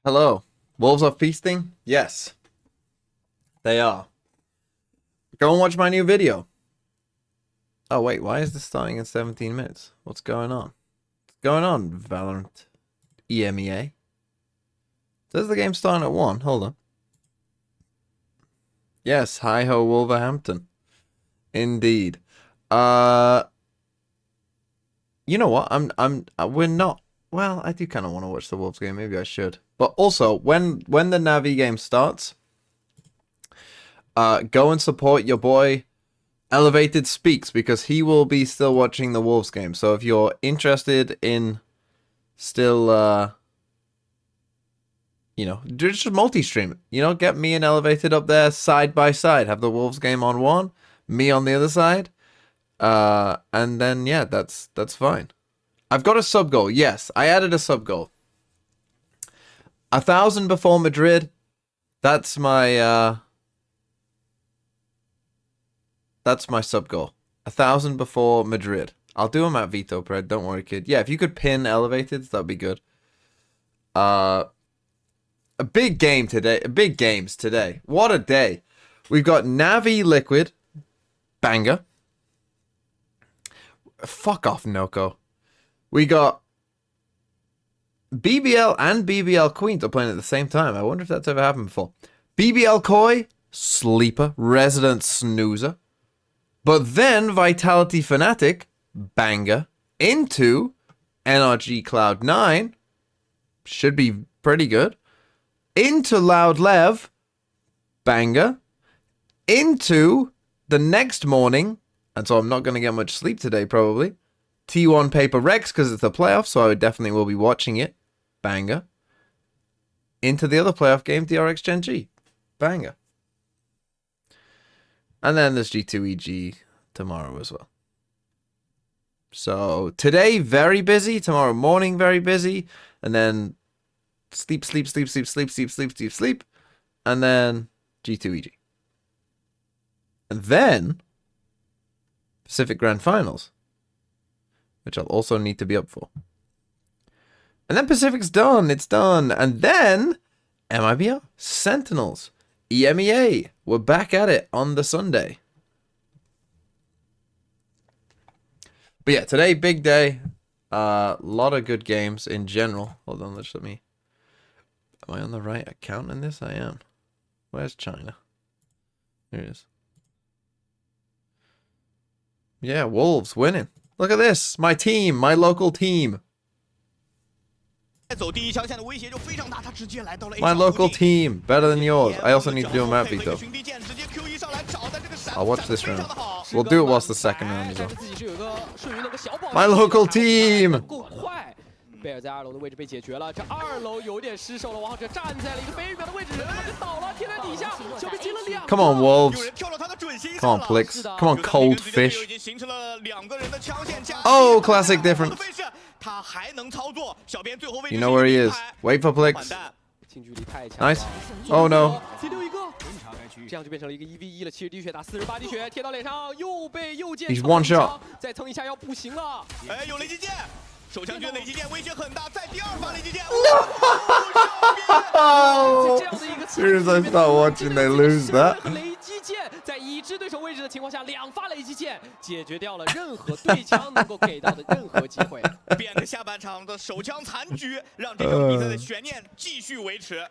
Hello. Wolves are feasting? Yes, they are. Go and watch my new video. Oh, wait, why is this starting in 17 minutes? What's going on? What's going on, Valorant EMEA? Says the game starting at 1. Hold on. Yes, hi-ho Wolverhampton. Indeed. You know what? We're not. Well, I do kind of want to watch the Wolves game. Maybe I should. But also, when the Navi game starts, go and support your boy Elevated Speaks, because he will be still watching the Wolves game. So if you're interested in still, just multi-stream it. Get me and Elevated up there side by side. Have the Wolves game on one, me on the other side. And then, yeah, that's fine. I've got a sub goal. Yes, I added a sub goal. 1,000 before Madrid. That's my sub goal. 1,000 before Madrid. I'll do them at Vito Pred. Don't worry, kid. Yeah, if you could pin Elevated, that'd be good. A big game today. Big games today. What a day. We've got Navi Liquid. Banger. Fuck off, Noko. We got BBL and BBL Queens are playing at the same time. I wonder if that's ever happened before. BBL Koi, sleeper, resident snoozer. But then Vitality Fnatic, banger, into NRG Cloud9, should be pretty good. Into Loud Lev, banger. Into the next morning, and so I'm not going to get much sleep today probably, T1 Paper Rex, because it's the playoff, so I definitely will be watching it. Banger. Into the other playoff game, DRX Gen G. Banger. And then there's G2EG tomorrow as well. So today, very busy. Tomorrow morning, very busy. And then sleep. And then G2EG. And then Pacific Grand Finals, which I'll also need to be up for. And then Pacific's done. It's done. And then MIBR, Sentinels, EMEA. We're back at it on the Sunday. But yeah, today, big day. Lot of good games in general. Hold on, let me... Am I on the right account in this? I am. Where's China? Here it is. Yeah, Wolves winning. Look at this. My team. My local team. My local team. Better than yours. I also need to do a map beat though. I'll watch this round. We'll do it whilst the second round is on. My local team. 贝尔在2楼的位置被解决了，这2楼有点失手了，王者站在了一个非常远的位置，人就倒了，贴在底下，小贝进了2。Come on, Wolves. Come on, Plix. Come on, Cold Fish. Oh, classic difference. You know where he is. Wait for Plix. Nice. Oh no. 这样就变成了一个1v1了，70滴血打48滴血，贴到脸上，又被右键 He's one shot. 再蹭一下要不行了。哎，有雷击剑。 手枪军雷击剑威胁很大，在第2发雷击剑。As soon as I start watching, they lose that. 雷击剑在已知对手位置的情况下，2发雷击剑解决掉了任何对枪能够给到的任何机会。变得下半场的手枪残局，让这场比赛的悬念继续维持。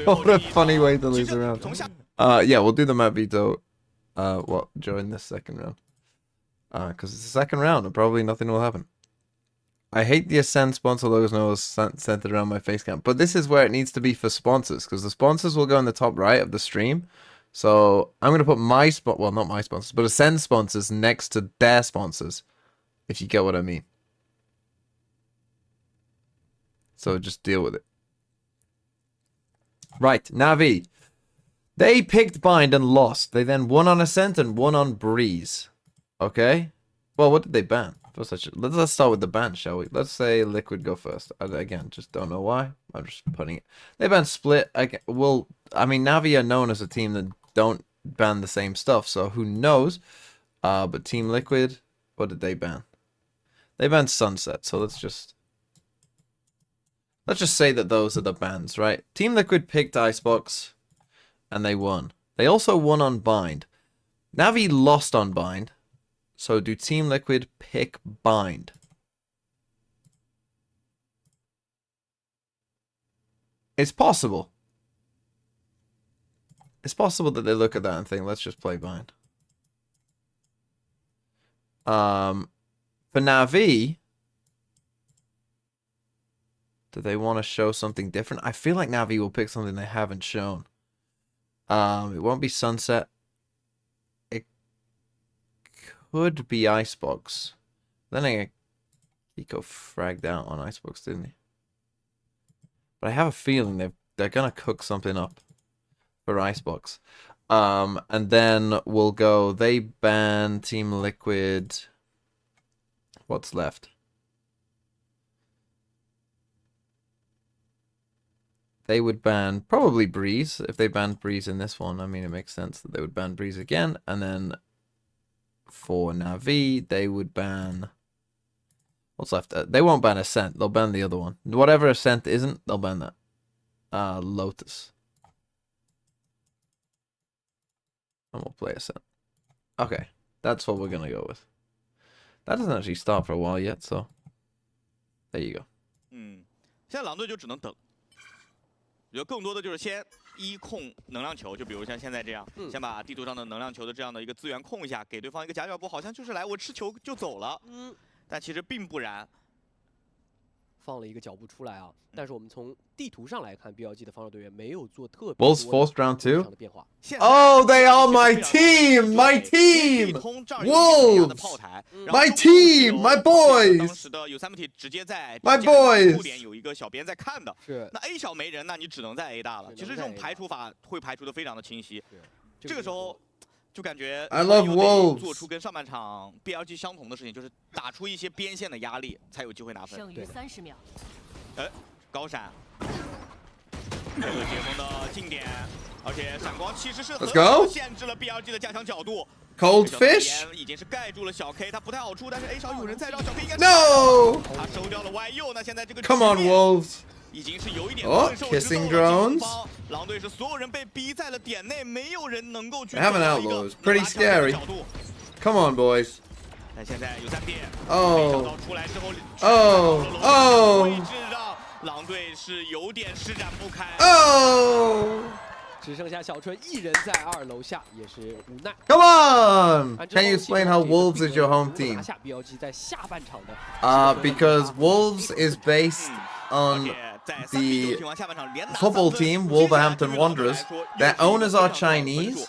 What a funny way to lose a round. Yeah, we'll do the map veto. During this second round. Because it's the second round and probably nothing will happen. I hate the Ascend sponsor logos no centered around my face cam. But this is where it needs to be for sponsors, because the sponsors will go in the top right of the stream. So I'm going to put my well, not my sponsors, but Ascend sponsors next to their sponsors, if you get what I mean. So just deal with it. Right, Navi. They picked Bind and lost. They then won on Ascent and won on Breeze. Okay. Well, what did they ban? Let's start with the ban, shall we? Let's say Liquid go first. Again, just don't know why. I'm just putting it. They banned Split. I mean, Navi are known as a team that don't ban the same stuff, so who knows? But Team Liquid, what did they ban? They banned Sunset, so let's Let's just say that those are the bans, right? Team Liquid picked Icebox, and they won. They also won on Bind. Navi lost on Bind, so do Team Liquid pick Bind? It's possible. It's possible that they look at that and think, let's just play Bind. For Navi, do they want to show something different? I feel like Navi will pick something they haven't shown. It won't be Sunset. It could be Icebox. Then Kiko fragged out on Icebox, didn't he? But I have a feeling they're gonna cook something up for Icebox. And then we'll go, they ban Team Liquid. What's left? They would ban probably Breeze. If they banned Breeze in this one, I mean, it makes sense that they would ban Breeze again. And then for Navi, they would ban... What's left? They won't ban Ascent. They'll ban the other one. Whatever Ascent isn't, they'll ban that. Lotus. And we'll play Ascent. Okay. That's what we're going to go with. That doesn't actually start for a while yet, so... There you go. 现在狼队就只能等。我觉得更多的就是先控能量球，就比如像现在这样，先把地图上的能量球的这样的一个资源控一下，给对方一个夹角步，好像就是来我吃球就走了。但其实并不然。放了一个脚步出来啊，但是我们从地图上来看 ，BLG 的防守队员没有做特别 Wolves 多 forced round 2. 的变化。Oh, they are my team! My team! Wolves! My team! My boys! 当时的有3体直接在 My boys! 点有一个小编在看的。是。那 A 小没人，那你只能在 A 大了。其实这种排除法会排除的非常的清晰。这个时候。 就感觉 I love Wolves 做出跟上半场 BLG 相同的事情，就是打出一些边线的压力，才有机会拿分。剩余30秒。高闪，这个解封的近点，而且闪光其实是很好限制了 BLG 的加强角度。Cold fish 已经是盖住了小 K， 他不太好出，但是 A 小有人在绕，小 K 应该 No！ 他收掉了 YU， 那现在这个 Come on Wolves！ 已经是有一点 kissing drones。 狼队是所有人被逼在了点内，没有人能够去。 They have an outlaw. It's pretty scary. Come on, boys. 但现在有3点。 Oh. 出来之后 Oh. 位置让狼队是有点施展不开。Oh. 只剩下小春一人在2楼下，也是无奈。 Come on! Can you explain how Wolves is your home team? 拿下 BLG 在下半场的。Because Wolves is based on the football team, Wolverhampton Wanderers. Their owners are Chinese,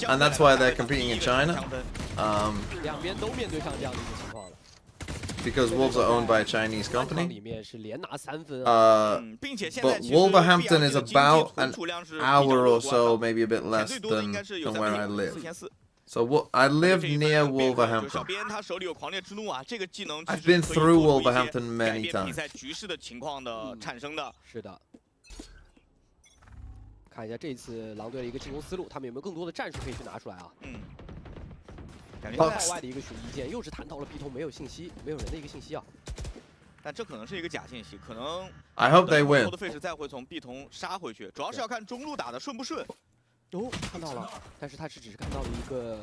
and that's why they're competing in China. 两边都面对上这样的一个情况了。 Because Wolves are owned by a Chinese company. 里面是连拿3分。But Wolverhampton is about an hour or so, maybe a bit less than where I live. So I live near Wolverhampton. I've been through Wolverhampton many times. 是的。看一下这一次狼队的一个进攻思路，他们有没有更多的战术可以去拿出来啊？感觉在外的一个巡一键，又是弹到了 B 头没有信息，没有人的一个信息啊。但这可能是一个假信息，可能 I hope they win. 的费时再会从 B 头杀回去，主要是要看中路打的顺不顺。哦，看到了，但是他只是看到了一个。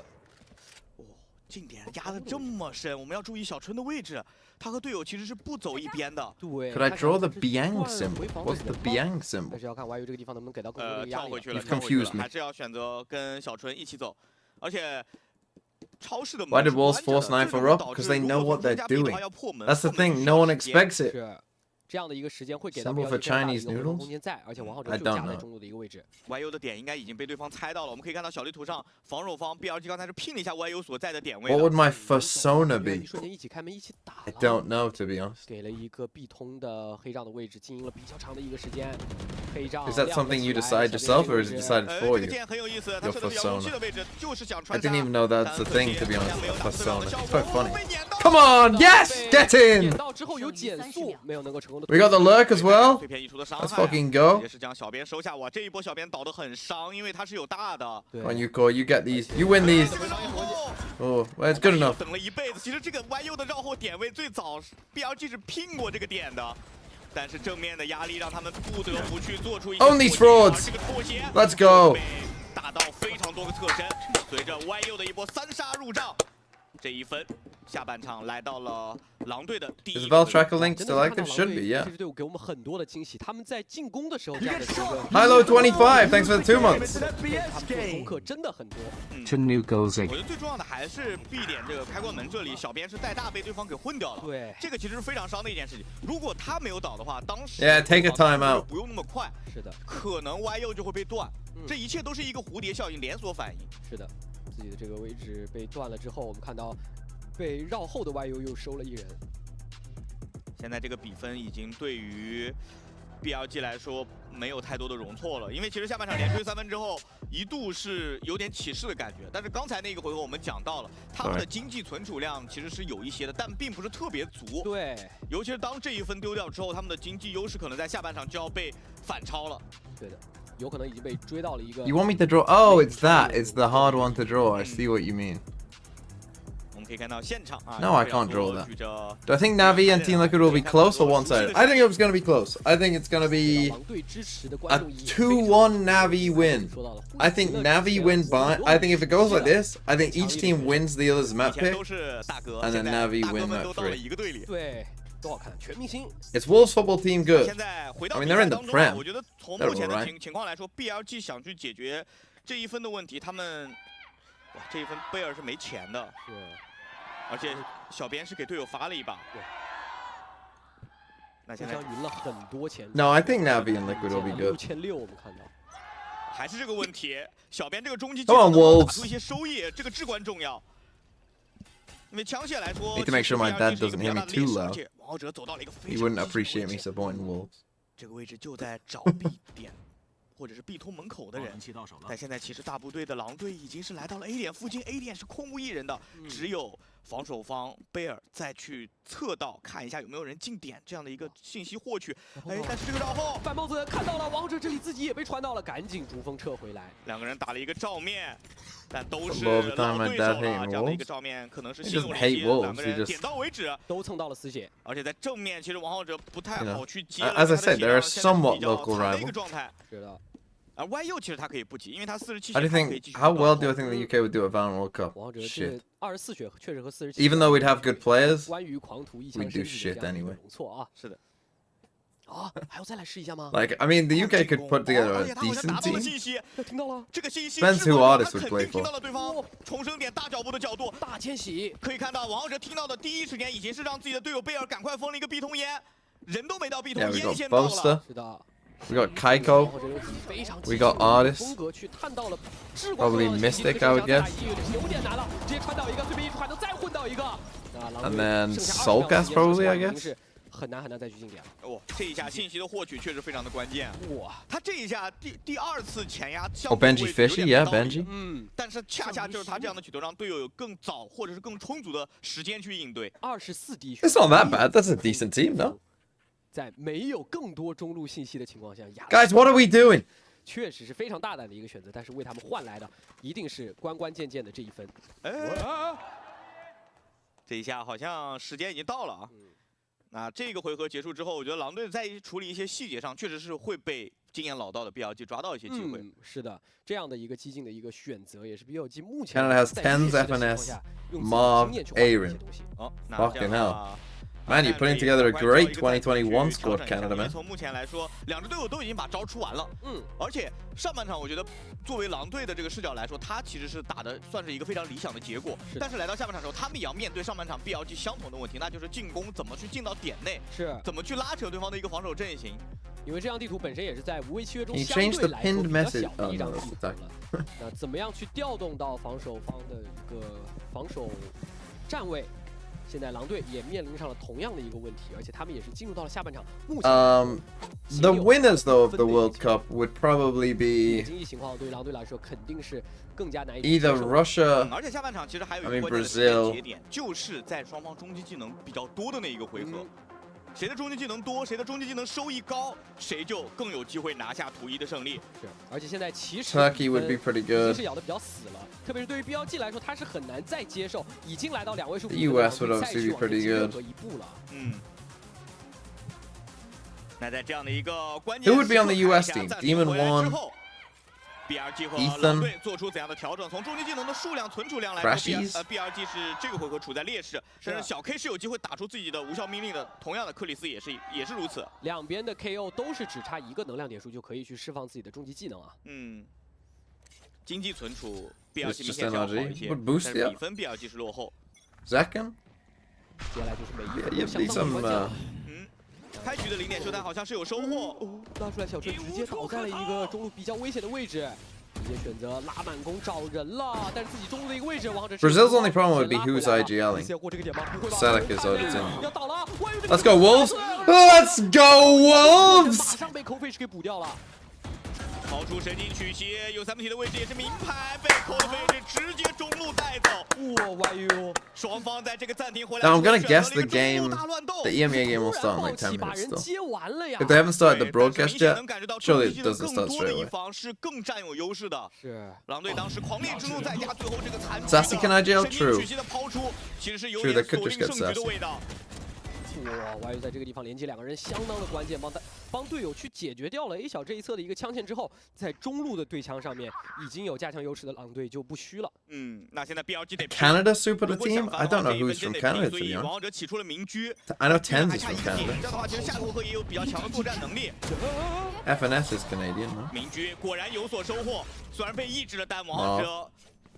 近点压的这么深，我们要注意小春的位置，他和队友其实是不走一边的。对。Could I draw the Biang symbol? What's the Biang symbol? 但是要看 YU 这个地方能不能给到更多的压力。跳回去了， You've confused me. 还是要选择跟小春一起走，而且。 Why did Wolves force Knifer up? Because they know what they're doing. That's the thing. No one expects it. 这样的一个时间会给到 Symbol for Chinese noodles. 空间在，而且王浩哲就夹在中路的一个位置。YU 的点应该已经被对方猜到了。我们可以看到小地图上，防守方 BLG 刚才是拼了一下 YU 所在的点位。 What would my persona be? 瞬间一起开门，一起打。I don't know, to be honest. 给了一个必通的黑杖的位置，经营了比较长的一个时间。黑杖。 Is that something you decide yourself, or is it decided for you? 这个剑很有意思，他 Your 设的比较武器 persona. 的位置就是想 I 穿 didn't even know that's a thing, to be honest. 没有 Persona. 效 It's 果 quite funny. Come on, yes, get in. 点到之后有减速，没有能够成功的。 We got the lurk as well. 碎片溢出的伤 Let's 害， fucking go. 也是将小编收下。哇，这一波小编倒得很伤，因为他是有大的。 Come on, you core, you get these. You win these. Oh, well, it's good enough. 等了一辈子，其实这个 YU 的绕后点位最早 BLG 是拼过这个点的。但是正面的压力让他们不得不去做出一些 Own these frauds. 这个妥协 Let's go. 被打到非常多个侧身，随着 YU 的一波3杀入账，这一分下半场来到了狼队的第 Is 一 Val 个。 tracker link still active? Should be, 这 yeah. 支队伍给我们很多的惊喜，他们在进攻的时候这样的一个 Hilo25, thanks for the 2 months. 他们做功课真的很多。To new goals 我觉得最重要的还是 B 点这个开关门这里，小编是带大被对方给混掉了。对，这个其实是非常伤的一件事情。如果他没有倒的话，当时 Yeah, take a time out. 不用那么快，是的，可能 YU 就会被断。这一切都是一个蝴蝶效应连锁反应。是的，自己的这个位置被断了之后，我们看到被绕后的 YU 又收了一人。现在这个比分已经对于 BLG 来说没有太多的容错了，因为其实下半场连追3分之后，一度是有点起势的感觉。但是刚才那个回合我们讲到了，他们的经济存储量其实是有一些的，但并不是特别足。对，尤其是当这一分丢掉之后，他们的经济优势可能在下半场就要被反超了。对的，有可能已经被追到了一个。 You want me to draw? Oh, it's that. It's the hard one to draw. I see what you mean. 我们可以看到现场啊。 No, I can't draw that. 举着 Do I think Navi and Team Liquid will be close or one-sided? I think it was going to be close. I think it's going to be 狼队支持的 a 观众也非常 2-1 Navi win. 说到了 I think Navi win by. I think if it goes like this, I think each team wins the other's 以 map 前 pick. 都是大哥， And then 现在 Navi 大哥 win 们 map 都到了 3. 一个队里。对，多好看，全明星。 It's Wolves football team good. 现在回到 I mean, 比 they're 赛 in the 当中啊 Prem. 我觉得从 They're 目前的 alright. 情况来说 ，BLG 想去解决这一分的问题，他们哇这一分贝尔是没钱的，是，而且小编是给队友发了一把。对，那现在互相匀了很多钱。 No, I think Navi and Liquid will be good. 6600我们看到。还是这个问题，小编这个中继 Come on, 能不能 Wolves. 打出一些收益，这个至关重要。因为枪械来说 Need to make sure my dad 其实 doesn't BLG hear me 是一个比 too 较大的劣 loud. 势而且王浩哲走到了一个非 He 常 wouldn't 危险的 appreciate 位 me 置 supporting Wolves. 这个位置就在找 B 点，或者是 B 通门口的人。但现在其实大部队的狼队已经是来到了 A 点附近 ，A 点是空无一人的，只有防守方贝尔再去侧道看一下有没有人进点这样的一个信息获取。哎，但是这个绕后，范帽子看到了王者这里自己也被传到了，赶紧逐风撤回来。两个人打了一个照面，但都是 Love 老 time 对 my 手 dad 了。 hating 这样的一 wolves. 个照面可能是 He 心有 doesn't 灵 hate 犀， wolves, 两个 he 人 just- 点到为止。都蹭到了丝血，而且在正面，其实王浩哲不太 You know, 好去接 as I said, they're a 现在是 somewhat 比较 local 惨的一个 rival. 状态。是的，而 YU 其实他可以不急，因为他47 How do 血 you 他可以 think? 继续 How 到 well do 后 you think the UK would do at Valorant World Cup? 王者 Shit. 这24血确实和47。 Even though we'd have good players, 关于狂徒一 we 枪 do 身体 shit 的这样的一个 anyway. 容错啊！是的，啊，还要再来试一下吗？ like I mean, the 进 UK 攻 could put together 而 a 且他好像 decent 拿到了 team. 信息，听到了，这个信息 Depends 是 who 他 artist would 肯 play 定听 for. 到了对方重生点大脚步的角度，大迁徙，可以看到王浩哲听到的第一时间已经是让自己的队友贝尔赶快封了一个 B 通烟，人都没到 B 通 Yeah, we 烟 got 先到了。 Boaster. 是的。 We got 王 Kaiko. 浩哲有自己非常 We got 激进的 Artist. 风格去探到了至关 Probably 重要的信息 Mystic, I would 这个 guess. 已经有点难了，直接传到一个，对面一传到再混到一个。那狼 And 队 then 剩下 Soul 20秒 Gas 时间 probably, I 已经 guess. 是很难再去进点了。哇，这一下信息的获取确实非常的关键。哇，他这一下第二次前压 Oh, Benji Fishy, yeah, Benji. 嗯，但是恰恰就是他这样的举动，让队友有更早或者是更充足的时间去应对。 24滴血。 It's not that bad. That's a decent team, no? 在没有更多中路信息的情况下，亚 Guys, what are we doing? 确实是非常大胆的一个选择，但是为他们换来的一定是关键的这一分。哎，这一下好像时间已经到了啊。那这个回合结束之后，我觉得狼队在处理一些细节上，确实是会被经验老道的 BLG 抓到一些机会。是的，这样的一个激进的一个选择，也是 BLG 目前 Canada has 在 tens 劣势的情况 FNS, 下用自己的 Mob, 经验去换来的一 Aaron. 些东西。哦，那 Fucking 这样的话 Man, you're putting together a great 2021 squad, 因 Canada, 为 man. 从目前来说，两支队伍都已经把招出完了。而且上半场我觉得，作为狼队的这个视角来说，他其实是打的算是一个非常理想的结果。但是来到下半场的时候，他们也要面对上半场 BLG 相同的问题，那就是进攻怎么去进到点内，是怎么去拉扯对方的一个防守阵型。因为这张地图本身也是在无畏契约中 He 相 changed 对 the 来说 pinned 比较 message. 小的 Oh 一 no, 张 that's 地 the 图 tag. 了。那怎么样去调动到防守方的一个防守站位？现在狼队也面临上了同样的一个问题，而且他们也是进入到了下半场。目前 The winners though of the World Cup would probably be 经济情况对于狼队来说肯定是更加难以 either 接受的。 Russia. 而且下半场其实还有 I 一 mean 个关键的时间 Brazil. 节点，就是在双方终极技能比较多的那一个回合。谁的终极技能多，谁的终极技能收益高，谁就更有机会拿下图一的胜利。是，而且现在其实 Turkey would be pretty 已经 good. 是咬得比较死了，特别是对于 BLG 来说，他是很难再接受已经来到2位数 The 比分的 US would 狼队 obviously 再去 be 往前 pretty 进任 good. 何一步了。那在这样的一个关 Who 键 would be on the 时刻 US 看一 team? 下暂 Demon 停回来之 One, 后 BRG 和 Ethan 狼队做出怎样的调整？从终极技能的数量、存储量来说 Crashies ，BRG 是这个回合处在劣势，但是小 K 是有机会打出自己的无效命令的。同样的，克里斯也是如此。两边的 KO 都是只差1个能量点数就可以去释放自己的终极技能啊。经济存储 BRG 明 just 显要好一些， NRG. Would 但 boost 是 the 比分 BRG 是落后。 Second? 接下来就是每一 Yeah, 分 yeah, 都相 need 当的关键 some 了。开局的0点秀弹好像是有收获。拉出来小春直接倒在了一个中路比较危险的位置，直接选择拉满弓找人了，但是自己中路的一个位置，王者 Brazil's only problem would be who's IGLing. 过这个点吗？不会吧 Selec is auditing. 要倒了 Let's go Wolves! Let's go 马 Wolves! 上被 Cofish 给补掉了。抛出神经曲斜，有3体的位置也是名牌，被扣的位置直接中路带走。哇 YU， 双方在这个暂停回来。Now I'm gonna guess the game, the EMEA game will start in like 10 minutes 人 still. 接完了呀。 If they haven't started the 对 broadcast 但是明显 yet, 能感觉到 surely 终极 it 技能 doesn't 更 start 多的 straight 一 away. 方是更占有优势的。是狼队当时狂烈之怒，再加最后这个残局 Sassy can IGL? 神经 True. 曲斜的抛出，其实是有 True, 点 they could 锁 just 定 get 胜局的 sassy. 味道。哇 YU 在这个地方连接2个人相当的关键，帮队友去解决掉了 A 小这一侧的一个枪线之后，在中路的对枪上面已经有加强优势的狼队就不虚了。那现在 BLG 得 Canada super the 如果想 team? 反 I 的 don't 话 know 这一 who's 分 from 真得 Canada 拼， to 所 be 以 honest. 王者起出了明狙。 I know 现在 Tens 还 is 差 from 1点， Canada. 这样的话其实下个回合也有比较强的作战能力。FNS is Canadian, no? 明狙果然有所收获，虽然被抑制了，但王者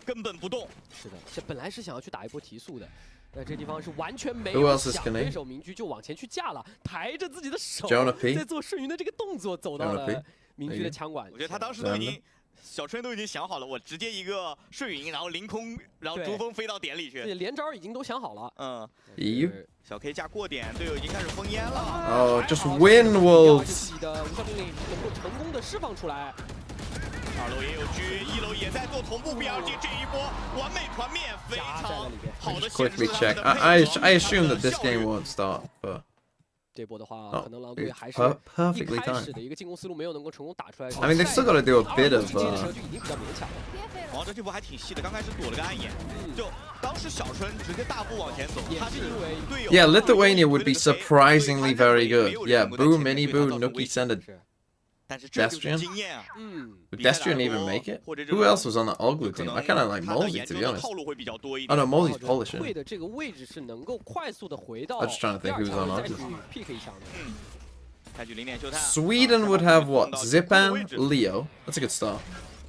根本不动。是的，这本来是想要去打一波提速的。在这地方是完全没 Who 有 else is 想 Canadian? 对手明狙就往前去架了，抬着自己的手 Jonah P? 在做瞬移的这个动作走到 Jonah P? 了明狙的枪管。我觉得他当时都已经，小春都已经想好了，我直接一个瞬移，然后凌空，然后珠峰飞到点里去。对，连招已经都想好了。EU? 小 K 架过点，队友已经开始封烟了。Oh, just win Wolves! 自己的无效命令能够成功的释放出来。2楼也有狙，1楼也在做同步 BLG 这一波完美团灭，非常好的显示 Quickly 出他 check. 们的 I assume that this game won't start, but 这波的话， oh, 可能狼队还是 perfectly 一开始 timed. 的一个进攻思路没有能够成功打出来。 I mean, they still got to do a bit of. 进阶的时候就已经比较勉强了。王者这波还挺细的，刚开始躲了个暗眼，就当时小春直接大步往前走，他是因为队友 Yeah, Lithuania would be surprisingly very good. Yeah, Boo, Mini Boo, Nuki send a 但是这就是 Destrian? 经验啊。Would Destrian even make it? Who else was on the Oglu team? I kind of like Molsey, to be honest. 套路会比较多一 Oh 点。 no, Molsey's Polish. 会的这个位置是能够快速的回到 I'm just trying to think who's on 再去 Oglu. pick 一枪的。开局0点秀探。 Sweden would have what? Zipan, Leo. That's a good start.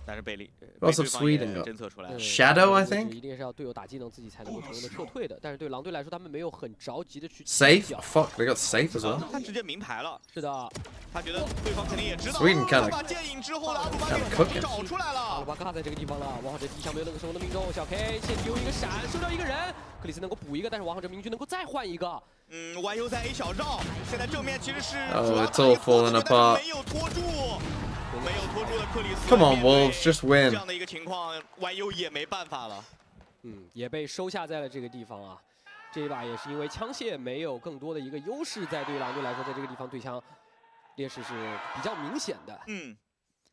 但是被对 What's 对 up 方也 Sweden got? 侦测出来了。 Shadow, I think? 一定是要队友打技能自己才能够成功的撤退的，但是对狼队来说，他们没有很着急的去 Safe? Fuck, they got safe as well. 他直接明牌了，是的，他觉得对方肯定也知道。 Sweden kinda- 把剑影之后的阿鲁巴 kinda 给 cooking. 找出来阿鲁了。巴卡在这个地方了，王浩哲第一枪没有能够成功的命中，小 K 先丢一个闪，收掉一个人，克里斯能够补一个，但是王浩哲明狙能够再换一个。YU 在 A 小绕，现在正面其实是 Oh, it's all falling apart. 没有拖住，没有拖住的克里斯。 Come on, Wolves, just 这 win. 样的一个情况，YU 也没办法了。也被收下在了这个地方啊。这一把也是因为枪械没有更多的一个优势，在对狼队来说，在这个地方对枪劣势是比较明显的。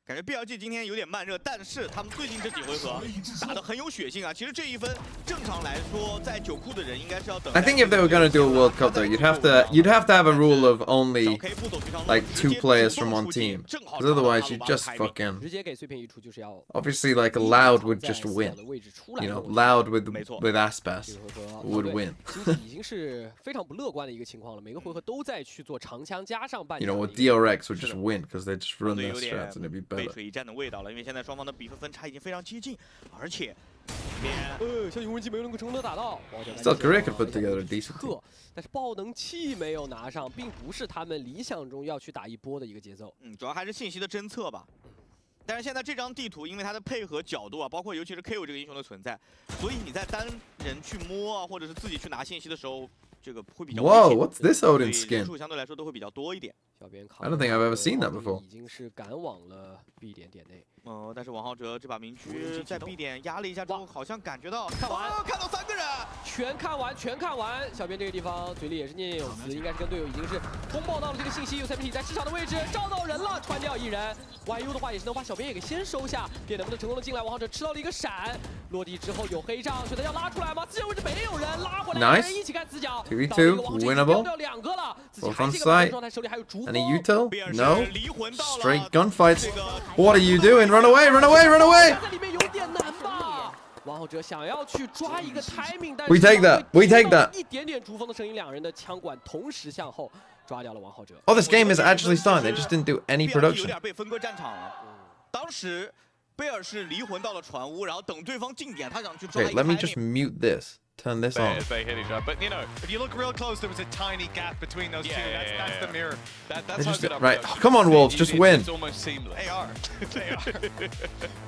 感觉 BLG 今天有点慢热，但是他们最近这几回合打得很有血性啊。其实这一分正常来说，在9库的人应该是要等。 I think if they were gonna do a World Cup though, you'd have to have a rule of only like 2 players from one team, because otherwise you just fucking 直接给碎片一出就是要 obviously like Loud would just win. 的位置出来 You know, Loud with 没错。 Aspas 这个回合 would win. 经济已经是非常不乐观的一个情况了，每个回合都在去做长枪加上半 You 枪 know, 的 with 一个 DRX would just win because they just run 对 their 有点 strats and it'd be 背 better. 水一战的味道了，因为现在双方的比分分差已经非常接近，而且边像永文机没有能够成功的打到。 Still, Korea could put together a decent team. 但是爆能器没有拿上，并不是他们理想中要去打一波的一个节奏。主要还是信息的侦测吧。但是现在这张地图，因为它的配合角度啊，包括尤其是 KO 这个英雄的存在，所以你在单人去摸啊，或者是自己去拿信息的时候，这个会比较危险。 Whoa, what's this 所以 Odin 人 skin? 数相对来说都会比较多一点。小编考 I don't think I've ever seen that before. 已经是赶往了 B 点内。但是王浩哲这把明狙在 B 点压了一下之后，好像感觉到看到3个人，全看完。小编这个地方嘴里也是念念有词，应该是跟队友已经是通报到了这个信息，有3体在市场的位置照到人了，穿掉一人。YU 的话也是能把小编也给先收下，别能不能成功的进来？王浩哲吃到了一个闪，落地之后有黑杖，选择要拉出来吗？自由位置没有人，拉回来， Nice. 人一起干死角。 2v2 winnable. 掉2个了，自己 Both 还 on 是一个满 site. 状态，手里还有竹 And Any util? No. Straight gunfights. What are you doing? Run away! Run away! Run away! 在里面有点难吧。王浩哲想要去抓一个 timing， 但是 We take that. We take that. 一点点逐风的声音，两人的枪管同时向后抓掉了王浩哲。 Oh, this game is actually starting. They just didn't do any 有 production. 点被分割战场了。当时贝尔是离魂到了船屋，然后等对方近点，他想去抓 Okay, 一个 let me timing just mute this. Turn this on. They hit each other. But, you know, if you look real close, there was a tiny gap between those two. That's the mirror. They That's how just- good right. production Come on, is. Wolves, just win. It's almost seamless. They are. They are.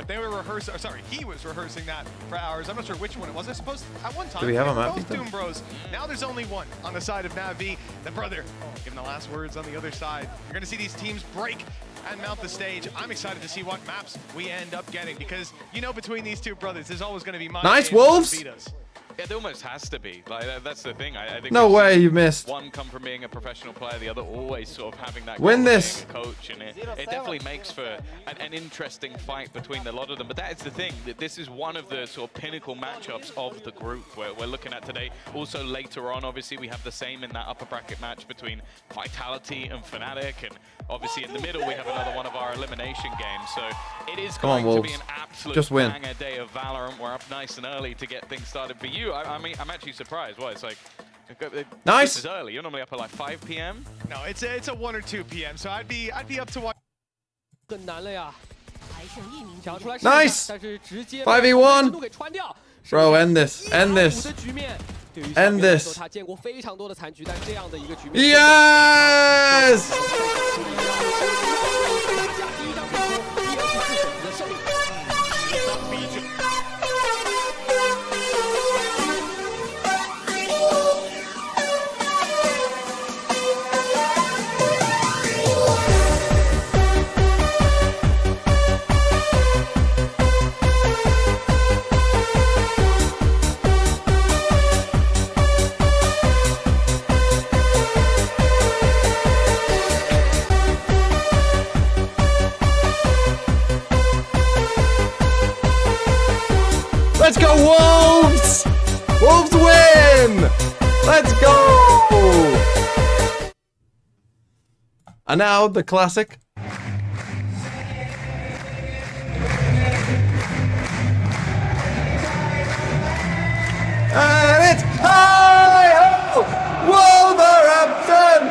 They were rehearsing. Sorry, he was rehearsing that for hours. I'm not sure which one it was. I suppose at one time. Do we have they a were map both beat Doom Bros. Now there's only one on the side of Navi. The brother giving the last words on the other side. You're going to see these teams break and mount the stage. I'm excited to see what maps we end up getting because, you know, between these two brothers, there's always going to be my Nice, game to Wolves! beat us. It almost has to be. Like that's the thing. I think No we've way seen you missed. one come from being a professional player, the other always sort of having that Win goal of this. being a coach, and it definitely makes for an interesting fight between a lot of them. But that is the thing, that this is one of the sort of pinnacle matchups of the group where we're looking at today. Also later on, obviously we have the same in that upper bracket match between Vitality and Fnatic, and obviously in the middle we have another one of our elimination games. So it is Come on, going to be Wolves. an absolute Just win. banger day of Valorant. We're up nice and early to get things started for you. I mean, I'm actually surprised. What, it's like Nice. This is early. You're normally up at like 5 p.m. No, it's a 1 or 2 p.m. So I'd be up to watch. 很难了呀，抢出来 Nice 但是直接 5v1 给穿掉。 Bro, end this. 1打 End 5 this. 的局面，对于 End 小编来 this 说他见过非常多的残局，但这样的一个局面。 Yes! 拿下第一张地图，第二次自选择胜利。 Let's go, Wolves! Wolves win! Let's go! And now the classic. And it's hi-ho! Wolverhampton!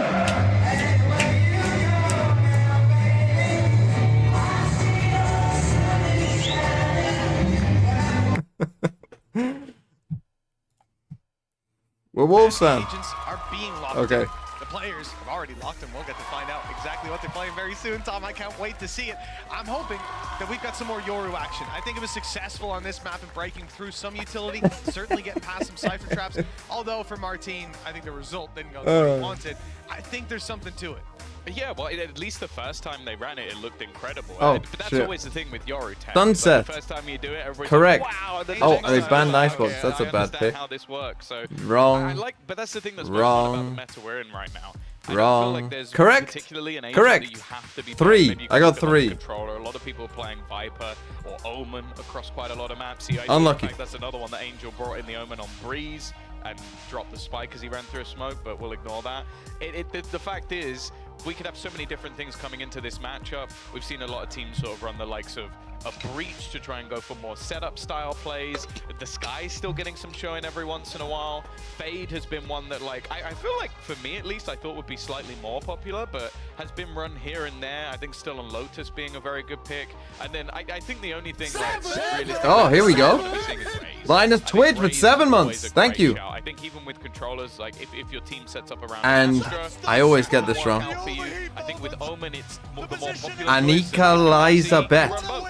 We're Wolves fan. Agents are being locked Okay. in. The players have already locked them. We'll get to find out exactly what they're playing very soon. Tom, I can't wait to see it. I'm hoping that we've got some more Yoru action. I think it was successful on this map in breaking through some utility, certainly getting past some Cypher traps. Although for Martine, I think the result didn't go the way he wanted. I think there's something to it. Yeah, well, at least the first time they ran it, it looked incredible. Oh, but that's shit. always the thing with Yoru tech. Sunset. Like, the first time you do it, everybody's Correct. like, wow. And then Oh, the next they time banned it's like, Icebox. okay, That's a I bad understand pick. how this works. So Wrong. I like, but that's the thing that's most fun about the meta we're in right now. I don't feel Wrong. like there's Correct. particularly an agent Correct. that you have to be 3. Maybe you I can got look at, like, 3. Controller. A lot of people are playing Viper or Omen across quite a lot of maps. CIG, Unlucky. In fact, that's another one that Angel brought in the Omen on Breeze and dropped the spike as he ran through a smoke, but we'll ignore that. The fact is, we could have so many different things coming into this matchup. We've seen a lot of teams sort of run the likes of a Breach to try and go for more setup style plays. The Sky's still getting some showing every once in a while. Fade has been one that, like, I feel like, for me at least, I thought would be slightly more popular, but has been run here and there. I think still on Lotus being a very good pick. And then I think the only thing that's realistically... Oh, here we go. Raze. Linus I think Twitch with Raze 7 is always months. a Thank great you. shout. I think even with controllers, like if your team sets up around And Astra, I always get it this will wrong. work out for you. I think with Omen, it's the more popular choice, Anika and Liza you can Bet. run both.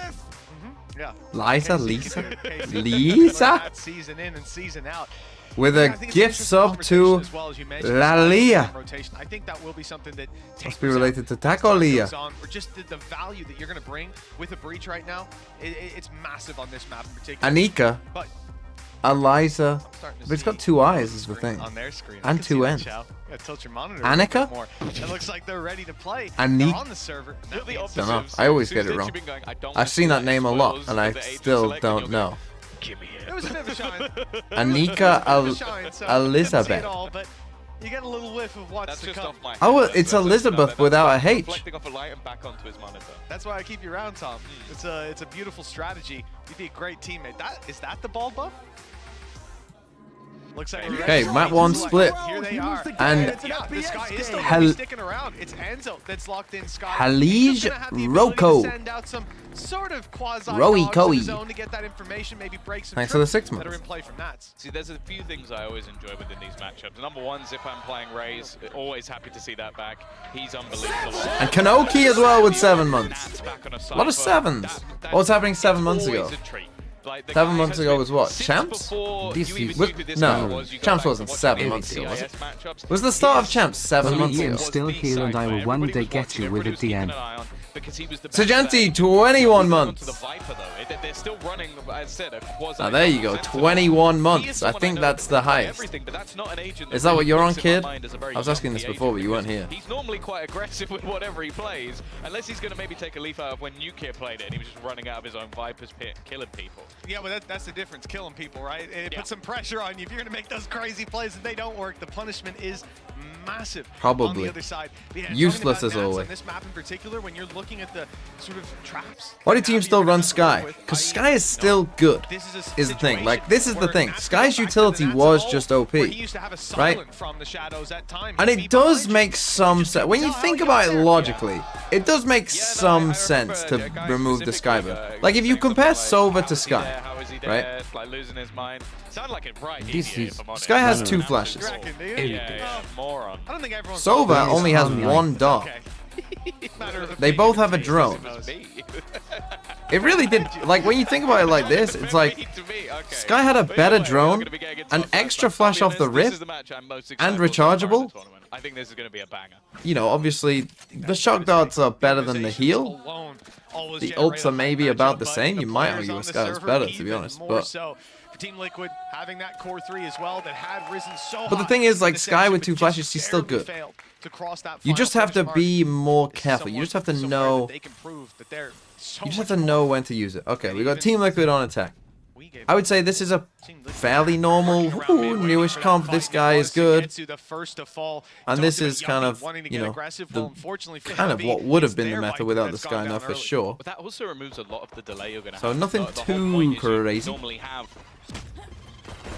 Yeah. Lisa, Casey- Lisa? Casey- Lisa? That season in and season out. With Yeah, a I think it's an gift interesting sub conversation to as well, as you mentioned, La as Lia. rotation. I think that will be something that Must be related to Taco Lia. or just the value that you're going to bring with a breach right now. It's massive on this map in particular. Anika, But Eliza. I'm starting to But it's see got 2 eyes on is the screen- thing. On their screen. And I can 2 see that, ends. Chow. You gotta tilt your monitor Annika? a bit more. It looks like they're ready to play. Ani- They're on the server. You're That the means- opposite Don't know. of- I always so get it since wrong. you've been going, I don't I've want seen to that name a lot, swirls and with I the agent still select, and don't you'll know. go, Give me It was a bit of a shine. Anika It was a bit of a shine, so didn't see it Elizabeth. all, but You get a little whiff of what's That's to just come. off my Oh, head. it's That's Elizabeth without a H. Reflecting off a light and back onto his monitor. That's why I keep you around, Tom. It's a beautiful strategy. You'd be a great teammate. Is that the ball buff? Looks like Okay, map 1 split. Here they are. And this guy is still Hel- sticking around. It's Enzo that's locked in. Sky. Halij He's just gonna have the ability to Roko. send out some sort of quasi Roey dogs in his Coey. own to get that information, maybe break some Thanks for the tricks 6 that are months. in play from Nats. See, there's a few things I always enjoy within these matchups. Number one, Zipan playing Raze. Always happy to see that back. He's unbelievable. And Kanoki as well with 7 months. Nats back on A lot of cypher. 7s. That- What was happening 7 months always ago? a treat. Like, the 7 guy months has ago been- was what? since Champs? before This you season- even what- knew who this no, guy was, you go Champs back wasn't and watch 7 the months ago, was CIS it? matchups. It was the start of His Champs 7 months Only ago. am still here and I will one day get you with a DM. Sajenti, 21 months. They're still running, as I said, a quasi. Now there you go, 21 months. I think that's the highest. Is that what you're on, kid? I was asking this before, but you weren't here. He's normally quite aggressive with whatever he plays, unless he's going to maybe take a leaf out of when Nuclear played it and he was just running out of his own Viper's pit, killing people. Yeah, but that's the difference, killing people, right? It puts some pressure on you. If you're going to make those crazy plays and they don't work, the punishment is massive. Probably. On the other side. Yeah, Useless talking as about Nats always. on this map in particular, when you're looking at the sort of traps. Why do that teams Navi still are run gonna Sky? work with, Because i.e., Sky is still good, this is is the thing. Like, this is the where thing. Nats Sky's go back to the utility Nats was of old, just OP, where he used to have a right? silent from the shadows at times. And He'd be it does behind you. make some sense. When you think about it logically, it does make some sense to remove the Skyver. Like, if you compare Sova to Sky, right? Like losing his mind. Sound like a bright This idiot, is- if I'm honest. Sky has No, no, 2 no. flashes. You reckon, do you? Yeah, moron. I don't think everyone's Sova only has Harmony. 1 dot. Okay. Matter of They opinion, both have a it's drone. Me. It really did. Like, when you think about it like this, it's like Sky had a better drone, an extra flash off the rip, and rechargeable. I think this is going to be a banger. You know, obviously, the shock darts are better than the heal. alone always The generate ults a are maybe matchup, about the but same. the You might players argue on with the Sky was server better, to be even honest, more but- so. For Team Liquid having that core 3 as well that had risen so But the high thing is, like, in the Sky with but 2 just flashes, she's still barely good. failed to cross that You final just have to finish mark. be more This is careful. You just have to somewhere that know. they can prove that they're so You just have much to more know when to use it. Okay, we got Team Liquid on attack. we gave I would say this is a Team Liquid fairly normal, working around mid, waiting newish for that comp. fight. This guy is good. Getsu, the first to fall. And Talked this about is kind Yuppie of, wanting to you get know, aggressive. the Well, unfortunately for kind of Navi, what would have it's been the their meta Viper without the that's Sky gone now down for early. sure. But that also removes a lot of the delay you're going to So have. nothing The whole too point is you crazy. normally have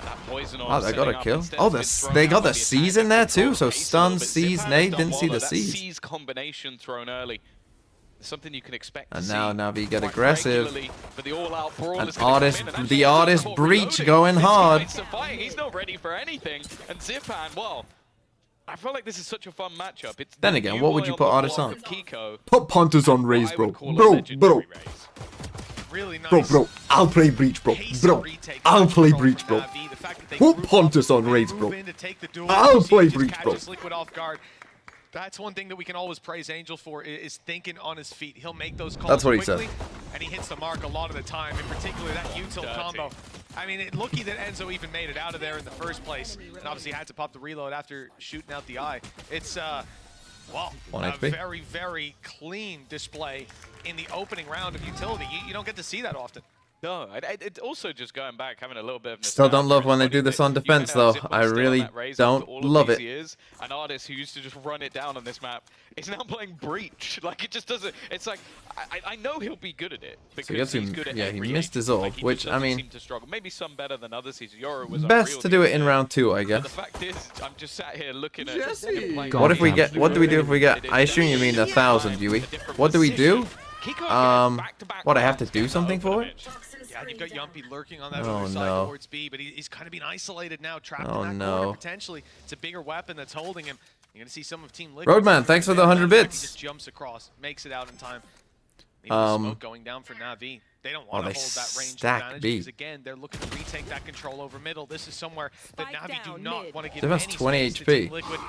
that poison Oh, on they got setting a up. kill. Instead, Oh, it's been they thrown got out the on C's attack in there and too. control So pace a stun, little bit. C's, Zipan nade, has didn't done see well, the but that C's. C's combination thrown early. Something you can expect to And see now Navi get quite aggressive. regularly, but the all-out brawl And is gonna come artist, in, and actually the artist Zipan breach reloading. going This hard. guy's surviving. He's not ready for anything. And Zipan, well, I feel like this is such a fun matchup. It's Then the again, new what would boy you on put the artist block on? with Kiko. Put punters on What Raze, I bro. would call a Bro, legendary Raze. Really nice. Bro, bro. I'll play breach, bro. pace Bro, of retake I'll control play from breach, bro. Navi, the fact that they Put group punters up on and Raze, move bro. in to take the duel. I'll You see play it just breach, bro. catches Liquid off guard. That's one thing that we can always praise Angel for is thinking on his feet. He'll make those calls That's what he said. quickly, and he hits the mark a lot of the time, in particular that util Dirty. combo. I mean, lucky that Enzo even made it out of there in the first place, and obviously had to pop the reload after shooting out the eye. It's, well, One a HP. very, very clean display in the opening round of utility. You don't get to see that often. No, it's also just going back, having a little bit of Still don't nostalgia love when they and do this on you defense, know how though. Zipan's I still on really that Raze don't after all of love these it. years. An artist who used to just run it down on this map is now playing Breach. Like, it just doesn't... It's like, I know he'll be good at it. Because he he's good at yeah, he every missed his agent. ult, Like, he which, just I doesn't mean, seem to struggle. Maybe some better than others. Yoru was best unreal to the do other it in day. round 2, I But guess. the fact is, I'm just sat here looking at Jesse. him playing God What if we damn. get? What do we do if we get? I assume you mean 1,000, do we? What do we do? What, I have to do something for it? Yeah, and you've got Yumpy lurking on that Oh, other side no. towards B, but he's kind of been isolated now, trapped Oh, in that no. corner potentially. It's a bigger weapon that's holding him. You're going to see some of Team Liquid. Roadman, thanks for the 100 He bits. just jumps across, makes it out in time. Even the smoke going down for Navi. They don't want Oh, to they hold that range stack advantage B. because, again, they're looking to retake that control over middle. This is somewhere that Spike Navi do down not mid. want to give Devon's any 20 space to HP. Team Liquid.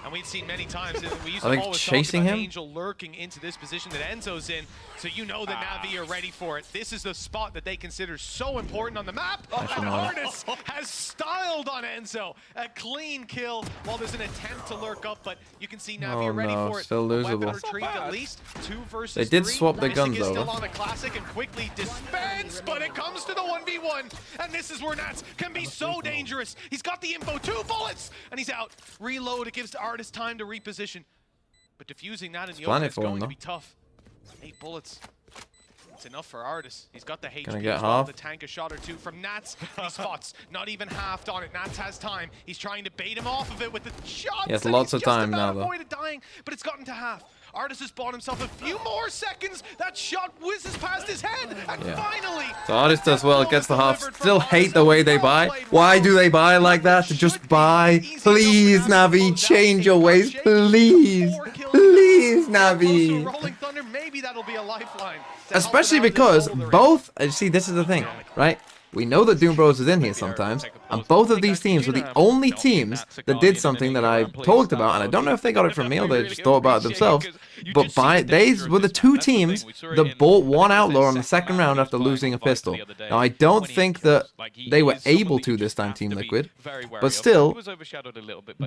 And we've seen many times, and we used Are to they always chasing talk about him? Angel lurking into this position that Enzo's in, so you know that Navi are ready for it. This is the spot that they consider so important on the map, and Artis has styled on Enzo. A clean kill while there's an attempt to lurk up, but you can see Navi Oh, are ready no, for it. still A weapon losable. retrieved at least 2 versus They did 3. swap the Mystic guns is still over. on a classic and quickly Suspense, but it comes to the 1v1. And this is where Nats can be so dangerous. He's got the info, 2 bullets, and he's out. Reload, it gives the Artist time to reposition. But defusing that in the open is going to be tough. 8 bullets. It's enough for Artis. He's got the HP as well, the tank a shot or 2 from Nats. He spots, not even halved on it. Nats has time. He's trying to bait him off of it with the shots. He has lots of time now, though. Avoided dying, but it's gotten to half. Artis has bought himself a few more seconds. That shot whizzes past his head, and finally... So Artis does well, gets the half. Still hate the way they buy. Why do they buy like that? To just buy? Please, Navi, change your ways. Please. Please, Navi. Rolling Thunder, maybe that'll be a lifeline. Especially because both... See, this is the thing, right? We know that Doom Bros is in here sometimes, and both of these teams were the only teams that did something that I talked about, and I don't know if they got it from me or they just thought about it themselves, but they were the 2 teams that bought 1 Outlaw in the second round after losing a pistol. Now, I don't think that they were able to this time, Team Liquid, but still,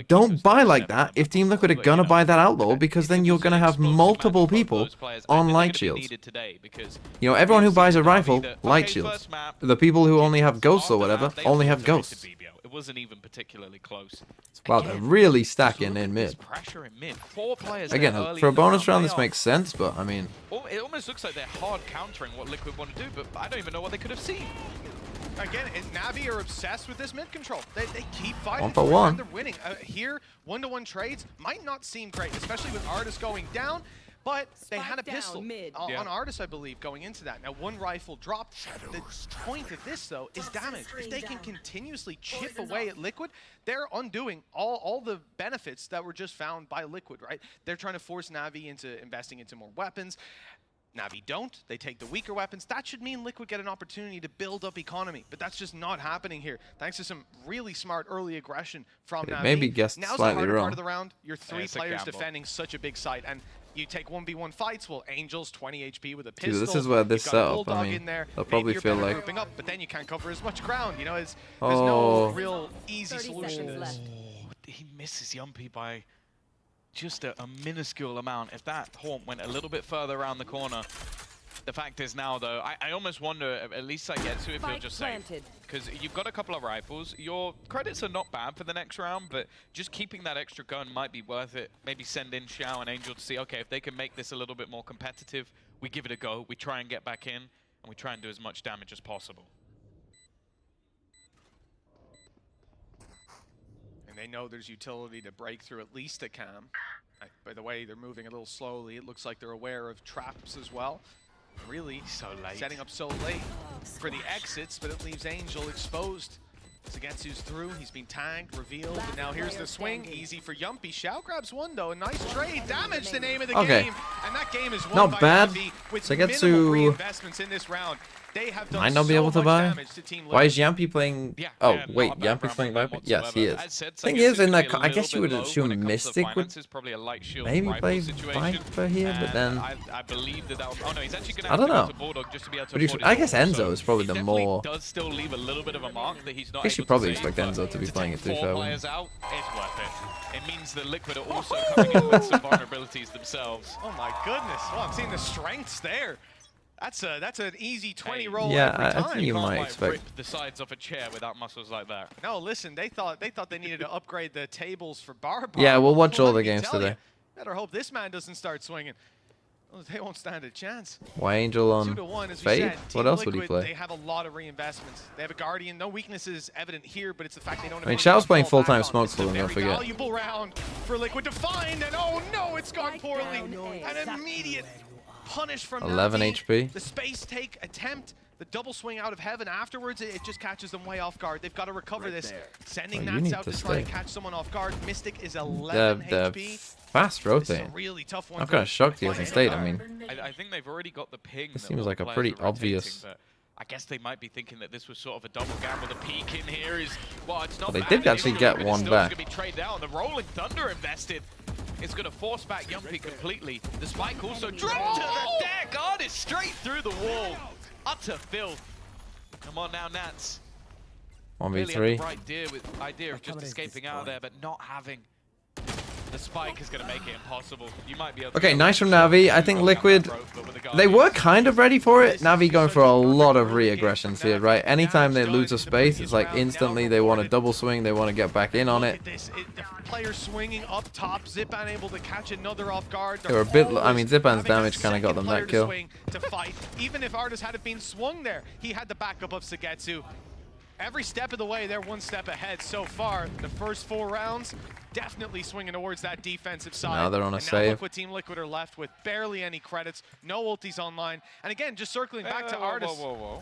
don't buy like that if Team Liquid are gonna buy that Outlaw, because then you're gonna have multiple people on light shields. You know, everyone who buys a rifle, light shields. The people who only have ghosts or whatever, only have ghosts. It wasn't even particularly close. Wow, they're really stacking in mid. Pressure in mid. 4 players again, for a bonus round, this makes sense, but I mean... It almost looks like they're hard countering what Liquid want to do, but I don't even know what they could have seen. Again, Navi are obsessed with this mid control. They keep fighting. 1 for 1. They're winning. Here, 1-to-1 trades might not seem great, especially with Artis going down. But they had a pistol on Artis, I believe, going into that. Now, 1 rifle dropped. The point of this, though, is damage. If they can continuously chip away at Liquid, they're undoing all the benefits that were just found by Liquid, right? They're trying to force Navi into investing into more weapons. Navi don't. They take the weaker weapons. That should mean Liquid get an opportunity to build up economy, but that's just not happening here. Thanks to some really smart early aggression from Navi. Maybe guessed Now's slightly the harder wrong. part of the round. You're 3 players defending such a big site, and you take 1v1 fights. Well, Angel's 20 HP with a pistol. Dude, this is where this setup, I mean, they'll probably feel like... up, but then you can't cover as much ground. You know, there's no real easy solution to this. He misses Yumpy by just a minuscule amount. If that haunt went a little bit further around the corner... The fact is now, though, I almost wonder, at least I get to if you're just safe. Because you've got a couple of rifles. Your credits are not bad for the next round, but just keeping that extra gun might be worth it. Maybe send in Xiao and Angel to see, okay, if they can make this a little bit more competitive, we give it a go, we try and get back in, and we try and do as much damage as possible. And they know there's utility to break through at least a cam. By the way, they're moving a little slowly. It looks like they're aware of traps as well. Really so late. Setting up so late for the exits, but it leaves Angel exposed. Zagetsu's through, he's been tagged, revealed, and now here's the swing. Easy for Yumpy. Xiao grabs 1 though, a nice trade. Damage, the name of the game. And that game is won not by bad. Navi with Zagetsu minimal reinvestments in this round. They have done might not be able to buy. Why is Yampy playing? Yeah, oh wait, Yampy's playing Viper. Yes, he is. Thing is, in that, I guess you would assume Mystic would maybe play Viper here, but then I believe that. Oh no, he's actually gonna I don't know. But I guess Enzo is probably the more. Does still leave a little bit of a mark that he's not. I guess you probably expect Enzo to be playing it too. Four players out, it's worth it. It means that Liquid are also coming in with some vulnerabilities themselves. Oh my goodness! Well, I'm seeing the strengths there. That's an easy 20 roll yeah, every time. I think you might expect rip the sides off a chair without muscles like that. No, listen, they thought they needed to upgrade the tables for bar. Yeah, we'll watch all the games today. Better hope this man doesn't start swinging. Well, they won't stand a chance. Why Angel on 2-1, as Fade? we said. What else would he play? They have a lot of reinvestments. They have a Guardian. No weaknesses evident here, but it's the fact they don't have. I mean, Xiao's playing full-time smoke for them, don't forget. Valuable round for Liquid to find, and oh no, it's gone poorly. An immediate punish from 11 Navi. HP. The space take attempt, the double swing out of heaven afterwards, it just catches them way off guard. They've got to recover this. Sending Nats out to try and catch someone off guard. Mystic is 11 HP. Fast rotating. Really tough one. I'm kind of shocked he hasn't stayed. I mean, I think they've already got the ping. This seems like a pretty obvious. I guess they might be thinking that this was sort of a double gamble. The peek in here is, well, it's not they bad. did actually get one back. It's going to be traded out. The Rolling Thunder invested. It's going to force back Yumpy completely. The spike also dropped to the deck. Artist straight through the wall. Utter filth. Come on now, Nats. 1v3. Really had the right idea of just escaping out of there, but not having The spike is going to make it impossible. You might be able to Okay, nice from Navi. I think Liquid, they were kind of ready for it. Navi going for a lot of re-aggressions here, right? Anytime they lose a space, it's like instantly they want to double swing. They want to get back in on it. The player swinging up top, Zipan able to catch another off guard. They were a bit, I mean, Zipan's damage kind of got them that kill. To fight. Even if Artis hadn't been swung there, he had the backup of Sagetsu. Every step of the way, they're one step ahead so far. The first 4 rounds, definitely swinging towards that defensive side. Now they're on a and save. Now look what Team Liquid are left with. Barely any credits, no ultis online. And again, just circling back to Artis. Whoa.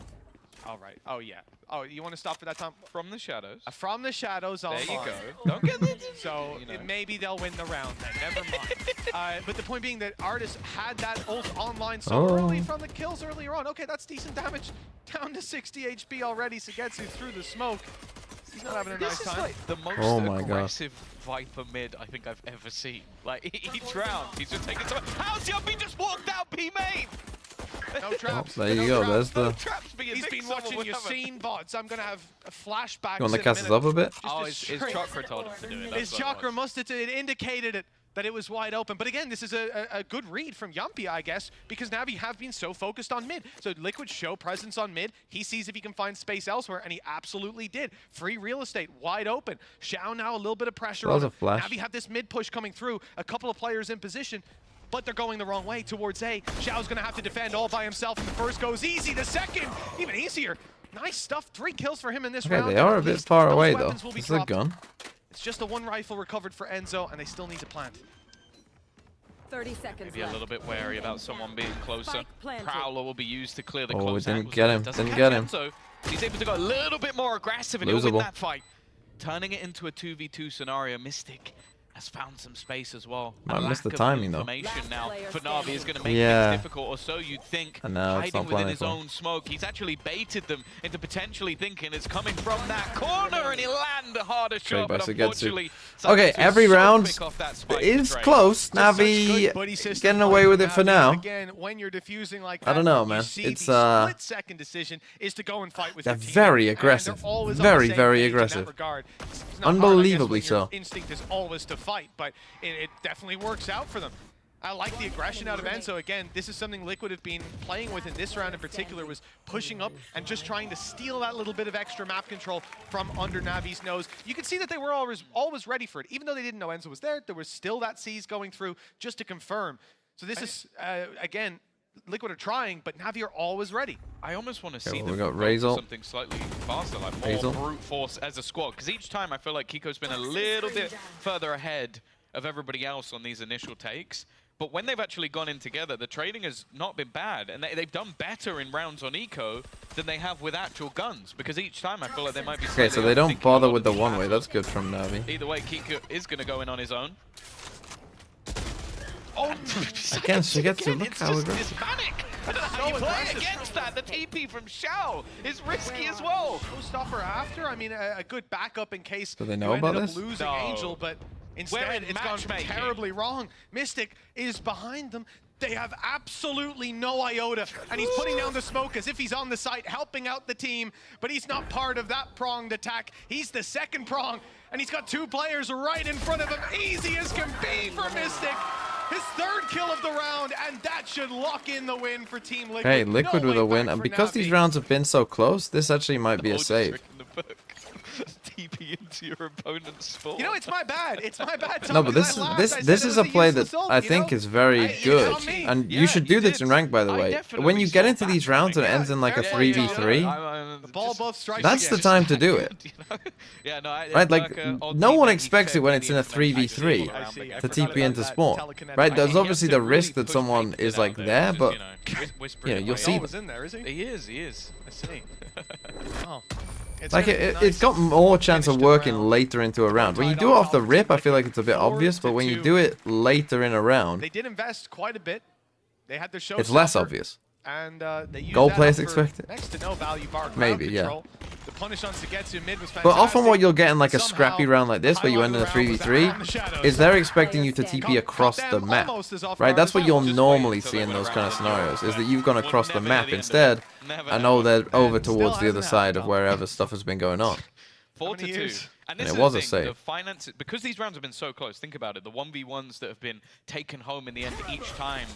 All right. Oh, yeah. Oh, you want to stop for that time? From the shadows. From the shadows online. There you go. Don't get the... So maybe they'll win the round then. Never mind. But the point being that Artis had that ult online so early from the kills earlier on. Okay, that's decent damage. Down to 60 HP already. Sagetsu through the smoke. He's not having a nice time. This is like the most aggressive Viper mid I think I've ever seen. Like, each round, he's just taking some... How's Yuppie just walked out B main? No traps. Oh, there you go. There's the... He's been watching your scene VODs. I'm going to have flashbacks. You want to cast us up a bit? Oh, his chakra told him to do it. His chakra must have indicated it. That it was wide open. But again, this is a good read from Yumpy, I guess, because Navi have been so focused on mid. So Liquid show presence on mid. He sees if he can find space elsewhere, and he absolutely did. Free real estate, wide open. Xiao now a little bit of pressure on him. Navi have this mid push coming through. A couple of players in position, but they're going the wrong way towards A. Xiao's going to have to defend all by himself, and the first goes easy. The second, even easier. Nice stuff. 3 kills for him in this round. Okay, they are a bit far away, though. This is a gun. It's just the 1 rifle recovered for Enzo, and they still need to plant. 30 seconds Maybe a little bit wary about someone being closer. Prowler will be used to clear the close didn't get him. Didn't get him. So he's able to go a little bit more aggressive and he'll win that fight. Turning it into a 2v2 scenario, Mystic has found some space as well. I missed the timing though. Now for Navi is going to make things difficult, or so you'd think. And now hiding within his own smoke, he's actually baited them into potentially thinking it's coming from that corner, and he'll land a harder shot. But unfortunately, okay, every round is close. Navi getting away with it for now. Again, when you're diffusing like that, I don't know, man. It's split-second decision is to go and fight with they're very aggressive, very aggressive, unbelievably so. Instinct is always to fight, but it definitely works out for them. I like the aggression out of Enzo. Again, this is something Liquid have been playing with in this round in particular, was pushing up and just trying to steal that little bit of extra map control from under Navi's nose. You can see that they were always ready for it. Even though they didn't know Enzo was there was still that siege going through just to confirm. So this is, again, Liquid are trying, but Navi are always ready. I almost want to see them we got go something slightly faster, like more brute force as a squad. Because each time I feel like Kiko's been a little bit further ahead of everybody else on these initial takes. But when they've actually gone in together, the trading has not been bad. And they've done better in rounds on Eco than they have with actual guns. Because each time I feel like they might be... Okay, so they don't bother with the one-way. That's good from Navi. Either way, Kiko is going to go in on his own. Oh, again, she gets to look how aggressive. It's manic. I don't know how you play against that. The TP from Xiao is risky as well. Showstopper after, I mean, a good backup in case do they know about this? Losing Angel, but instead it's gone terribly wrong. Mystic is behind them. They have absolutely no iota, and he's putting down the smoke as if he's on the site, helping out the team, but he's not part of that pronged attack. He's the second prong, and he's got 2 players right in front of him. Easy as can be for Mystic. His 3rd kill of the round, and that should lock in the win for Team Liquid. Hey, Liquid with a win, and because these rounds have been so close, this actually might be a save. TP into your opponent's spawn. You know, it's my bad. It's my bad. Tom, no, but this is a play that I think is very good, and you should do this in rank, by the way. When you get into these rounds and it ends in like a 3v3, that's the time to do it. Right, like no one expects it when it's in a 3v3 to TP into spawn. Right, there's obviously the risk that someone is like there, but you know, you'll see them. He is. I see. Oh. Like it's got more chance of working later into a round. When you do it off the rip, I feel like it's a bit obvious, but when you do it later in a round, they did invest quite a bit. They had their show. It's less obvious. And they used goal players expect it. Next to no value bar. Maybe, yeah. The punish on Sagetsu mid was fantastic. But often what you'll get in like a scrappy round like this, where you end in a 3v3, is they're expecting you to TP across the map. Right? That's what you'll normally see in those kind of scenarios, is that you've gone across the map instead, and they're over towards the other side of wherever stuff has been going on. 4 to 2. years? And this And is it was the a thing, save. the finances, because these rounds have been so close, think about it, the 1v1s that have been taken home in the end each time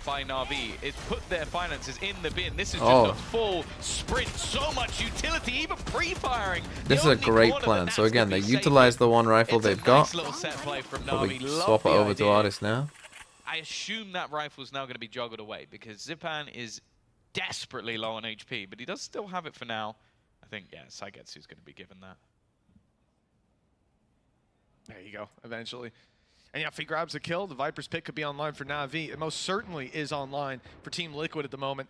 by Navi, it's put their finances in the bin. This is just a full sprint, so much utility, even pre-firing. This is a great plan. So again, they utilize the one rifle they've Nice got. little set play from Probably Navi. Love swap it the over to idea. Artist now. I assume that rifle's now going to be juggled away because Zipan is desperately low on HP, but he does still have it for now. I think, yeah, Saigetsu's going to be given that. There you go, eventually. And yeah, if he grabs a kill, the Viper's pick could be online for Navi. It most certainly is online for Team Liquid at the moment.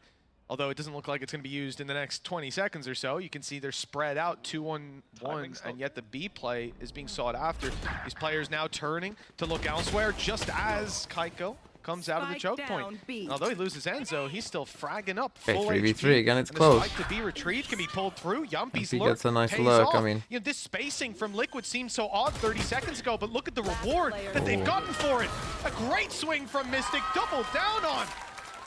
Although it doesn't look like it's going to be used in the next 20 seconds or so. You can see they're spread out 2-on-1, and yet the B play is being sought after. These players now turning to look elsewhere, just as Kaiko comes out of the choke point. And although he loses Enzo, he's still fragging up full 3v3 HP. again, it's And close. The spike to be retrieved can be pulled through. Yumpy's Yumpy lurk gets a nice pays lurk, I off. mean- You know, this spacing from Liquid seemed so odd 30 seconds ago, but look at the reward that they've gotten for it. A great swing from Mystic, double down on.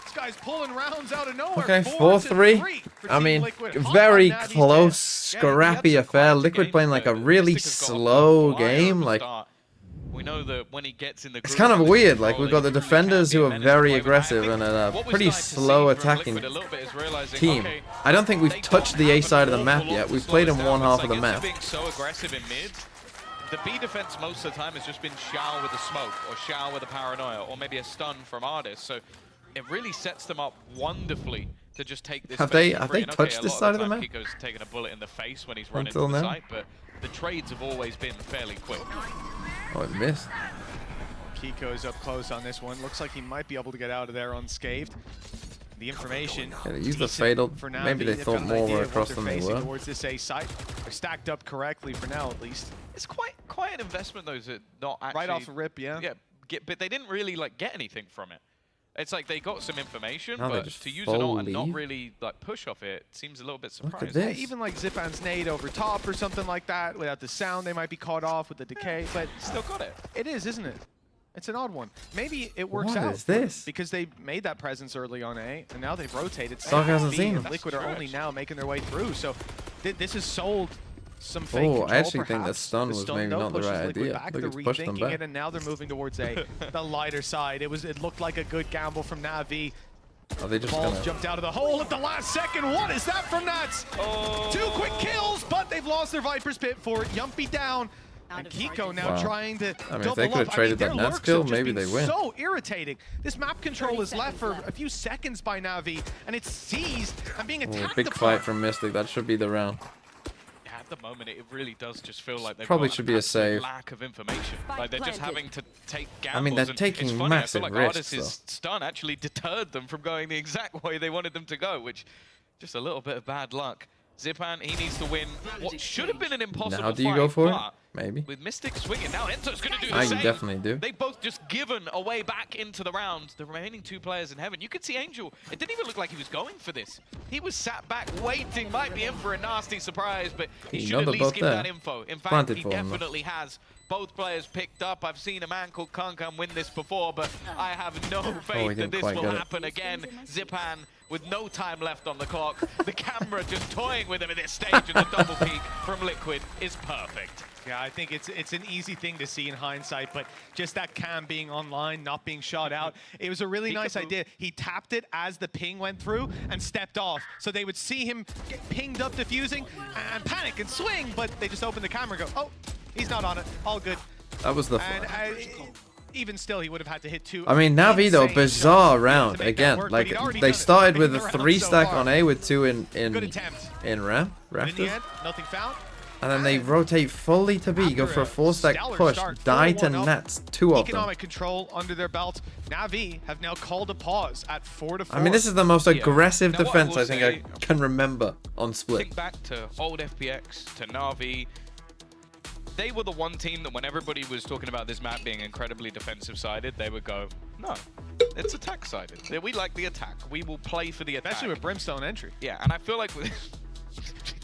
This guy's pulling rounds out of nowhere. Okay, 4-3 4-3. for I Team mean, Liquid. Hot very on Navi's close, dead. scrappy Yeah, affair. quite a Liquid game playing like a though. really Mystic have got a slow flyer at game. the Like, start. We know that when he gets in the it's groove kind of on this weird. Like, control, we've got the he really defenders can be who a are menace to very play with. I aggressive think and a what we're pretty starting to slow see from attacking Liquid a little bit is realizing, team. okay, I don't think they we've touched don't the A have side of the an map awful yet. lot We've to played slow in us one down. half of the Saigetsu map. being so aggressive in mid. The B defense most of the time has just been Shao with a smoke or Shao with a paranoia or maybe a stun from Artist. So it really sets them up wonderfully to just take this. Have they touched this side of the map? Kiko's taking a bullet in the face when he's running Until to the now? site, but the trades have always been fairly quick. Oh, it missed. Kiko's up close on this one. Looks like he might be able to get out of there unscathed. The information. Yeah, they used the decent fatal. for Navi. Maybe they They've thought got an more idea were of what across they're than they facing were. towards this A site. They're stacked up correctly for now, at least. It's quite an investment though to not actually Right off the rip, yeah. Yeah, but they didn't really like get anything from it. It's like they got some information, Now they but just to use it all and not leave? really like push off it seems a little bit Look at surprising. this. Yeah, even like Zipan's nade over top or something like that, without the sound, they might be caught off with the decay. But Still got it. it is, isn't it? It's an odd one. Maybe it works What out. is this? Because they made that presence early on A, and now they've rotated. Stark hasn't B seen and it. Liquid are That's only true, now making their way through. So this has sold some fake Oh, control, I actually think that perhaps. stun The was stun, maybe though, not the pushes right Liquid idea. Back. Look, They're it's pushed them rethinking back. it, and now they're moving towards A, the lighter side. It looked like a good gamble from Navi. Are they just Balls gonna? jumped out of the hole at the last second. What is that from Nats? Oh. 2 quick kills, but they've lost their Viper's Pit for it. Yumpy down. Out And of Kiko charges. now Wow. trying to I mean, if double they could've up. traded their that Nats lurks kill, have just maybe been they win. So irritating. This map control 30 is left for seconds a few seconds by Navi, and it's seized and being Oh, attacked. big upon. fight from Mystic. That should be the round. At the moment, it really does just feel like they've Probably got should an be a absolute save. lack of information. Spike Like they're just planted. having to take gambles. I mean, they're and taking it's funny, massive I feel like risks, Artis' stun actually deterred them from going the exact way they wanted them to go, which just a little bit of bad luck. Zipan, he needs to win what should have been an impossible Now do you fight, go for it? but Maybe. with Mystic swinging, now Enzo's going to do the Ah, you same. definitely do. They both just given a way back into the round. The remaining 2 players in heaven. You could see Angel. It didn't even look like he was going for this. He was sat back waiting, might be in for a nasty surprise, but he You should know at they're least both give there. that info. In fact, Planted he for him, though. definitely has. Both players picked up. I've seen a man called Kankan win this before, but I have no faith that didn't this quite will get it. happen again. Zipan with no time left on the clock. The camera just toying with him at this stage, and the double peak from Liquid is perfect. Yeah, I think it's an easy thing to see in hindsight, but just that cam being online, not being shot out, it was a really nice Peekaboo. idea. He tapped it as the ping went through and stepped off, so they would see him get pinged up defusing and panic and swing, but they just open the camera and go, oh, he's not on it, all good. That was the. And even still, he would have had to hit 2. I mean, Navi though, insane bizarre shots round to make that again. work, but Like he'd already they done it started with in a the round 3 so stack far. on A with 2 Good attempt. in But in the rafters, end, nothing found. and then they rotate fully to B, go After for a a 4 stack stellar push, start, die to 4-1 up, Nats, 2 of them. Economic control under their belt. Navi have now called a pause at 4-4. I mean, this is the most aggressive Now, what I defense will I think I say- can remember on Split. Think back to old FPX, to Navi. They were the one team that when everybody was talking about this map being incredibly defensive-sided, they would go, no, it's attack-sided. We like the attack. We will play for the attack. Especially with Brimstone entry. Yeah, and I feel like with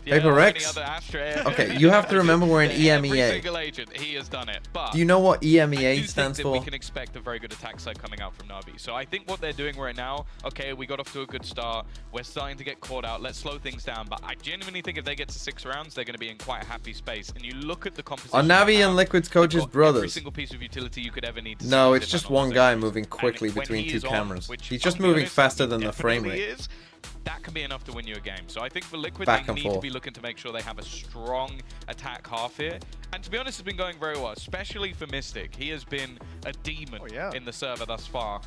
Yeah, Paper or any Rex? other Astra. Okay, you have to remember we're in Every EMEA. single agent, he has done it. But Do you know what I EMEA do stands think that for? we can expect a very good attack side coming out from Navi. So I think what they're doing right now, okay, we got off to a good start. We're starting to get caught out. Let's slow things down. But I genuinely think if they get to 6 rounds, they're going to be in quite a happy space. And you look at the composition. Are Navi right now, and Liquid's they've coaches got Every brothers? single piece of utility you could ever need to No, see it's if just they're not one on guy the same moving page. quickly And when between he 2 is on, cameras. which He's I'll just be moving honest, faster he than the frame definitely rate. is. That can be enough to win you a game. So I think for Liquid, Back they and need to forth. be looking to make sure they have a strong attack half here. And to be honest, it's been going very well, especially for Mystic. He has been a demon in the server thus far.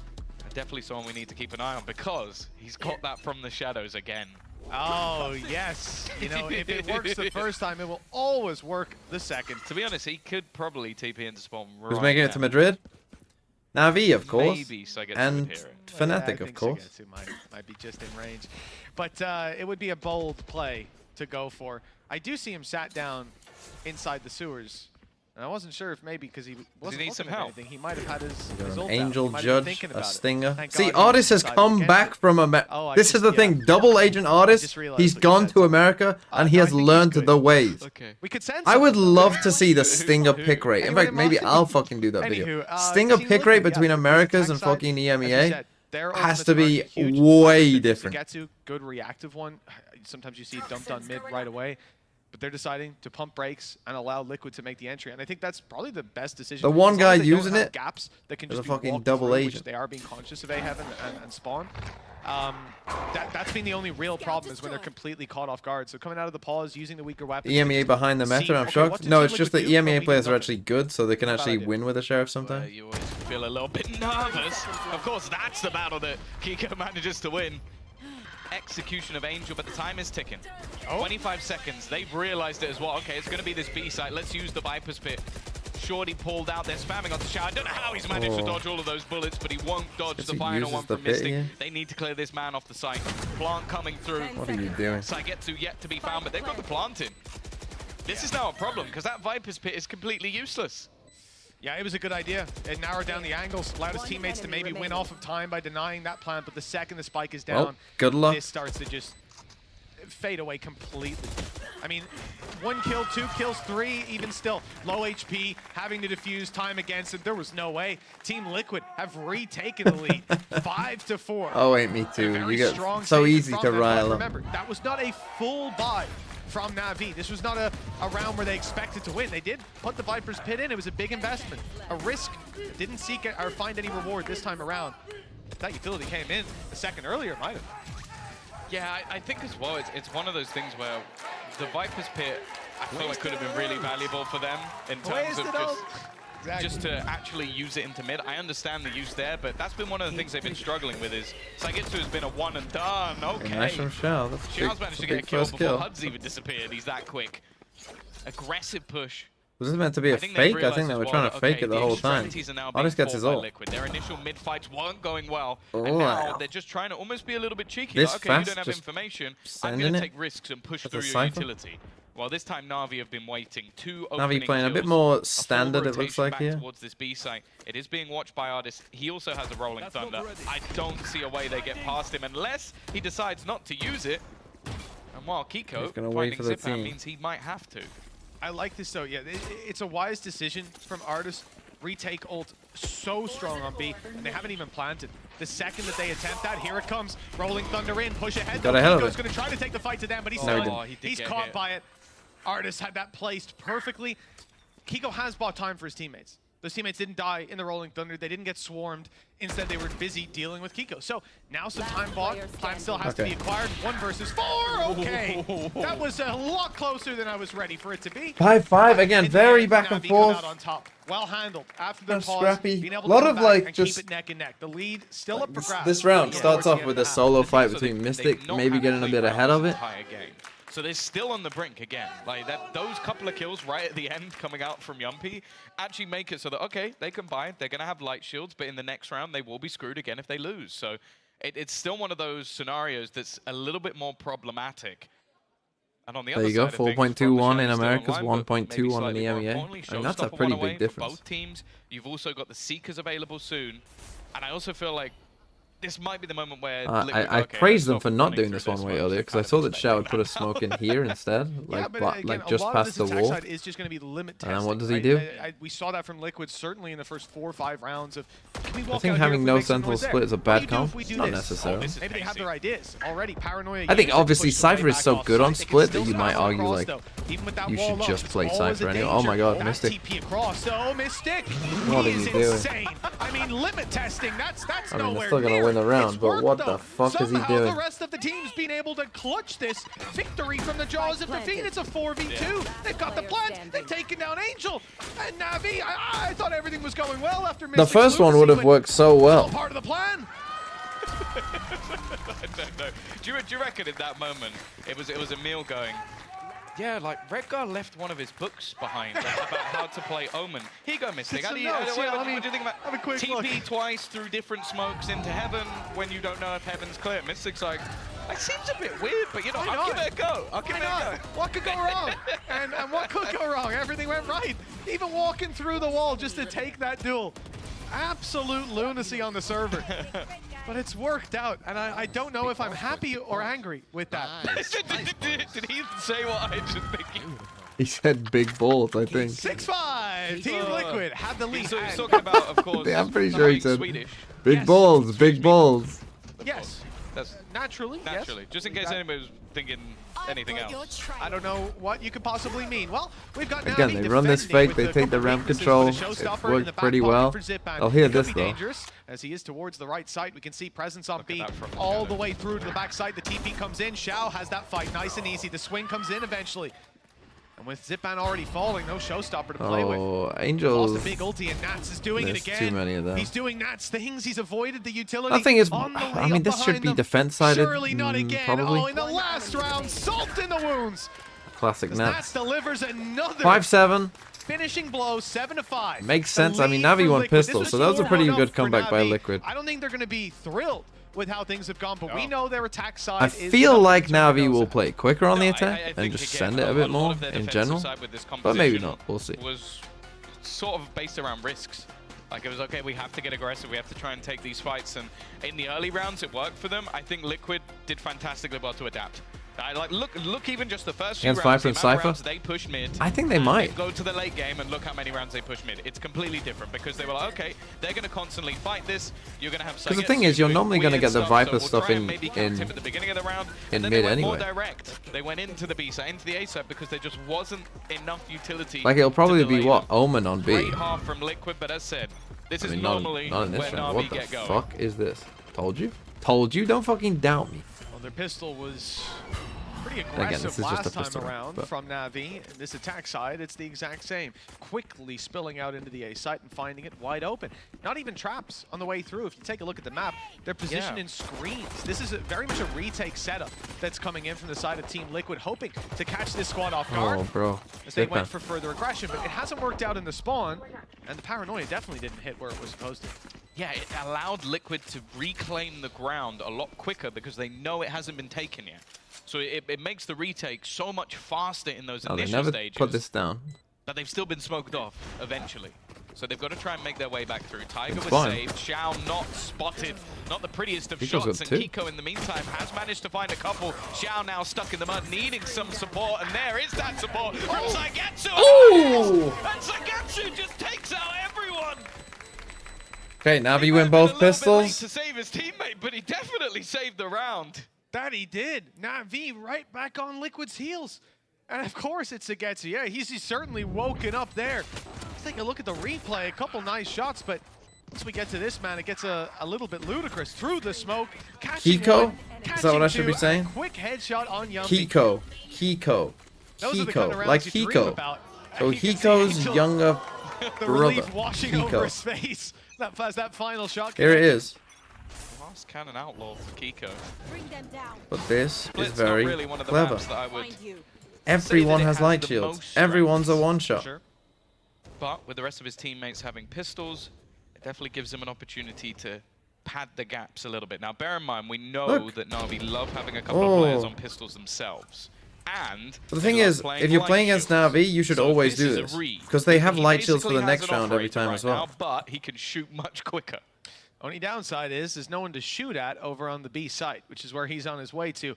And definitely someone we need to keep an eye on because he's got that from the shadows again. Oh, yes. You know, if it works the first time, it will always work the second. To be honest, he could probably TP into spawn right Who's making it to now. Madrid? Navi, of course. Maybe Sagetsu And would hear it. Fnatic, I of think course. Sagetsu might be just in range. But it would be a bold play to go for. I do see him sat down inside the sewers. And I wasn't sure if maybe because he wasn't need looking some at help? anything, he might have had his An ult out. Angel He might have been Judge, thinking a about it. Stinger. Thank See, God he Artis has decided come against back it. from America. Oh, I This just- is the yeah. thing. Double Agent Artis, just realized he's what you gone said, to so- America and he no, I has think he's learned good. the ways. Okay. We could send I would something, though. love to see the Stinger pick rate. In Anyone fact, maybe mind? I'll fucking do that video. Anywho, Stinger Team pick rate Liquid, between yeah, Americas the and attack side, fucking as you EMEA said, their has ultimates to are be huge. way different. Sagetsu, good reactive one. Sometimes you see dumped on mid right away. But they're deciding to pump brakes and allow Liquid to make the entry. And I think that's probably the best decision. The one As long guy as they don't using have it gaps that can is just a be fucking walked double through, agent. which they are being conscious of A Heaven and Spawn. That's been the only real problem is when they're completely caught off guard. So coming out of the pause, using the weaker weapons. EMEA behind the see, meta, I'm okay, shocked. what does No, Team it's just Liquid that do? EMEA Well, we players do are nothing. actually good, so they can Bad actually idea. win with a Sheriff sometimes. You always feel a little bit nervous. Of course, that's the battle that Kiko manages to win. Execution of Angel, but the time is ticking. 25 seconds. They've realized it as well. Okay, it's going to be this B site. Let's use the Viper's Pit. Shorty pulled out. They're spamming onto Shao. I don't know how he's managed to dodge all of those bullets, but he won't dodge Guess the he final uses one the from pit Mystic. here. They need to clear this man off the site. Plant coming through. What are you doing? Sagetsu yet to be found, but they've got the plant in. This is now a problem, because that Viper's Pit is completely useless. Yeah, it was a good idea. It narrowed down the angles, allowed his teammates to maybe win off of time by denying that plan, but the second the spike is down, Well, good luck. this starts to just fade away completely. I mean, 1 kill, 2 kills, 3, even still. Low HP, having to defuse time against it. There was no way. Team Liquid have retaken the lead, 5-4. Oh wait, me A too. very You strong get so statement easy from to them, but rile them. remember, that was not a full buy from Navi. This was not a round where they expected to win. They did put the Viper's Pit in. It was a big investment, a risk. Didn't seek it or find any reward this time around. If that utility came in a second earlier, might have. Yeah, I think as well, it's one of those things where the Viper's Pit, I feel like could have been really valuable for them in terms of just to actually use it into mid. I understand the use there, but that's been one of the things they've been struggling with is Sagetsu has been a one and done. Okay. Nice from Shao. That's a big, Xiao's managed to a get a big kill first before kill. HUD's even disappeared. He's that quick. Aggressive push. Was this meant to be a I think fake? they've I think realized they as were well trying that, to fake okay, it the whole time. extremities are now being Artis gets his fought by ult. Liquid. Their initial mid fights weren't going well, Oh, and now wow. they're just trying to almost be a little bit cheeky. This Like, okay, fast, you don't have just information. I'm sending going to it? take risks and push That's through a your cypher? utility. Well, this time Navi have been waiting. 2 Navi opening playing a bit kills, more full standard, it looks rotation like back here. towards this B site. It is being watched by Artis. He also has a rolling thunder. I don't see a way they get past him unless he decides not to use it. And while Kiko He's gonna wait finding for the Zip out team. means he might have to. I like this though. Yeah, it's a wise decision from Artis. Retake ult so strong on B, and they haven't even planted. The second that they attempt that, here it comes. Rolling thunder in, push ahead. Got ahead of Kiko's it. going to try to take the fight to them, but he's No, he still didn't. He did he's get caught hit. by it. Artis had that placed perfectly. Kiko has bought time for his teammates. Those teammates didn't die in the Rolling Thunder. They didn't get swarmed. Instead, they were busy dealing with Kiko. So now some time bought. Plan still has to be acquired. 1 versus 4. Okay. That was a lot closer than I was ready for it to be. 5-5 again, In the very end, back and Navi come forth. out on top. Well handled. After their Kinda pause, scrappy. being able Lot to of, come back like, and just- keep it neck and neck. The lead still up for grabs. This round Yeah, starts towards the off end with of a the half. solo The fight thing is, between they've Mystic, not maybe had getting a clean bit rounds ahead of the it. entire game. So they're still on the brink again. Like those couple of kills right at the end coming out from Yumpy actually make it so that, okay, they can buy, they're going to have light shields, but in the next round they will be screwed again if they lose. So it's still one of those scenarios that's a little bit more problematic. And on the There other you go, side of things, 4.21 in Probably Americas, still online, but maybe 1.21 in slightly more EMEA. importantly, I mean, that's a Showstopper pretty one away big for difference. both teams. You've also got the Seekers available soon. And I also feel like this might be the moment where I praised them for not doing this one way earlier because I saw that Xiao would put a smoke in here instead, like just past the wall. Is just going to be limit And then testing, what does he do? we saw that from Liquid certainly in the first 4 or 5 rounds of. I think having no sentinel split is a bad comp. Not necessarily. Maybe they have their ideas already. Paranoia. I think obviously Cypher is so good on split that you might argue like you should just play Cypher anyway. Oh my god, Mystic. Oh, Mystic. What are you doing? I mean, limit testing. That's I mean, nowhere they're still gonna win the round, but what the fuck is he doing? The rest of the team's been able to clutch this victory from the jaws of defeat. It's a 4v2. They've got the plant. They've taken down Angel and Navi. I thought everything was going well after Mystic's The first one would have worked so well. Part of the plan. I don't know. Do you reckon in that moment it was Emil going, yeah, like Redgar left one of his books behind about how to play Omen. Here you go, Mystic. What do you think about TP twice through different smokes into heaven when you don't know if heaven's clear? Mystic's like, it seems a bit weird, but you know, I'll give it a go. I'll give it a go. What could go wrong? and what could go wrong? Everything went right. Even walking through the wall just to take that duel. Absolute lunacy on the server. But it's worked out, and I don't know if I'm happy or angry with that. Did he say what I just thinking? He said big balls, I think. 6-5. Team Liquid have the lead. So he's talking about, of course. Yeah, I'm pretty sure he said Swedish. big balls, big balls. Yes. That's naturally. Naturally. Yes. Just in case anybody was thinking anything else. I don't know what you could possibly mean. Well, we've got Again, Navi they run this fake, they take the ramp control. It worked pretty well. I'll hear this though. As he is towards the right side, we can see presence on B all the way through to the backside. The TP comes in. Xiao has that fight nice and easy. The swing comes in eventually. And with Zipan already falling, no showstopper to play with. Oh, Angels. Lost a big ulti, and Nats is doing it again. Too many of them. He's doing Nats things. He's avoided the utility. I think it's. I mean, this should be defense-sided. Surely not again. Probably. Oh, in the last round, salt in the wounds. Classic Nats Nats. delivers another 5-7. finishing blow, 7-5. Makes sense. I mean, Navi won pistol, so that was a pretty good comeback by Liquid. I don't think they're going to be thrilled with how things have gone, but we know their attack side I is feel like Navi will play quicker on the attack and just send it a bit more in general, but maybe not. We'll see. Was sort of based around risks. Like it was okay, we have to get aggressive, we have to try and take these fights, and in the early rounds it worked for them. I think Liquid did fantastically well to adapt. Look even just the first few rounds, the amount of rounds they pushed mid. I think they might go to the late game and look how many rounds they push mid. It's completely different because they were like, okay, they're going to constantly fight this. You're going to have. Because the thing is, you're normally going to get the Viper stuff in at the beginning of the round. In and then mid they went anyway. More direct. They went into the B side, into the A side because there just wasn't enough utility. Like it'll probably be what Omen on B. Great half from Liquid, but as said, this is normally not in this where round. Navi What the get going. fuck is this? Told you. Told you. Don't fucking doubt me. Well, their pistol was pretty Again, aggressive this is just last a pistol time around but from Navi. And this attack side, it's the exact same. Quickly spilling out into the A site and finding it wide open. Not even traps on the way through. If you take a look at the map, they're positioned in screens. This is very much a retake setup that's coming in from the side of Team Liquid, hoping to catch this squad off guard. Oh, bro. As they went for further aggression, but it hasn't worked out in the spawn, and the Paranoia definitely didn't hit where it was supposed to. Yeah, it allowed Liquid to reclaim the ground a lot quicker because they know it hasn't been taken yet. So it makes the retake so much faster in those initial they never stages. put this down. But they've still been smoked off eventually. So they've got to try and make their way back through. Tiger was fine. saved. Xiao not spotted. Not the prettiest of Kiko's shots. got And two. Kiko in the meantime has managed to find a couple. Xiao now stuck in the mud, needing some support. And there is that support from Saigetsu. Oh! And Saigetsu just takes out everyone. Okay, Navi win both pistols. To save his teammate, but he definitely saved the round. That he did. Navi right back on Liquid's heels. And of course it's Saigetsu. Yeah, he's certainly woken up there. Let's take a look at the replay. A couple nice shots, but once we get to this, man, it gets a little bit ludicrous. Through the smoke, catching Kiko? one, Is that what I should be catching two, saying? a quick headshot on Yummy. Hiko. Those are the kind of rounds Like you dream Hiko. about. So And you can see Hiko's Angel, younger the brother. relief washing over Hiko. his face. That final shot. Here it is. Last cannon outlaw for Kiko. Bring them down. But this is Split's very not really one of the clever. maps that I would Find you. Everyone say that it has has light the shields. most Everyone's a strengths. one-shot. Sure. But with the rest of his teammates having pistols, it definitely gives him an opportunity to pad the gaps a little bit. Now, bear in mind, we know Look. that Navi love having a couple of players on pistols themselves. And But the thing they love is, playing if you're light playing against shields. Navi, you should So always this do is this. a read. Because they have He light shields for basically the has next an round every operator time right as well. now, but he can shoot much quicker. Only downside is there's no one to shoot at over on the B site, which is where he's on his way to.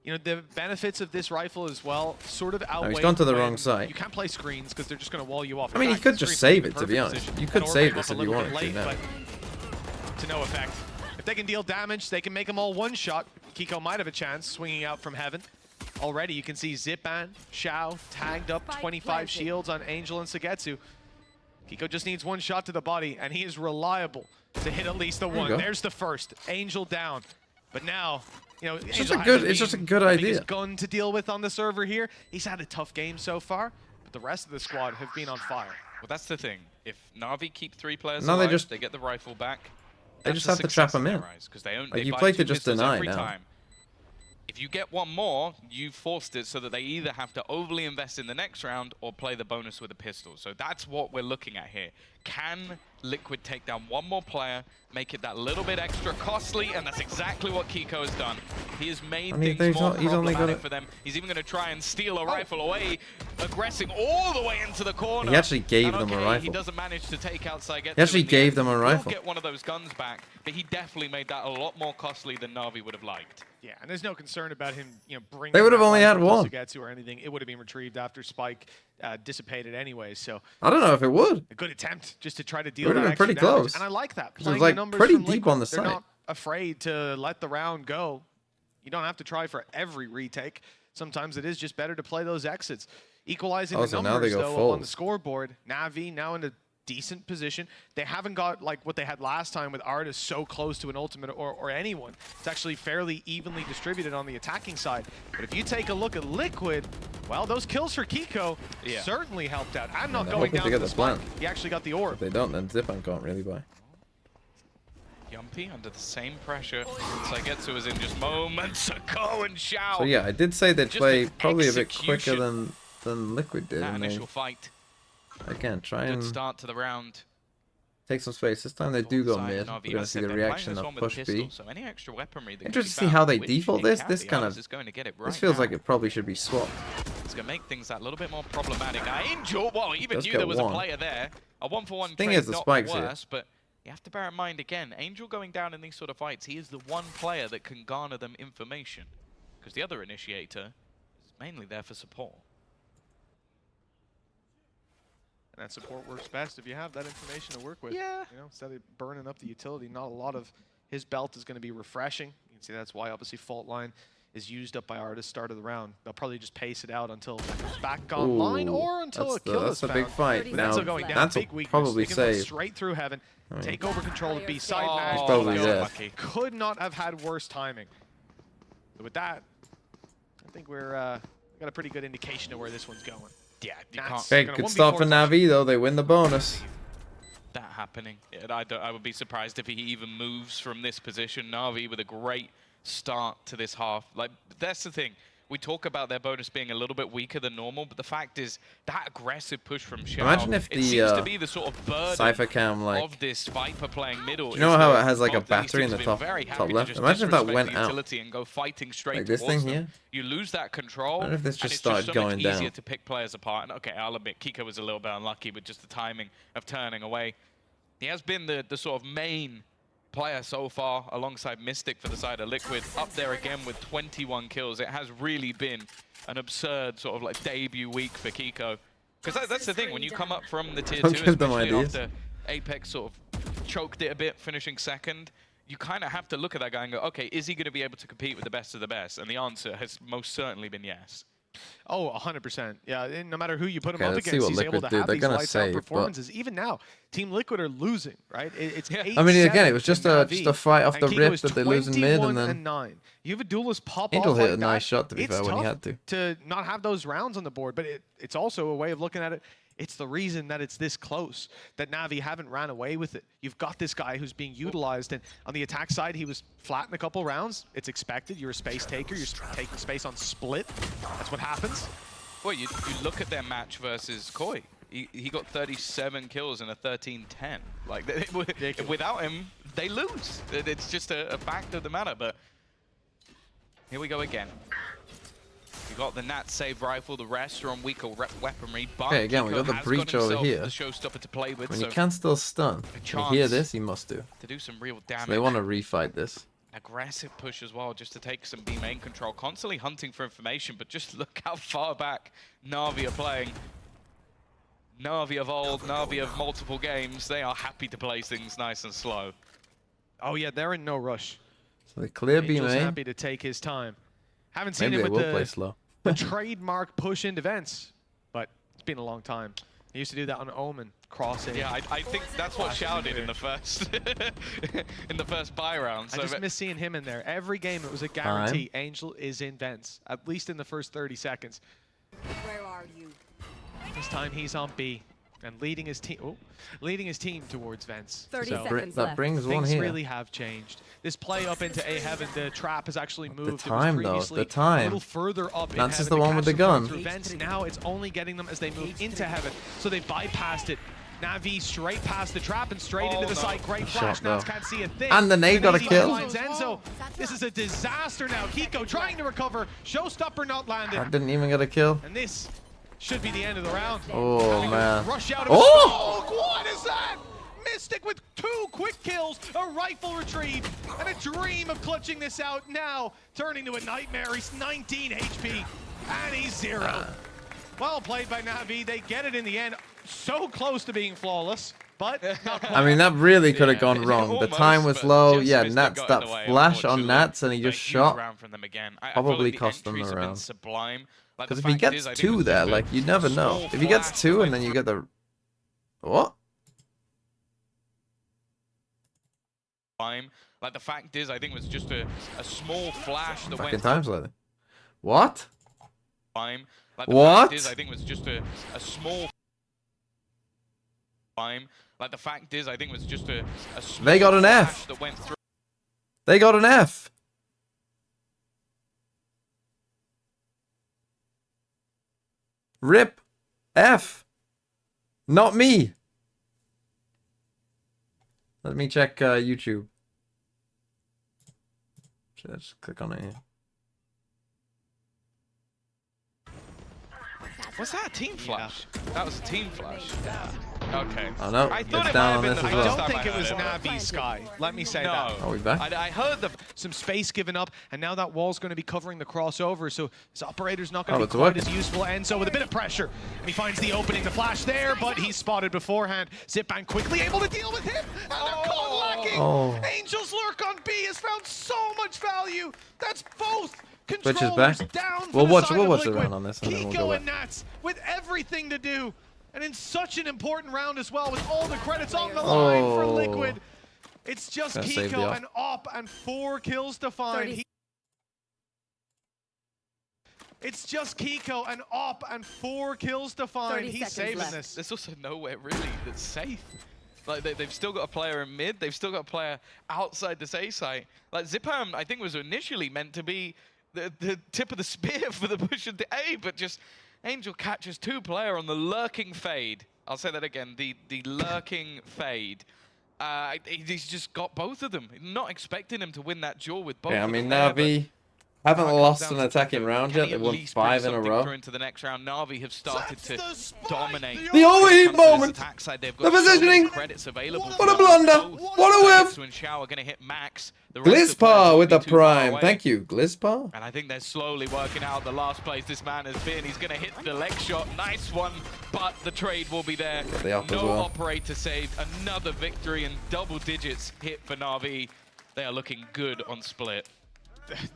You know, the benefits of this rifle as well sort of outweigh. he's gone to the when wrong side. You can't play screens because they're just going to wall you off. I mean, he could just save it, to be honest. You could save this if you wanted to now. But to no effect. If they can deal damage, they can make them all one shot. Kiko might have a chance swinging out from heaven. Already, you can see Zipan, Xiao tagged up 25 shields on Angel and Sagetsu. Kiko just needs one shot to the body, and he is reliable to hit at least the one. There's the first. Angel down. But now, you know, it's just a good idea. Gun to deal with on the server here. He's had a tough game so far, but the rest of the squad have been on fire. Well, that's the thing. If Navi keep 3 players no, alive, they get the rifle back. They just have to trap them in. Like, you play to just deny every now. Time. If you get one more, you forced it so that they either have to overly invest in the next round or play the bonus with a pistol. So that's what we're looking at here. Can Liquid take down one more player, make it that little bit extra costly? And that's exactly what Kiko has done. He has made things more problematic for them. He's even going to try and steal a rifle away, aggressing all the way into the corner. He actually gave them a rifle. He doesn't manage to take out Sagetsu. He actually gave them a rifle. He'll get one of those guns back, but he definitely made that a lot more costly than Navi would have liked. Yeah, and there's no concern about him, you know, bringing. They would have only had one. Or anything. It would have been retrieved after Spike dissipated anyway. So I don't know if it would. A good attempt just to try to deal. It would have been pretty close. And I like that. It was like pretty deep on the side. They're not afraid to let the round go. You don't have to try for every retake. Sometimes it is just better to play those exits. Equalizing the numbers though on the scoreboard. Navi now in a decent position. They haven't got like what they had last time with Artis so close to an ultimate or anyone. It's actually fairly evenly distributed on the attacking side. But if you take a look at Liquid, well, those kills for Kiko certainly helped out. I'm not going down to the spike. He actually got the orb. If they don't, then Zipan can't really buy. Yumpy under the same pressure. Sagetsu was in just moments ago, and Xiao. So yeah, I did say they'd play probably a bit quicker than Liquid did. That initial fight. Again, try and start to the round. Take some space. This time they do go mid. We're going to see the reaction of push B. So any extra weaponry interested to see how they default this. This kind of this feels like it probably should be swapped. It's going to make things that little bit more problematic. Now, Angel, well, even knew there was a player there. A 1-for-1 thing trade, is the spikes not worse, but you have to bear in mind again, Angel going down in these sort of fights, he is the one player that can garner them information. Because the other initiator is mainly there for support. And that support works best if you have that information to work with. Yeah. You know, instead of burning up the utility, not a lot of his belt is going to be refreshing. You can see that's why obviously Fault Line is used up by Artis start of the round. They'll probably just pace it out until it goes back online or until a kill is found. That's a big fight. Now, going down, big weakness. Probably save. Straight through heaven, take over control of B side. He's probably dead. Could not have had worse timing. So with that, I think we're got a pretty good indication of where this one's going. Yeah, you can't. Big good start for Navi though. They win the bonus. That happening. I would be surprised if he even moves from this position. Navi with a great start to this half. Like, that's the thing. We talk about their bonus being a little bit weaker than normal, but the fact is that aggressive push from Xiao. Imagine if the seems to be the sort of burden Cypher Cam, like, of this Viper playing middle. Do you know how it has like a battery in the top left? Imagine if that went out. And go fighting straight like this thing them. here. You lose that control. Imagine if this just it's started so going much down. easier to pick players apart. And okay, I'll admit Kiko was a little bit unlucky with just the timing of turning away. He has been the sort of main player so far alongside Mystic for the side of Liquid, up there again with 21 kills. It has really been an absurd sort of like debut week for Kiko. Because that's the thing, when you come up from the tier 2, especially after Apex sort of choked it a bit, finishing second, you kind of have to look at that guy and go, okay, is he going to be able to compete with the best of the best? And the answer has most certainly been yes. Oh, 100%. Yeah, and no matter who you put him up against, he's able to do. have They're these gonna lights out save, performances. Even now, Team Liquid are losing, right? It's I mean, again, it was just a fight off the rip that they lose in mid, and then 9. You have a duelist pop Angel off hit like a nice that. shot, to be fair, when he had to not have those rounds on the board, but it's also a way of looking at it. It's the reason that it's this close, that Navi haven't ran away with it. You've got this guy who's being utilized, and on the attack side, he was flat in a couple rounds. It's expected. You're a space taker. You're taking space on split. That's what happens. Well, you look at their match versus Koi. He got 37 kills and a 13-10. Like, without him, they lose. It's just a fact of the matter. But here we go again. You got the Nat save rifle, the rest are on weaker weaponry. But Okay, again, we Kiko got the has breach got over himself here. The showstopper to play with, When so you can still stun. a When you hear chance this, he must do. to do some real damage. So they want to refight this. Aggressive push as well, just to take some B main control. Constantly hunting for information, but just look how far back Navi are playing. Navi of old, Navi of multiple games, they are happy to play things nice and slow. Oh yeah, they're in no rush. So they clear B Angel's main. happy to take his time. Haven't seen Maybe they him will with play the slow. trademark push into vents, but it's been a long time. He used to do that on Omen, crossing. Yeah, I think that's what Xiao did in the first in the first buy round. I So just miss seeing him in there. Every game it was a guarantee. Angel is in vents, at least in the first 30 seconds. Where are you? This time he's on B and leading his team. Oh, leading his team towards vents. 30 So seconds That left. brings one things here. really have changed. This play up into A heaven, the trap has actually moved. time, it though, was the previously time. a little further up. That's in just heaven the to one with catch the them gun. through vents. Now it's only getting them as they move into heaven. So they bypassed it. Navi straight past the trap and straight into the site. Great flash. shot, Nats though. can't see a thing. And the nade got a easy kill. finds Enzo. This is a disaster now. Kiko trying to recover. Showstopper not landed. I didn't even get a kill. And this should be the end of the round. Oh, man. Rush out of Oh! smoke. What is that? Mystic with 2 quick kills, a rifle retrieve, and a dream of clutching this out now, turning to a nightmare. He's 19 HP, and he's 0. Well played by Navi. They get it in the end. So close to being flawless, but not quite. I mean, that really could have gone wrong. The Almost, time was but low. just Yeah, Mystic Nats, got in that the way, flash on unfortunately. Nats, and he But just huge shot. round from them again. I feel Probably like the cost them entries the have been round. sublime. Like, Because the if he fact gets is, I think it 2 was there, just a like, you never know. small If he gets flash 2 that and then you get the... What? Like the fact is, I think it was just a small flash that Back went in time slightly. What? Like the What? fact is, I think it was just a small Like the fact is, I think it was just a small They got an flash F. that went through. They got an F. Rip. F. Not me. Let me check YouTube. Should I just click on it here? Was that a team flash? That was a team flash. Okay. Oh no, I it's thought it down might on have this been as the I well. don't think it was I heard Navi Sky. Let me say No. that. Are we back? I heard the Some space given up, and now that wall's going to be covering the crossover, so his operator's not going to Oh, be it's quite working. as useful. Enzo with a bit of pressure, and he finds the opening, the flash there, but he's spotted beforehand. Zipbang quickly able to deal with him, and they're caught lacking. Oh. Angel's Lurk on B has found so much value. That's both Which is controllers back. down for We'll the watch- side we'll of watch the Liquid. round on this, and then we'll Kiko go and Nats with everything to do. And in such an important round as well, with all the credits on the line for Oh. Liquid. It's just Gotta save the Kiko off. and Op and 4 kills to find. 30. It's just Kiko and Op and 4 kills to find. 30 He's seconds saving left. this. There's also nowhere really that's safe. Like they've still got a player in mid. They've still got a player outside this A site. Like Zipam, I think was initially meant to be the tip of the spear for the push into A, but just Angel catches 2 player on the lurking fade. I'll say that again. The lurking fade. He's just got both of them. Not expecting him to win that duel with both. Yeah, I of mean, them there, but Navi haven't when it comes lost down an to attacking Taco, round can yet. he They at won least bring 5 in a something row. through into the next round. Navi have started to dominate. The overheat When it comes to this moment. attack side, they've The got so many positioning. credits available. What a blunder. What a whiff. And Xiao are going to hit max. The rest of the players Glizpar won't with be the too far prime. away. Thank you, Glizpar. And I think they're slowly working out the last place this man has been. He's going to hit the leg shot. Nice one, but the trade will be there. the up as No well. operator saved. Another victory and double digits hit for Navi. They are looking good on split.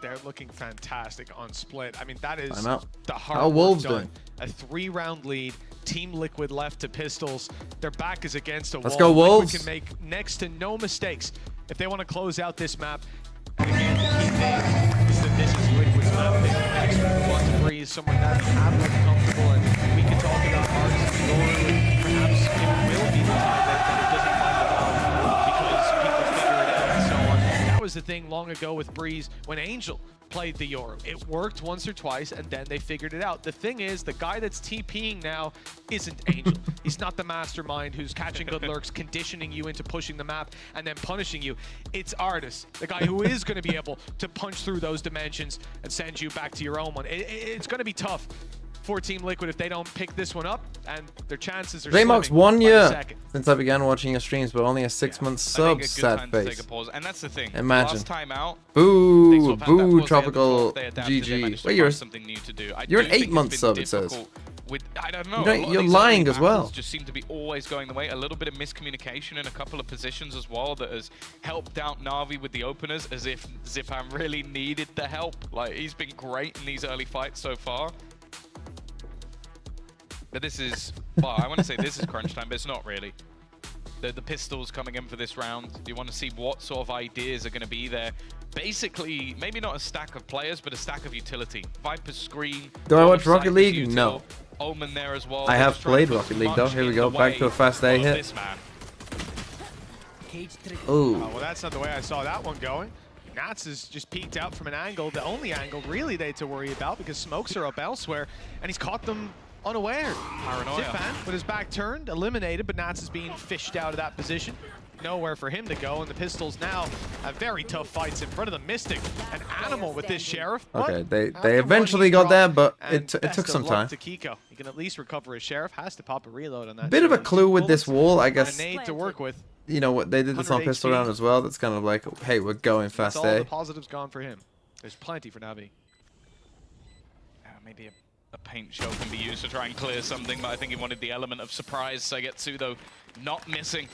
They're looking fantastic on split. I mean, that is I'm out. the hard How work Wolves done. doing? A 3-round lead. Team Liquid left to pistols. Their back is against a Let's wall. go, Wolves. Liquid can make next to no mistakes if they want to close out this map. And again, the key thing is that this is Liquid's map. They next want to breathe somewhere that have looked comfortable, and we can talk about Arts and Glory. Perhaps it will be the time that it doesn't find the ball because people figure it out and so on. That was the thing long ago with Breeze when Angel played the Yoru. It worked once or twice, and then they figured it out. The thing is, the guy that's TPing now isn't Angel. He's not the mastermind who's catching good lurks, conditioning you into pushing the map, and then punishing you. It's Artis, the guy who is going to be able to punch through those dimensions and send you back to your own one. It's going to be tough for Team Liquid if they don't pick this one up, and their chances are Baymox, slimming 1 by the year second. since I began watching your streams, but only a 6-month sub. Sad face. And that's the thing. Imagine. Last time out, Boo, they sort of had that boo, pause, they had the tropical pause, they adapted, they GG. managed to Wait, you're find something new to do. I you're do an think 8-month it's been sub, it says. difficult with, I don't know. You don't- a lot of you're these lying early as well. battles just seem to be always going the way. A little bit of miscommunication in a couple of positions as well that has helped out Navi with the openers, as if Zipan really needed the help. Like, he's been great in these early fights so far. But this is, well, I want to say this is crunch time, but it's not really. The pistols coming in for this round. You want to see what sort of ideas are going to be there. Basically, maybe not a stack of players, but a stack of utility. Viper's screen. Do I watch Rocket Cypher's League? util, No. Omen there as well. I They're have just trying to played put Rocket as League though. much Here we in go. the Back way to a fast A of hit. this man. Ooh. Well, that's not the way I saw that one going. Nats has just peeked out from an angle, the only angle really they had to worry about, because smokes are up elsewhere, and he's caught them unaware. Paranoia. Zipan, with his back turned, eliminated, but Nats is being fished out of that position. Nowhere for him to go, and the Pistols now have very tough fights in front of the Mystic. An animal with this Sheriff. Okay, but they after one eventually heat got drop, there, but and it best took of some luck time. to Kiko. He can at least recover his Sheriff, has to pop a reload on that. Bit of a series. clue with this Bullets wall, I and guess. a nade to work with. You know what, they did this on 100 pistol HP. round as well. That's kind of like, hey, we're going That's fast all the A. positives gone for him. There's plenty for Navi. Maybe a paint shell can be used to try and clear something, but I think he wanted the element of surprise. Sagetsu, though, not missing.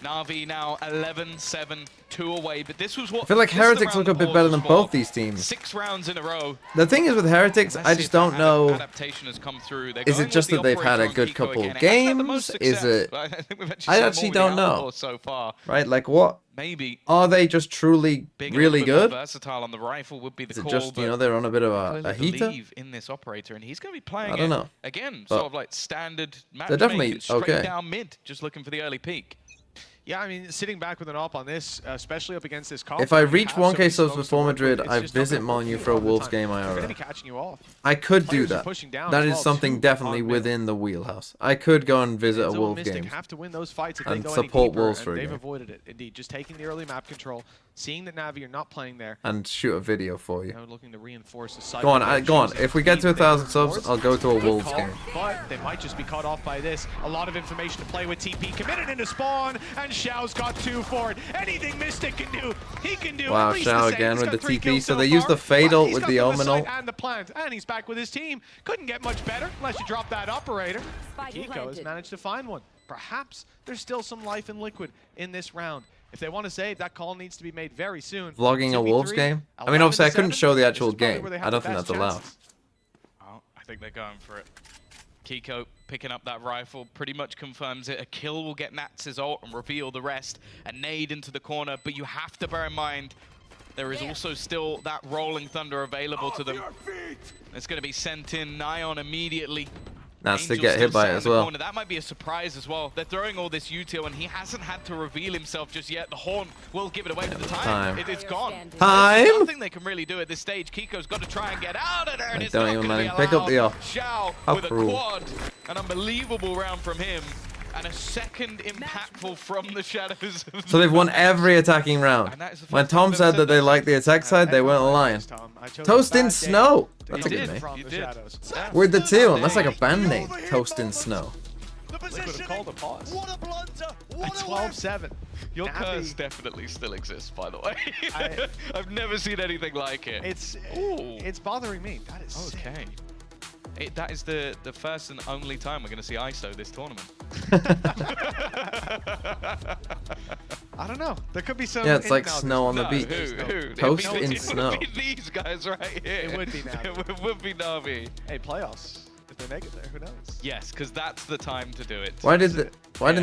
Navi now 11-7, 2 away, but this was what... I feel like this is the Heretics round look a the bit better pause than was both for. these teams. 6 rounds in a row. The thing is with Heretics, Let's I see just if that don't know. adaptation has come through. They're Is going it just with that the they've had a operator on good Kiko couple again. It hasn't had the most games? Is success, it? but I think we've I seen actually more don't with know. Outlaw so far. Right, like what? Maybe Are they just truly being a really little bit more good? versatile on the rifle would be the Is it call, just, you but know, they're on a bit of I a clearly heater? believe in this operator, and he's going to be playing I don't know. again, But sort of like standard they're definitely matchmaking, straight okay. down mid, just looking for the early peak. Yeah, I mean, sitting back with an op on this, especially up against this comp. If I when you reach have 1k so many subs smokes to before work with, Madrid, it's I just not visit gonna Molyneux work for a all the Wolves time. game They're gonna IRL. be catching you off. I could do Players are that. pushing down That as is well, something too, definitely on mid. within the wheelhouse. I could go and visit a Enzo Wolves Mystic game. have to win those fights if they and go support any deeper, Wolves and for a they've game. avoided it. Indeed, just taking the early map control, seeing that Navi are not playing there, And shoot a video for you. now looking to reinforce the cycle. Go on, they're go on. choosing If we get to lead 1,000 they subs, towards. I'll go to a Good Wolves call, game. But they might just be caught off by this. A lot of information to play with. TP committed into spawn, and Xiao's got 2 for it. Anything Mystic can do, he can do. Wow, at least Xiao the same. again He's with got the 3 TP. kills So so they use far, the fade but ult he's with got the Omen Omen ult. and the plant, and he's back with his team. Couldn't get much better unless you drop that operator. Spike Kiko has planted. managed to find one. Perhaps there's still some life in Liquid in this round. If they want to save, that call needs to be made very soon. Vlogging a 2v3, Wolves game? I mean, obviously, I couldn't 11-7. show the This actual is probably game. where they I have don't the think best that's allowed. chances. Oh, I think they're going for it. Kiko picking up that rifle pretty much confirms it. A kill will get Nats' ult and reveal the rest. A nade into the corner, but you have to bear in mind there is also still that Rolling Thunder available to them. It's going to be sent in Nyon immediately. Nats to Angel get still hit by sat it in as the well. corner. That might be a surprise as well. They're throwing all this util, and he hasn't had to reveal himself just yet. The horn will give it away, but the time. It's gone. There's Time? nothing they can really do at this stage. Kiko's got to try and get out of there, and I it's don't not even gonna let be him pick up the allowed. off. Xiao How with cruel. a quad. An unbelievable round from him. And a second impactful from the shadows. Of So they've won every attacking round. And that is the When first time Tom they've said said that they that liked the attack side, they weren't lying. Toast in snow. That's a You good did. name. From You the did. shadows. Yeah. With the teal, that's like a band name. Toast in snow. Liquid have called a pause. What a blunder! What At a whiff! 12-7. Your Navi- curse definitely still exists, by the way. I- I've never seen anything like it. Ooh. It's bothering me. That is sick. Okay. That is the first and only time we're going to see ISO this tournament. I don't know. There could be some. Yeah, it's like in- no, snow on the No, beach. Who? Toast It'd in be- snow. It would be these guys right here. It would be Navi. It would be Navi. Hey, playoffs. If they make it there, who knows? Yes, because that's the time to do it. Why didn't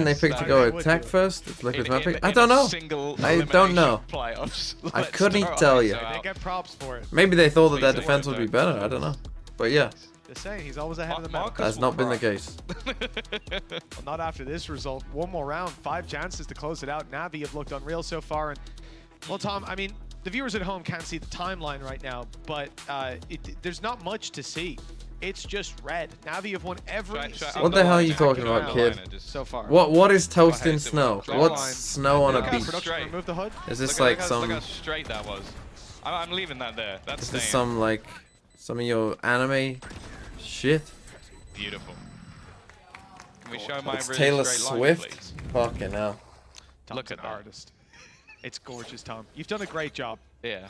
they Yes, pick to that- go they would attack do it. first? It's Liquid's In- map in- pick? I in don't a know. single I don't know. elimination Playoffs. I Let's couldn't throw tell ISO you. out. They get props for it. Maybe they thought that their Please defense don't. would be better. I don't know. But yeah, Just saying, he's always ahead of the map. Marcus that's will not been the cry. case. Well, not after this result. One more round, 5 chances to close it out. Navi have looked unreal so far. And well, Tom, I mean, the viewers at home can't see the timeline right now, but there's not much to see. It's just red. Navi have won every single What the hell are you active talking about, round kid? so far. What is toast in ahead, snow? draw What's line. snow on a Look out, beach? production, Straight. remove the hood. Is this Look like how some? straight that was. I'm leaving that there. That's Is this staying. some like some of your anime shit? Beautiful. Can we show my It's really Taylor straight line, Swift. please? Fucking hell. Tom's Look at an that. artist. It's gorgeous, Tom. You've done a great job. Yeah.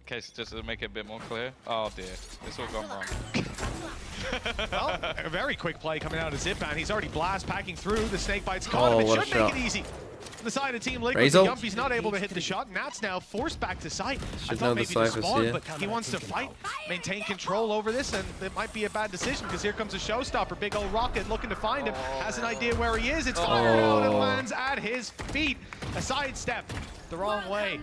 Okay, so just to make it a bit more clear. Oh dear, it's all gone wrong. Well, a very quick play coming out of Zipan. He's already blast packing through. The snake bite's caught him. Oh, It what a should make shot. it easy. On the side of Team Liquid, Razel. Yumpy's not able to hit the shot. Nats now forced back to site. I Should thought know the maybe the Cypher's spawn, here. but he wants to fight, maintain control over this, and it might be a bad decision because here comes a showstopper. Big old Rocket looking to find him. Has an idea where he is. It's fired out and lands at his feet. A sidestep the wrong way.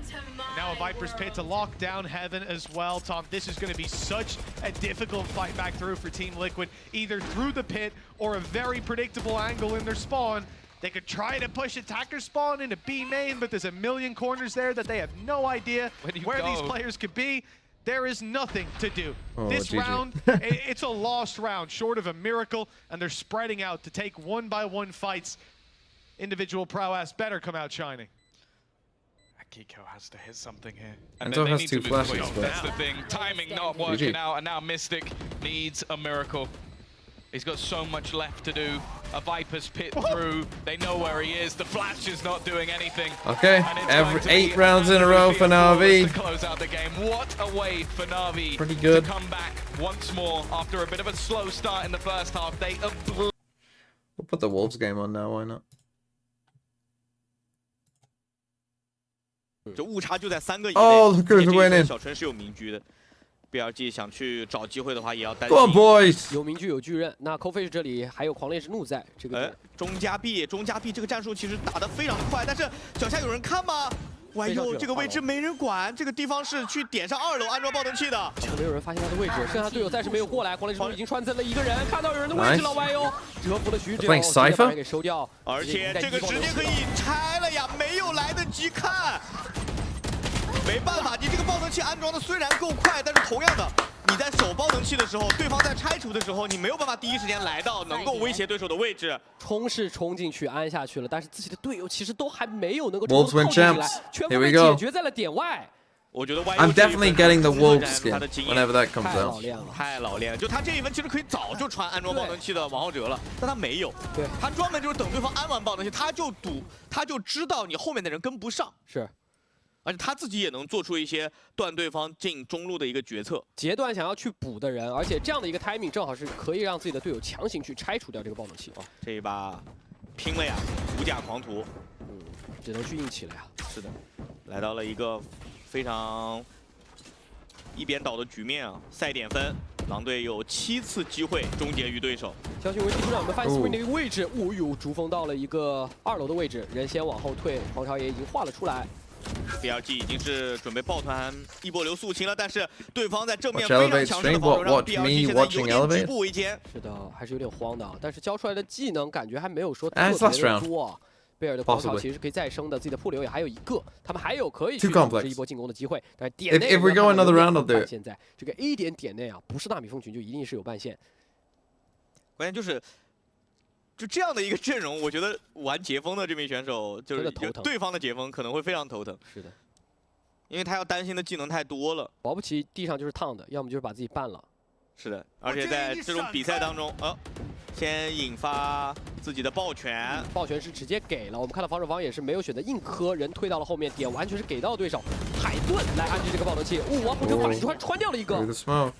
Now a Viper's Pit to lock down Heaven as well, Tom. This is going to be such a difficult fight back through for Team Liquid, either through the pit or a very predictable angle in their spawn. They could try to push attacker spawn into B main, but there's a million corners there that they have no idea where these players could be. There is nothing to do. Oh, This GG. round, it's a lost round, short of a miracle, and they're spreading out to take one-by-one fights. Individual prowess better come out shining. Akiko has to hit something here. Enzo then they has need 2 to move flashes, quick. but- That's the thing. Timing not working out, and now Mystic needs a miracle. He's got so much left to do. A Viper's Pit through. They know where he is. The flash is not doing anything. Okay, And it's every going to 8 be rounds in a row for absolutely Navi. to close out the game. What a way for Navi Pretty good. to come back once more after a bit of a slow start in the first half. They obliterated. We'll put the Wolves game on now. Why not? 这误差就在3个以内。 Oh, look who's 而且这一 winning. 圈小陈是有民居的 ，BLG 想去找机会的话，也要担 Go on, 心。 boys. 有名具有巨刃，那 Coffee 这里还有狂烈之怒在这个点。中加 B 这个战术其实打得非常的快，但是脚下有人看吗？哇哟，这个位置没人管，这个地方是去点上2楼安装爆灯器的。没有人发现他的位置，剩下队友暂时没有过来。狂烈之怒已经穿刺了一个人，看到有人的位置了， Nice. 歪哟，折服了许久， Playing 直接把 Cypher? 人给收掉。而且这个直接可以拆了呀，没有来得及看。没办法，你这个爆灯器安装的虽然够快，但是同样的，你在守爆灯器的时候，对方在拆除的时候，你没有办法第一时间来到能够威胁对手的位置。冲是冲进去安下去了，但是自己的队友其实都还没有能够 Wolves 冲 win 靠近起来 champs. 全 Here 部 we 被 go. 解决在了点外。我觉得 YU I'm 这一 definitely 分 getting the 自 Wolves 然 skin 他的经验 whenever that comes 太老 out. 练了，太老练了，就他这一分其实可以早就穿安装爆灯器的王浩哲了，但他没有，对他专门就是等对方安完爆灯器，他就赌，他就知道你后面的人跟不上，是而且他自己也能做出一些断对方进中路的一个决策。截断想要去补的人，而且这样的一个 timing 正好是可以让自己的队友强行去拆除掉这个爆冷器。这一把拼了呀，无甲狂徒，只能去硬起了呀。是的，来到了一个非常一边倒的局面啊，赛点分，狼队有7次机会终结于对手。小心为提出让我们 Fan Spring 的一个位置，哦呦，逐风到了一个2楼的位置，人先往后退，黄朝也已经画了出来。BLG 已经是准备抱团一波流肃清了，但是对方在正面 Watch 非常 elevate 强势的 stream, 防守，让 watch BLG me 现在有 watching 点 elevate 举步维艰。是的，还是有点慌的，但是交出来的技能感觉还没有说特 Eh, 别 it's last 的 round. 多啊。贝尔的狂潮 Possibly. 其实是可以再生的，自己的铺流也还有一个，他们还有可以去 Too complex. 组织一波进攻的机会。但是点内 If we go another round, I'll do it. 现在这个 A 点点内啊，不是纳米蜂群就一定是有半线。关键就是就这样的一个阵容，我觉得玩杰锋的这名选手，就是真的头疼对方的杰锋可能会非常头疼，是的，因为他要担心的技能太多了。保不齐地上就是烫的，要么就是把自己绊了。是的，而且在这种比赛当中，先引发自己的爆拳，爆拳是直接给了，我们看到防守方也是没有选择硬磕，人推到了后面，点完全是给到对手。海顿来安置这个爆能器，王虎城反穿掉了一个 Through。the smoke.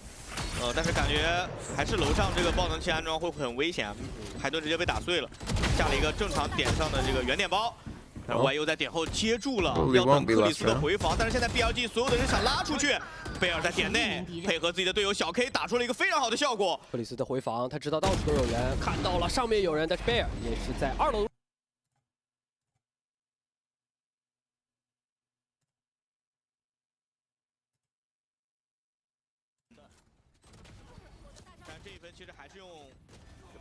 但是感觉还是楼上这个爆能器安装会很危险，海顿直接被打碎了，下了一个正常点上的这个圆点包。但是 YU 在点后接住了， Probably 要等 won't be 克里斯的 last round. 回防，但是现在 BLG 所有的人想拉出去，贝尔在点内配合自己的队友小 K 打出了一个非常好的效果。克里斯的回防，他知道到处都有人，看到了上面有人，但是贝尔也是在2楼。但这一分其实还是用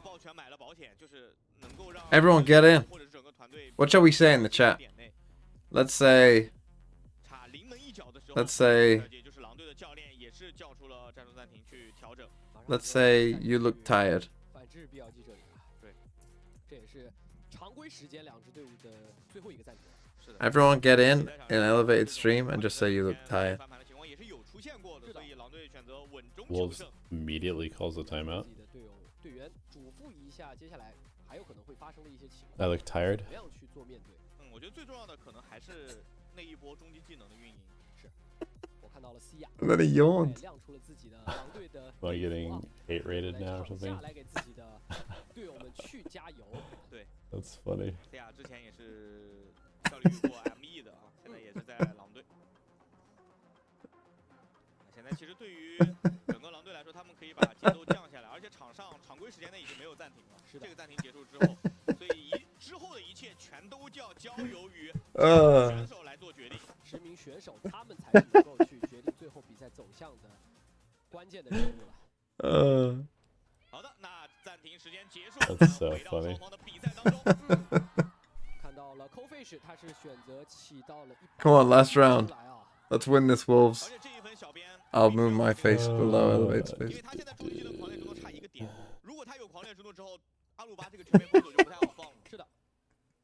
爆拳买了保险，就是能够让 Everyone get in. 或者是整个团队 What shall we say in the chat? 点内 Let's say 差临门一脚的 let's say let's say you look tired. 反制 BL 记这里啊，对，这也是常规时间两支队伍的最后一个暂停。 Everyone get in an elevated stream and just say you look tired. Wolves immediately calls a timeout. 自己的队员嘱咐一下，接下来还有可能会发生的一些情 I 况， look tired. 怎么样去做面对？我觉得最重要的可能还是那一波终极技能的运营。是，我看到了西亚， And then he yawned. 亮出了自己的狼队的 Am I getting 8 rated 来 now or 场 something? 下来给自己的队友们去加油。对， That's funny. 西亚之前也是效力于过 ME 的啊，现在也是在狼队。现在其实对于整个狼队来说，他们可以把节奏降下来，而且场上常规时间内已经没有暂停了。是的，这个暂停结束之后，所以之后的一切全都要交由于选手来做决定。10名选手他们才能够去决定最后比赛走向的关键的任务了。好的，那暂停时间结束， That's so 回到 funny. 双方的比赛当中。看到了 Cofish， 他是选择起到了100 Come on, last round. 来啊， Let's win this, Wolves. 而且这一分小编 I'll move my face below elevated 因 space. 为他现在终极技能狂烈之怒差一个点，如果他有狂烈之怒之后，阿鲁巴这个全面封锁就不太好放了。是的，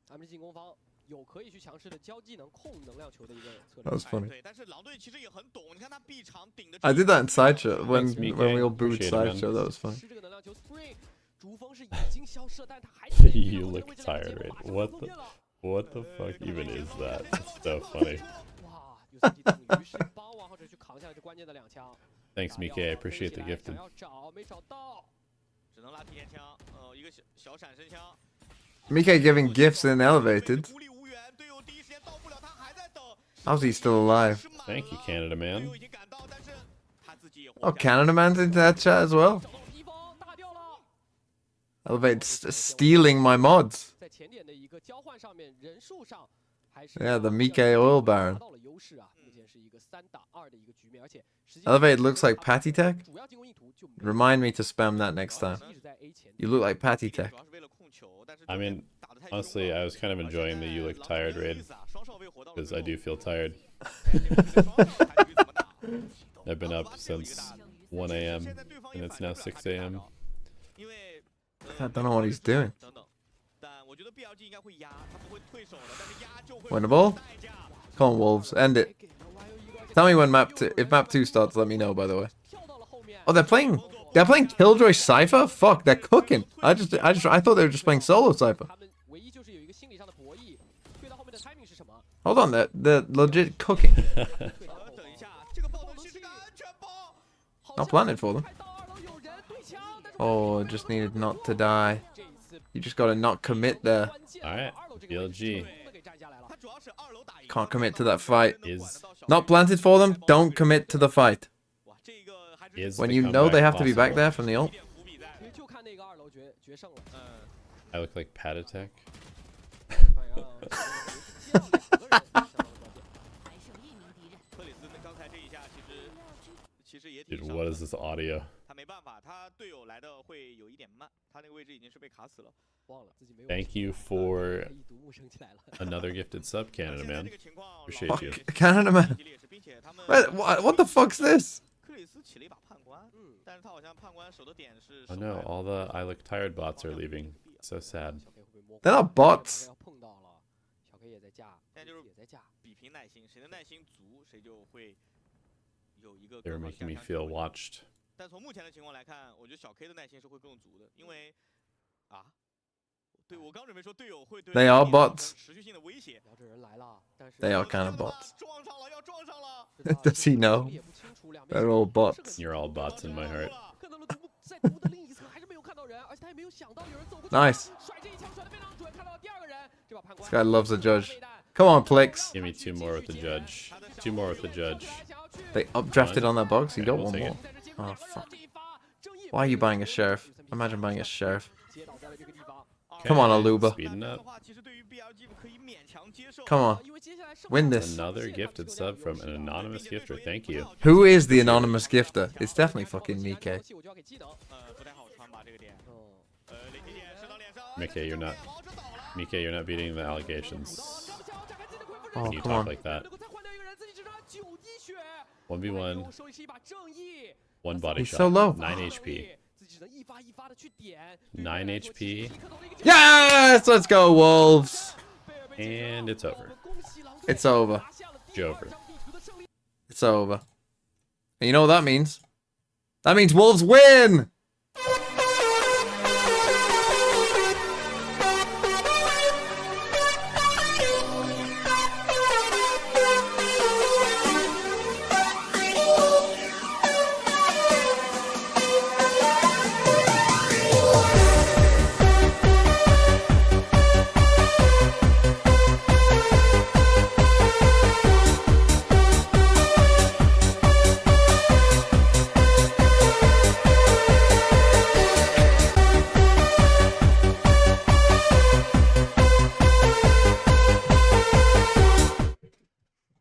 他们进攻方有可以去强势的交技能控能量球的一个策 That 略。 was funny. 对，但是狼队其实也很懂，你看他 B 场顶的。 I did that in sideshow when Thanks, Mike. we all booed Appreciate it, man. sideshow. That was fun. 是这个能量球 Spring， 主锋是已经消失了，但他还 You look tired, right? What the fuck even is that? It's so funny. 哇，有自己等于是帮王浩哲去扛下了这关键的2枪。 Thanks, Mike. I appreciate the 想 gifted. 要找没找到，只能拉体验枪，一个小闪身枪。 Mike giving gifts in elevated. 孤立无援，队友第一时间到不了，他还在等。 How's he still alive? Thank you, Canada 队 man. 友已经赶到，但是他自己也活 Oh, 下来 Canada Man's into that chat as well. 找到了敌方，大掉了。 Elevated stealing my mods. 在前点的一个交换上面，人数上还是 Yeah, the Mike Oil 拿 Baron. 到了优势啊，目前是一个3打2的一个局面，而且实际 Elevated looks like Patty Tech. 主要进攻意图就没有 Remind me to spam that next time. 一直在 A 前 You look like Patty 主 Tech. 要是为了控球，但是 I mean, 打得太凶 honestly, 了 I was kind of enjoying the you look tired raid 双少尉活到了 because 最 I 后 do feel tired. 双少还是怎么打 I've been up since 1 a.m. and it's now 6 a.m. 因为 I don't know what he's doing. 等等，但我觉得 BLG 应该会压，他不会退手的，但是压就会 Win the ball? 代价。 Come on, Wolves. End it. Tell me when map 2. If map 2 starts, let me know, by the way. 跳到了后面。 Oh, they're playing Killjoy Cypher? Fuck, they're cooking. I thought they were just playing solo Cypher. 他们唯一就是有一个心理上的博弈，推到后面的 timing 是什么？ Hold on, they're legit cooking. 推到后等一下，这个爆能器是个安全包。 Not planted for them. 快到2楼有人对枪，但是 Oh, just needed not to die. 这一次 You just gotta not commit there. 关键 Alright, 2楼这个位置 BLG 成功地给占下来了。他主要是2楼打赢。 Can't commit to that fight. Is Not planted for them, don't commit to the fight. 哇，这个还是 is When the you know they comeback have to be back possible? there from the ult. 一点伏笔在。其实就看那个2楼决胜了。 I look like Pat Attack. 地方要让接到2个人相当的关键。克里斯刚才这一下其实也挺 Dude, 伤 what 的 is this audio? 他没办法，他队友来的会有一点慢，他那个位置已经是被卡死了。忘了自己没有。 Thank you for 一独木升起来了。 another gifted sub, 现 Canada 在 man. 这个情况， Appreciate 老 you. 队 Canada man. 激烈是，并且他们 What the fuck's this? 克里斯起了一把判官，但是他好像判官守的点是。 Oh no, all the I look tired bots are leaving. So sad. 小 K 会不会摸？ They're not bots. 要碰到了，小 K 也在架，现在就是也在架。比拼耐心，谁的耐心足，谁就会有一个 They were 更好的 making me 下降 feel 机会 watched. 但从目前的情况来看，我觉得小 K 的耐心是会更足的，因为啊，对我刚准备说队友会对 They are 你造成 bots. 持续性的威胁。瞄准人来了，但是 They are kind of bots. 撞上了，要撞上了。 Does he know? 也不清楚两边 They're all bots. You're all bots in my heart. 看到了独木，在独木的另一侧还是没有看到人，而且他也没有想到有人走过去。 Nice. 甩这一枪甩得非常准，看到了第2个人，这把判官 This guy loves the judge. Come on, Plix. Give me 2 more with the judge. 2 more with the judge. They updrafted on that box. You got we'll one take more. it. Oh, fuck. Why are you buying a sheriff? Imagine buying a sheriff. 接倒在了这个地方。 Come on, Aluba. Speeding up. Come on. 因为接下来胜 Win this. Another gifted sub from an anonymous gifter. Thank you. Who is the anonymous gifter? It's definitely fucking Mike. 我就要给技能。不太好穿吧这个点。嗯，雷霆点射到脸上。 Mike, you're not. Mike, you're not beating the allegations. Oh, When you come talk on. like that. 能够再换掉一个人，自己只剩下9滴血。1v1. 1 body He's shot. so low. 9 HP. 9 HP. Yes! Let's go, Wolves. And it's over. It's over. Jover. It's over. And you know what that means? That means Wolves win!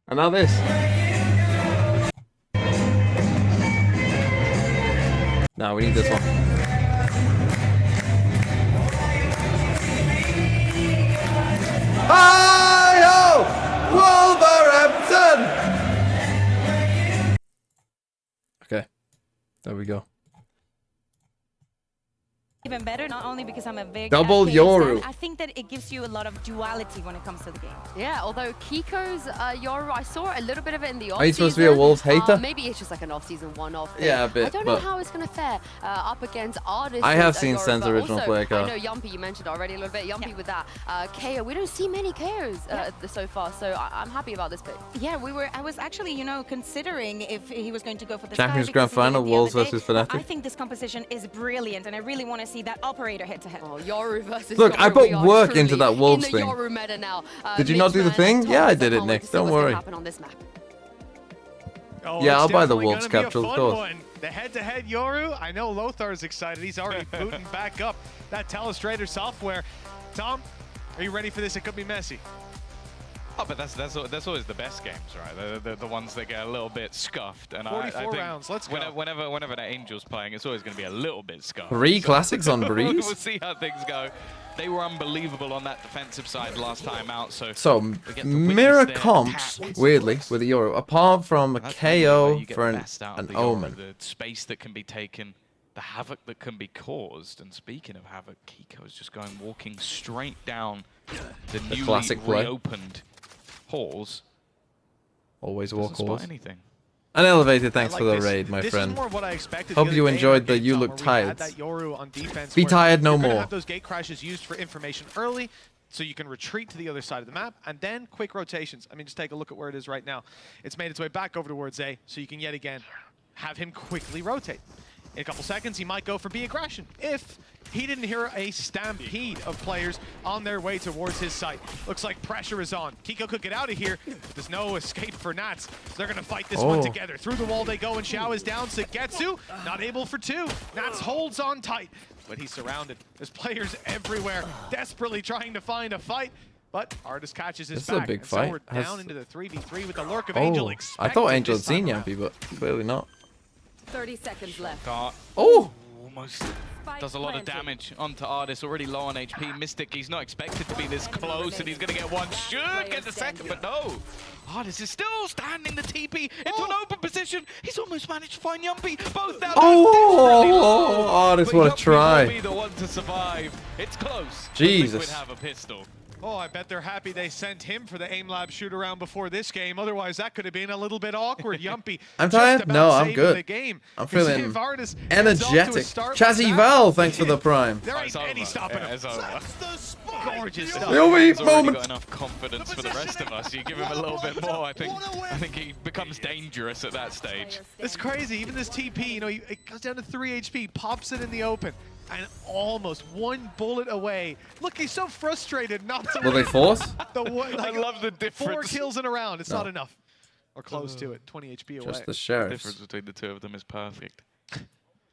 And now this. No, we need this one. Hi-ho! Wolverhampton! Okay. There we go. Even better, not only because I'm a big Double Yoru. I think that it gives you a lot of duality when it comes to the game. Yeah, although Kiko's Yoru, I saw a little bit of it in the off-season. Are you supposed to be a Wolves hater? Maybe it's just like an off-season one-off thing. Yeah, a bit, I don't know but- how it's going to fare up against artists. I have seen Yoru, Sen's but original also, player card. I know Yumpy, you mentioned already a little bit. Yumpy with that. KO, we don't see many KOs so far, so I'm happy about this pick. Yeah, I was actually, you know, considering if he was going to go for the Champions Sky Grand because he did it Final, the Wolves other day. versus Fnatic. I think this composition is brilliant, and I really want to see that operator head-to-head. Oh, Yoru versus Look, Yoru, I put we are work truly into that Wolves in the thing. Yoru meta now. Did you not do the Midgeman, thing? Thomas, Yeah, I did I it, can't wait Nick. to see Don't what's gonna worry. happen on this map. Oh, Yeah, it's I'll buy the definitely Wolves gonna be a capture, of fun course. one. The head-to-head Yoru, I know Lothar's excited. He's already booting back up that Telestrator software. Tom, are you ready for this? It could be messy. Oh, but that's always the best games, right? The ones that get a little bit scuffed. And 44 I think rounds, let's go. Whenever that Angel's playing, it's always going to be a little bit scuffed. 3 classics on Breeze? We'll see how things go. They were unbelievable on that defensive side last time out, so So, we get to mirror witness their comps, attacks. weirdly, with the Euro, apart from a That's probably where KO you get for the an best out of an the Euro, Omen. the space that can be taken, the havoc that can be caused. And speaking of havoc, Kiko is just walking straight down the newly classic play. reopened halls. Always Doesn't walk spot halls. anything. An elevated thanks I for like the this. raid, my This friend. is more what I expected. Hope the you other day enjoyed in the Game You Time, Look where we Tired. had that Yoru on defense Be where tired no you're gonna more. have those gate crashes used for information early, so you can retreat to the other side of the map, and then quick rotations. I mean, just take a look at where it is right now. It's made its way back over towards A, so you can yet again have him quickly rotate. In a couple seconds, he might go for B aggression if he didn't hear a stampede of players on their way towards his site. Looks like pressure is on. Kiko could get out of here. There's no escape for Nats. So they're going to fight this one together. Through the wall they go, and Xiao is down. Sugetsu, not able for 2. Nats holds on tight, but he's surrounded. There's players everywhere, desperately trying to find a fight. But Artist catches his This is a back. big and so fight. we're down into the 3v3 with the lurk of Angel. I thought expected Angel had this time seen around. Yampy, but clearly not. 30 seconds left. Dart Oh! almost does a lot of damage onto Artis, already low on HP. Mystic, he's not expected to be this close, and he's going to get one. Should get the second, but no. Artis is still standing the TP into an open position. He's almost managed to find Yumpy. Both down. Oh, Artis, what a Yumpy try. will be the one to survive. It's close. Jesus. Liquid have a pistol. Oh, I bet they're happy they sent him for the aim lab shoot around before this game. Otherwise, that could have been a little bit awkward. Yumpy. I'm just tired? about No, I'm saving good. The game. I'm 'Cause feeling if Artis gets off to a energetic. start like Chazzy that, Val, thanks for the prime. There It's ain't any over. stopping him. It's over. Gorgeous stuff. You'll be He's already moment. got enough confidence for the rest of us. You give him a little bit more, I think he becomes dangerous at that stage. It's crazy. Even this TP, you know, it goes down to 3 HP, pops it in the open, and almost 1 bullet away. Look, he's so frustrated not to Will they win. force? The one, I love the 4 difference. kills in a round. It's No. not enough. Or close to it. 20 HP away. Just the The sheriffs. difference between the two of them is perfect.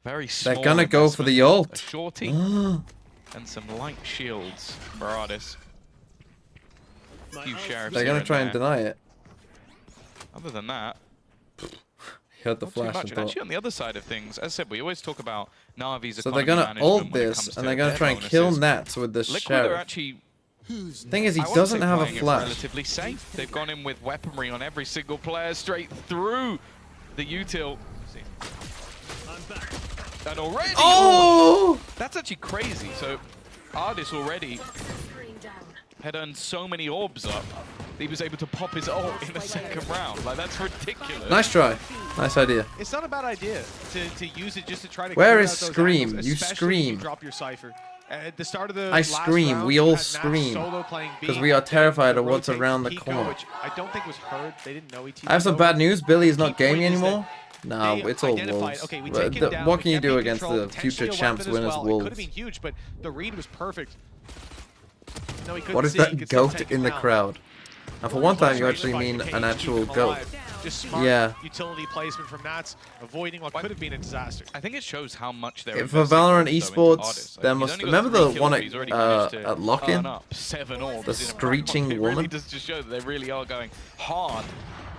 Very small. They're gonna go for the investment, ult. A shorty and some light shields for Artis. Few sheriffs. They're here gonna try and there. deny it. Other than that, He heard the not too flash much. and And thought. actually, on the other side of things, as I said, we always talk about Navi's So they're economy gonna management ult when it this, comes and to they're gonna their try and kill bonuses. Nats with this Liquid are sheriff. actually, Thing is, he I wouldn't doesn't say have a playing it flash. relatively safe. They've gone in with weaponry on every single player straight through the util. And already, Oh! That's actually crazy. So Ardis already had earned so many orbs up, he was able to pop his ult in the second round. Like, that's ridiculous. Nice try. Nice idea. It's not a bad idea to use it just to try to. Where clear is out those Scream? angles, You especially if scream. You drop your Cypher. At the start of the I last scream. round, We you all had Max scream. solo playing B, Because we are terrified of what's rotate around the Kiko, corner. which I don't think was heard. They didn't know I have some bad news. Billy is not gaming anymore. No, they it's all identified, Wolves. okay, we But take him down, what we can you kept do him against controlled, the future potentially a champs weapon as winners well. It could have Wolves? been huge, but the read was perfect. No, he couldn't What is see, he that could still goat take in him the down. crowd? And for one time, you actually mean an actual goat. Just smart Yeah. utility placement from Nats, avoiding what could have been a disaster. I think it shows how much they're For investing Valorant also into esports, Ardis. Like, there he's must... only got Remember 3 the kills, one but he's already managed to at Lock-In? earn up 7 orbs The in a round. screeching It woman? really does just show that they really are going hard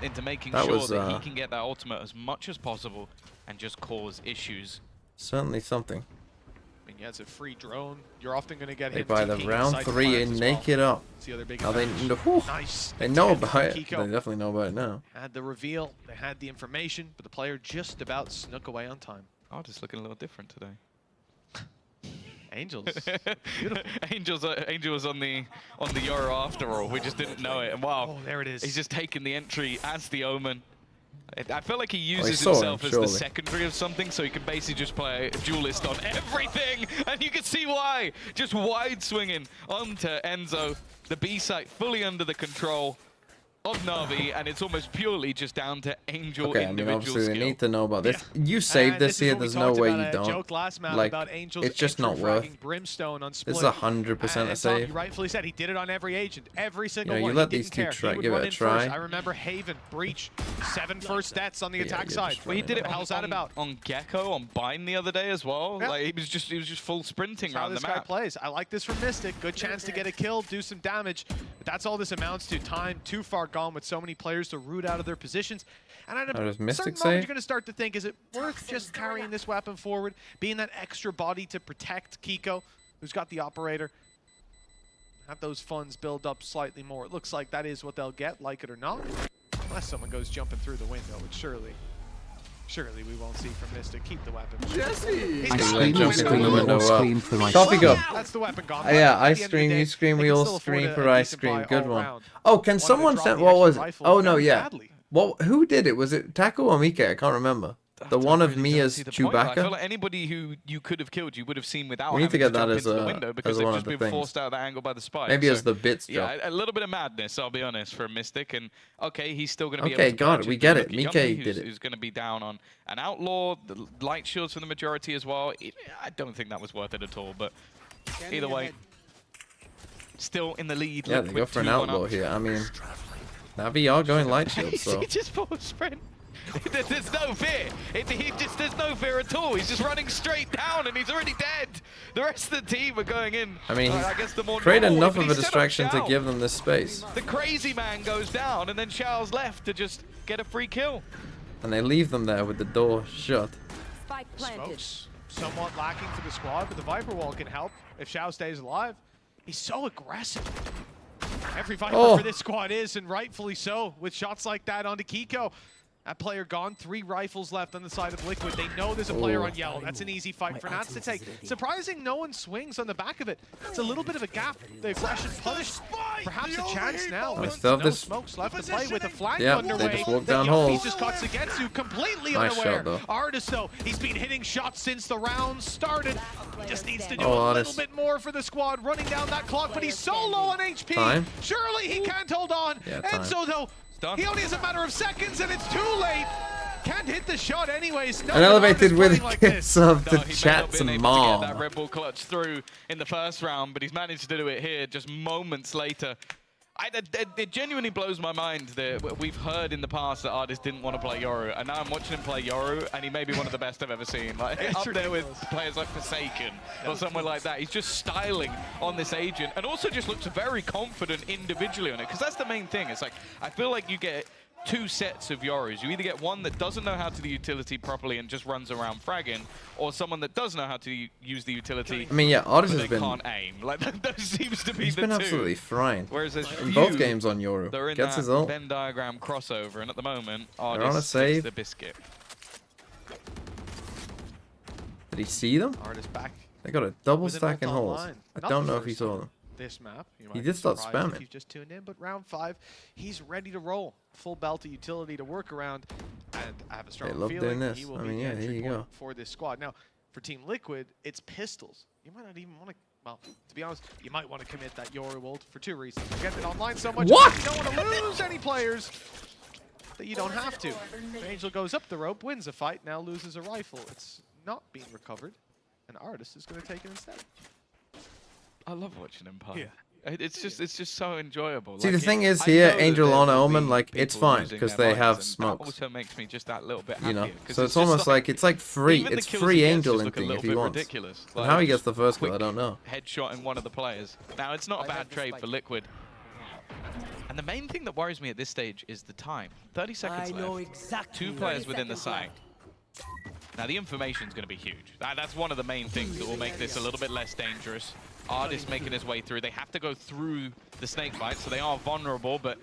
into making That sure was, that he can get that ultimate as much as possible and just cause issues. Certainly something. I mean, yeah, it's a free drone. You're often going to get They hit buy the TPing round side 3 fires and as make well. it up. It's the other big Now they, advantage. nice. Nice. They know attempt about from it. Kiko. They definitely know about it now. Had the reveal, they had the information, but the player just about snuck away on time. Ardis looking a little different today. Angels, beautiful. Angel was on the Euro after all. We just didn't know it. And wow, Oh, there it is. he's just taken the entry as the Omen. I feel like he he uses saw him, himself as surely. the secondary of something, so he can basically just play duelist on everything, and you can see why. Just wide swinging onto Enzo, the B site fully under the control of Navi, and it's almost purely just down to Angel Okay, I mean, individual obviously skill. they need to know about this. You saved this is here. what we There's no talked way about, you a don't. joke last map Like, about Angel's it's just entry not worth. fragging Brimstone on This is Split. 100% a And Tom, save. you rightfully said he did it on every agent, every single You one. let He these didn't two care. try, He would give it run a in try. first. I remember Haven, Breach, 7 first deaths on the Yeah, attack you're side. just Well, he did it What the hell's that about? on Gecko, on Bind the other day as well. Yeah. Like he was just full sprinting That's how around this the guy map. plays. I like this from Mystic. Good chance to get a kill, do some damage. But that's all this amounts to. Time too far gone with so many players to root out of their positions. And at How does a Mystic certain say? moment, you're going to start to think, is it worth just carrying this weapon forward, being that extra body to protect Kiko, who's got the operator? Have those funds build up slightly more. It looks like that is what they'll get, like it or not. Unless someone goes jumping through the window, which surely we won't see from Mystic. Keep the weapon. Jesse! I He's scream, jumping you through scream, the you window all up. scream for I Coffee scream. go. That's the weapon gone. Yeah, I At the end of the scream, day, you scream, they we can all still afford scream a for I decent scream. buy Good all one. round. Oh, can Wanted to someone drop send? the What extra was? rifle Oh no, very yeah. badly. What? Who did it? Was it Taco or Mika? I can't remember. The one of Mia's I feel Chewbacca. like anybody who you could have killed, you would have seen without We need to having get that jump as into the a- window as because they've one just of the been things. forced out of that angle by the spike. Maybe So, as the bits yeah, drop. a little bit of madness, I'll be honest, for a Mystic. And okay, he's still going to be Okay, able to got it, purchase, we but get look it. at Mike Yumpy, did it. who's going to be down on an Outlaw, the light shields for the majority as well. I don't think that was worth it at all, but either way, still in the lead. Yeah, Look, they with go for an 2-1 outlaw up. here. I mean, Navi are going light shield, so. He just full sprint. There's no fear. There's no fear at all. He's just running straight down, and he's already dead. The rest of the team are going in. I mean, I guess the more created normal, enough but of a he's set up distraction to Xiao. give them this space. The crazy man goes down, and then Xiao's left to just get a free kill. And they leave them there with the door shut. Smokes somewhat lacking for the squad, but the Viper Wall can help if Xiao stays alive. He's so aggressive. Every Viper for this squad is, and rightfully so, with shots like that onto Kiko. That player gone, 3 rifles left on the side of Liquid. They know there's a player on yellow. That's an easy fight for Nats to take. Surprising no one swings on the back of it. It's a little bit of a gap. The aggression punished. Perhaps a chance now with still have no this- smokes left to play with a flank Yeah, they underway. just walk that down Yuppie holes. just caught Sugetsu completely Nice unaware. shot, though. Artist, though, he's been hitting shots since the round started. He just needs to do Oh, a little Artist. bit more for the squad, running down that clock, but he's so low on HP. Time. Surely he can't hold on. Yeah, time. Enzo, though, done. he only has a matter of seconds, and it's too late. Can't hit the shot anyways. No And elevated Artist with playing like gifts this. of No, the he may not chat's been able to get that mom. Red Bull clutch through in the first round, but he's managed to do it here just moments later. It genuinely blows my mind that we've heard in the past that artists didn't want to play Yoru, and now I'm watching him play Yoru, and he may be one of the best I've ever seen. Like up there with players like Forsaken or somewhere like that. He's just styling on this agent, and also just looks very confident individually on it, because that's the main thing. It's like I feel like you get two sets of Yorus. You either get one that doesn't know how to do the utility properly and just runs around fragging, or someone that does know how to use the utility. I mean, yeah, Artis but has they been. can't aim. Like that seems to be He's the been two. absolutely frying. Whereas there's in both few games on Yoru. they're in Gets that his ult. Venn diagram crossover, and at the moment, on a Artis save. takes the biscuit. Did he see them? Artis back. They got a double with an stack in ult holes. online. I Not don't the know if he first saw time them. This map. You He might did be start surprised spamming. if you've just tuned in, but round 5, he's ready to roll. Full belt of utility to work around, and I have a strong love feeling doing this. he will I be mean, the yeah, entry here you point go. for this squad. Now, for Team Liquid, it's pistols. You might not even want to. Well, to be honest, you might want to commit that Yoru ult for 2 reasons. You're getting it online so much. What? You don't want to lose any players that you don't have to. Angel goes up the rope, wins a fight, now loses a rifle. It's not being recovered, and Artis is going to take it instead. I love watching him play. It's just so enjoyable. See, Like, the thing is I here, know that Angel there on will Omen, be like, it's people fine, losing 'cause their they have lives, and smokes. That also makes me just that little bit You know, happier. 'Cause so it's just almost like it's like free. even the It's kills free he gets Angel just look a inting little if he bit wants. ridiculous. And Like, how he gets the first quick kill, I don't know. Headshot in one of the players. Now it's not a bad trade for Liquid. And the main thing that worries me at this stage is the time. 30 seconds left. 2 players within the site. Now the information is going to be huge. That's one of the main things that will make this a little bit less dangerous. Artis making his way through. They have to go through the snake bite, so they are vulnerable, but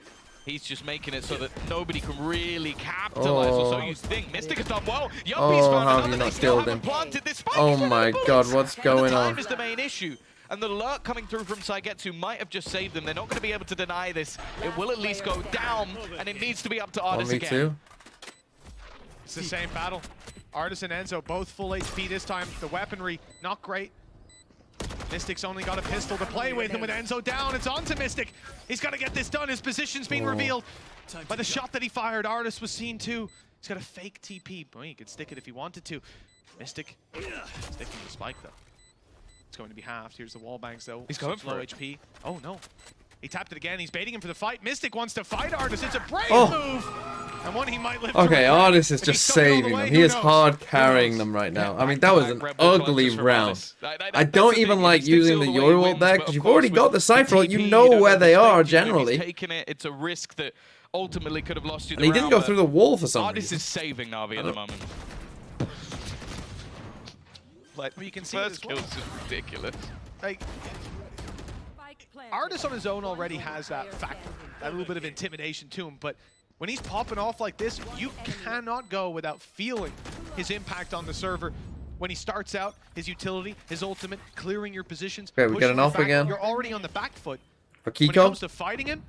he's just making it so that nobody can really capitalize, or so you think. Mystic has done well. Yuppie's found how have you another. not They still killed haven't him? planted this spike. Oh He's running my bullets. god, what's And going the time on? is the main issue. And the lurk coming through from Saigetsu might have just saved them. They're not going to be able to deny this. It will at least go down, and it needs to be up to Artis again. 1v2. It's the same battle. Artis and Enzo both full HP this time. The weaponry, not great. Mystic's only got a pistol to play with, and with Enzo down, it's on to Mystic. He's got to get this done. His position's being revealed by the shot that he fired. Artis was seen too. He's got a fake TP. Boy, he could stick it if he wanted to. Mystic sticking the spike though. It's going to be halved. Here's the wall bangs though. He's going Such low for it. HP. Oh no. He tapped it again. He's baiting him for the fight. Mystic wants to fight Artis. It's a brave move. And one he might live to Okay, regret. Artis is If he just stuck it all the saving way, them. He who is knows? hard Who carrying knows? them right now. I mean, that was an Rebel ugly punches from round. Artis. I That's don't the even thing, like he sticks using all the way, Yoru ult wins, there, but because of you've already course got with the Cypher ult. TP, You don't know have where the they are, stake, you know, he's generally. taking it. It's a risk that ultimately could have lost you the And he didn't round, go but through the wall for some Artis reason. is saving Navi at the moment. Like, Well, you can see it first as well. kills is ridiculous. Like, Artis on his own already has that factor, that little bit of intimidation to him, but when he's popping off like this, you cannot go without feeling his impact on the server. When he starts out, his utility, his ultimate, clearing your positions. Okay, we pushing get an you off back, again. You're already on the back foot. For When it Kiko, comes to fighting him,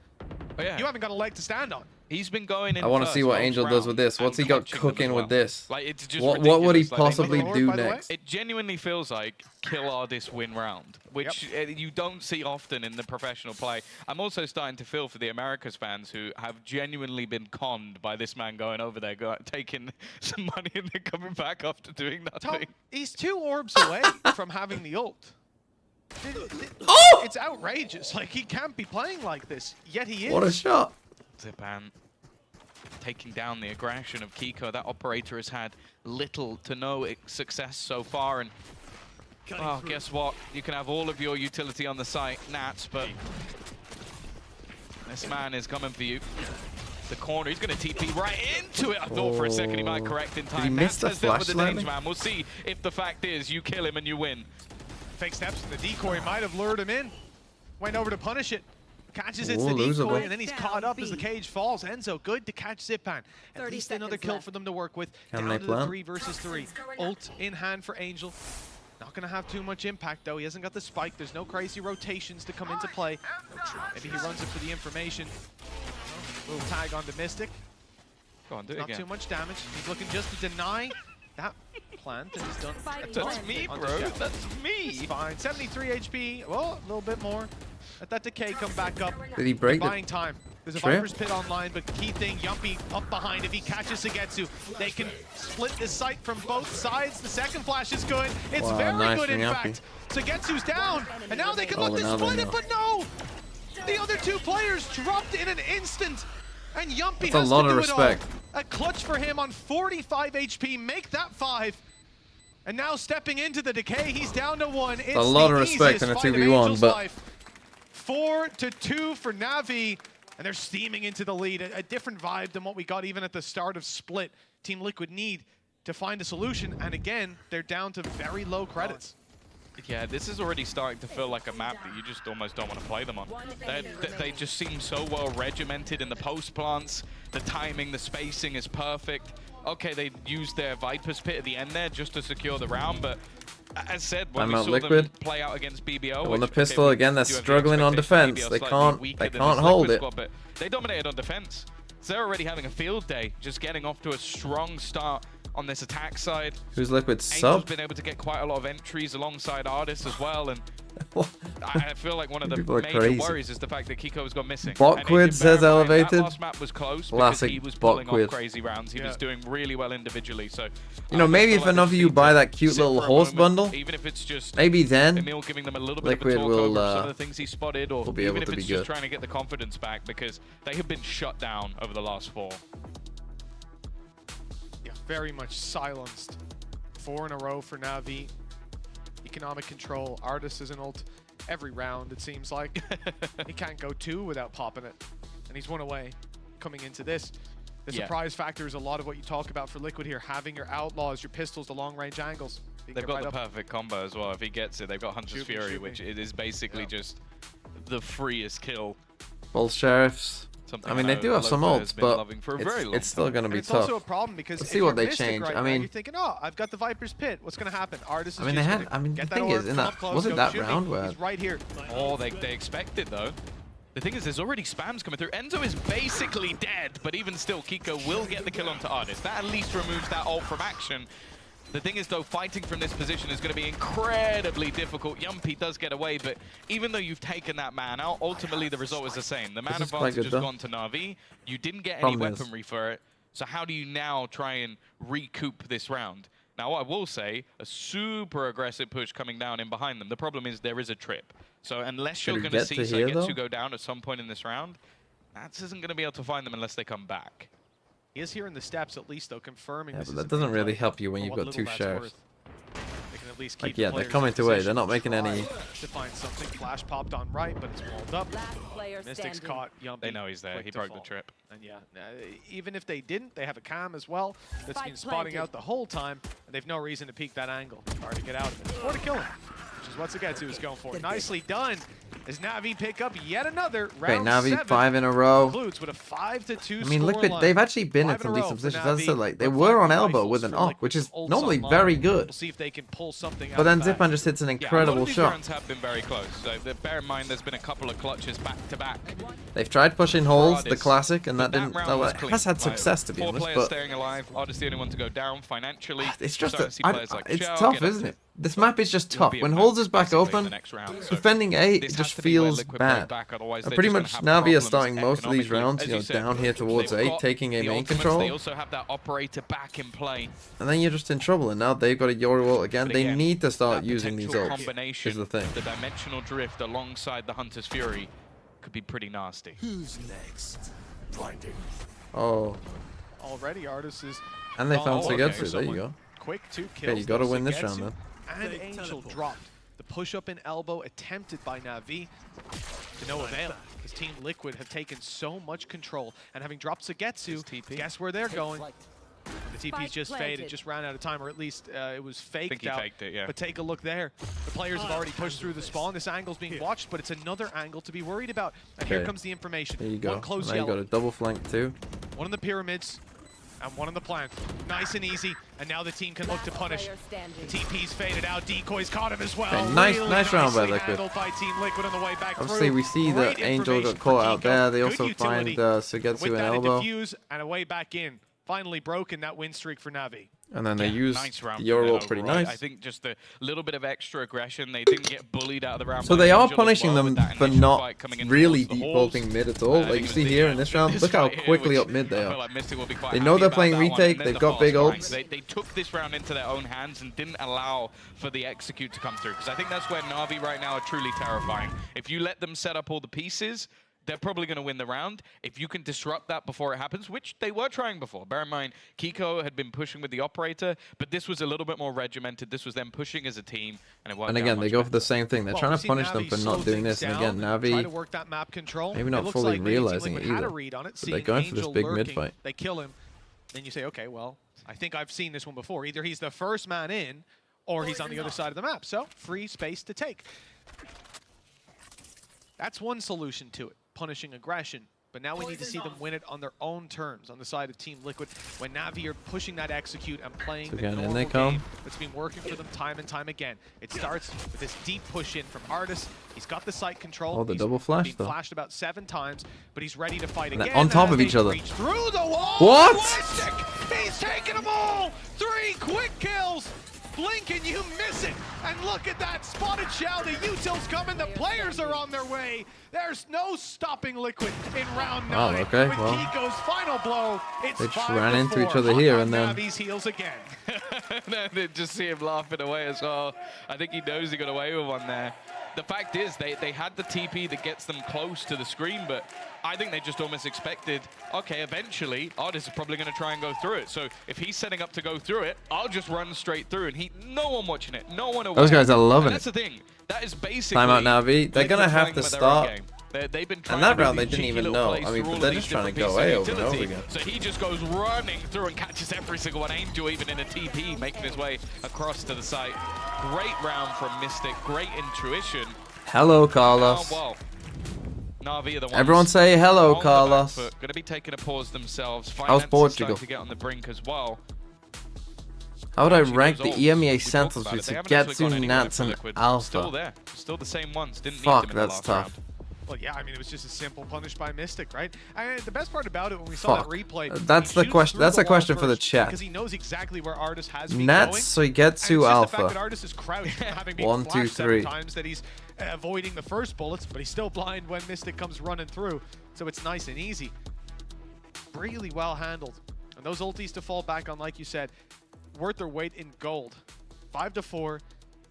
Oh, yeah. you haven't got a leg to stand on. He's been going in I want to first see what most Angel does with this. round What's he and got clutching them cooking as with well. this? Like, it's just What would he ridiculous. Like, possibly Lord, do by the way. next? It genuinely feels like kill Artis win round, which you don't see often in the professional play. I'm also starting to feel for the Americas fans who have genuinely been conned by this man going over there, taking some money and then coming back after doing Tom, nothing. he's 2 orbs away from having the ult. It's outrageous. Like, he can't be playing like this, yet he is. What a shot. Zipan taking down the aggression of Kiko. That operator has had little to no success so far, and oh, guess what? You can have all of your utility on the site, Nats, but this man is coming for you. The corner, he's going to TP right into it. I thought for a second he might correct in time. he miss Nats the has dealt with the flash danger, landing? man. We'll see if the fact is you kill him and you win. Fake steps, the decoy might have lured him in. Went over to punish it. Catches it's Ooh, the decoy, losable. and then he's caught up as the cage falls. Enzo, good to catch Zipan. At least another kill for them to work with. Can Down they to plan? the 3 versus 3. Ult in hand for Angel. Not going to have too much impact, though. He hasn't got the spike. There's no crazy rotations to come into play. Maybe he runs it for the information. Little tag onto Mystic. Go on, do it Not again. too much damage. He's looking just to deny that plant, and he's done. That's me, onto bro. Shep. That's me. It's fine. 73 HP. Well, a little bit more. Let that decay come back up. Did he break the Buying time. There's a trip? Viper's Pit online, but key thing, Yumpy up behind. If he catches Sagetsu, they can split the site from both sides. The second flash is good. It's Wow, very nice good, from in Yumpy. fact. Sagetsu's down, and now they can Oh, look to now they split it, know. but no! The other 2 players dropped in an instant, and Yumpy That's a has lot to of do respect. it all. A clutch for him on 45 HP, make that 5. And now stepping into the decay, he's down to 1. It's a lot the of respect easiest in a fight of 2v1, Angel's but life. 4-2 for Navi. and they're steaming into the lead. A different vibe than what we got even at the start of Split. Team Liquid need to find a solution, and again, they're down to very low credits. Yeah, this is already starting to feel like a map that you just almost don't want to play them on. They just seem so well regimented in the post plants. The timing, the spacing is perfect. Okay, they used their Viper's Pit at the end there just to secure the round, but as said, when we saw Liquid. them play out against BBL, On the pistol again, they're struggling on defense. They can't hold it. Squad, but they dominated on defense. So they're already having a field day, just getting off to a strong start on this attack side. Who's Liquid Angel's sub? been able to get quite a lot of entries alongside Artists as well, and I feel like one of the major worries is the fact that Kiko has gone missing. Botquid says elevated. That last map was close because he was pulling off crazy rounds. He was doing really well individually. So you know, maybe if enough of you buy that cute little horse bundle, even if it's just maybe then Emil giving them a little bit Liquid of a talk will over some of the things he spotted, or be even able if to be it's just good. trying to get the confidence back because they have been shut down over the last 4. Yeah, very much silenced. 4 in a row for Navi. Economic control. Artist is an ult every round, it seems like. He can't go 2 without popping it. And he's 1 away coming into this. The surprise factor is a lot of what you talk about for Liquid here. Having your outlaws, your pistols, the long-range angles. They've got the perfect combo as well. If he gets it, they've got Hunter's Fury, which it is basically just the freest kill. both sheriffs. I mean, they do have some ults, but it's still going to be it's tough. also a problem because Let's see what they change. Right I mean, you're thinking, oh, I've got the Viper's Pit. What's going to happen? Artist is I mean, they had. I mean, the thing is, in that was it that round where he's right here. Oh, they expect it though. The thing is, there's already spams coming through. Enzo is basically dead, but even still, Kiko will get the kill onto Artist. That at least removes that ult from action. The thing is, though, fighting from this position is going to be incredibly difficult. Yumpy does get away, but even though you've taken that man out, ultimately the result is the same. The man advantage has gone to Navi. You didn't get any weaponry for it. So how do you now try and recoup this round? Now, what I will say, a super aggressive push coming down in behind them. The problem is there is a trip. So unless you're going to see Sagetsu go down at some point in this round, that isn't going to be able to find them unless they come back. He is here in the steps at least, though, confirming. Yeah, but that doesn't really help you when you've got 2 sheriffs. They can at least keep like, yeah, they're coming to A. They're not making any. To find something. Flash popped on right, but it's walled up. Mystics caught Yumpy. They know he's there. He broke the trip. And yeah, even if they didn't, they have a cam as well that's been spotting out the whole time, and they've no reason to peek that angle. Hard to get out of it. Or to kill him, which is what Sagetsu was going for. Nicely done. As Navi pick up yet another round. Navi 7 5 in a row. Concludes with a 5-2 I mean, Liquid, they've actually been in some decent positions. As I said, like, they were on elbow with an op, which is normally very good. We'll see if they can pull something out. But then Zipan just hits an incredible shot. Rounds have been very close. So bear in mind, there's been a couple of clutches back to back. They've tried pushing holes, the classic, and that didn't. It has had success, to be honest. But staying alive. Artist the only one to go down financially. It's just it's tough, isn't it? This map is just tough. When holes is back open, defending A, it just feels bad. And pretty much Navi are starting most of these rounds, you know, down here towards A, taking A main control. They also have that operator back in play. And then you're just in trouble. And now they've got a Yoru ult again. They need to start using these ults. Is the thing. The dimensional drift alongside the Hunter's Fury could be pretty nasty. Who's next? Blinding. Oh. Already, Artist is. And they found Sagetsu. There you go. Quick 2 kills. Okay, you got to win this round then. And Angel dropped. The push-up in elbow attempted by Navi to no avail. Because Team Liquid have taken so much control. And having dropped Sagetsu, guess where they're going? The TP's just faded, just ran out of time, or at least it was faked I think he out. faked it, yeah. But take a look there. The players have already pushed through the spawn. This angle's being watched, but it's another angle to be worried about. And here comes the information. There you go. One close now you got a double flank too. One in the pyramids. And one on the plant. Nice and easy. And now the team can look to punish. The TP's faded out. Decoys caught him as well. Okay, nice round by Liquid. By Team Liquid on the way back Obviously, we see that Angel got caught out there. They also find Sagetsu and elbow. Defuse and a way back in. Finally broken that win streak for Navi. And then they use nice round the Yoru ult pretty nice. I think just a little bit of extra aggression. They didn't get bullied out of the round. So they are punishing them for not really deep ulting mid at all. Like you see here in this round, look how quickly up mid they are. They know they're playing retake, they've got big ults. They took this round into their own hands and didn't allow for the execute to come through. Because I think that's where Navi right now are truly terrifying. If you let them set up all the pieces, they're probably going to win the round. If you can disrupt that before it happens, which they were trying before. Bear in mind, Kiko had been pushing with the operator, but this was a little bit more regimented. This was them pushing as a team, and it worked And out again, they much go better. for the same thing. They're trying to punish them for not doing this. And again, try to Navi, work that map control. maybe not fully realizing it either. But they're going for this big mid fight. They kill him. Then you say, okay, well, I think I've seen this one before. Either he's the first man in, or he's on the other side of the map. So, free space to take. That's one solution to it, punishing aggression. But now we need to see them win it on their own terms on the side of Team Liquid. When Navi are pushing that execute and playing So the again, in normal they come. game that's been working for them time and time again. It starts with this deep push in from Artis. He's got the site control. Oh, the He's double flash, been though. flashed about 7 times, but he's ready to fight And again. on top as of they each other. reach through the wall. What? Ballistic! He's taking them all. 3 quick kills. Blink and you miss it. And look at that spotted shell. The util's coming. The players are on their way. There's no stopping Liquid in round 9. okay, With well. Kiko's final blow, it's They just 5-4. ran into each other Hot here on and then- Navi's heels again. Then they just see him laughing away as well. I think he knows he got away with one there. The fact is, they had the TP that gets them close to the screen, but I think they just almost expected, okay, eventually, Artis is probably going to try and go through it. So if he's setting up to go through it, I'll just run straight through. And no one watching it, no one aware. Those guys are loving That's it. the thing. That is basically... Timeout Navi. They're going to Liquid have playing to them at their own start. game. They've been And trying that to round do they didn't cheeky even little know. plays I mean, through but all they're of just these trying to different go away pieces of over and over utility. again. So he just goes running through and catches every single one. Angel even in a TP, making his way across to the site. Great round from Mystic, great intuition. Hello, Carlos. Oh, well. Navi are the ones Everyone say hello, on the back Carlos. foot, going to be taking a pause themselves. How's Finances Portugal? starting to get on the brink as well. How would I Actually, rank those the ults, EMEA we talked Sentinels about it. with They haven't actually Sugetsu, gone anywhere Nats, for and Liquid. Still Alpha? there. Still the same ones. Didn't need Fuck, them in the that's last tough. round. Well, yeah, I mean, it was just a simple punish by Mystic, right? And the best part about it when we saw Fuck. that replay, That's he the shoots question. through That's the a question wall for the first chat. because he knows exactly where Artis has been Nats, going. Sugetsu, And it's just the fact that Alpha. Artis is crouched from having been 1, 2, flashed 3. 7 times that he's avoiding the first bullets, but he's still blind when Mystic comes running through. So it's nice and easy. Really well handled. And those ultis to fall back on, like you said, worth their weight in gold. 5-4.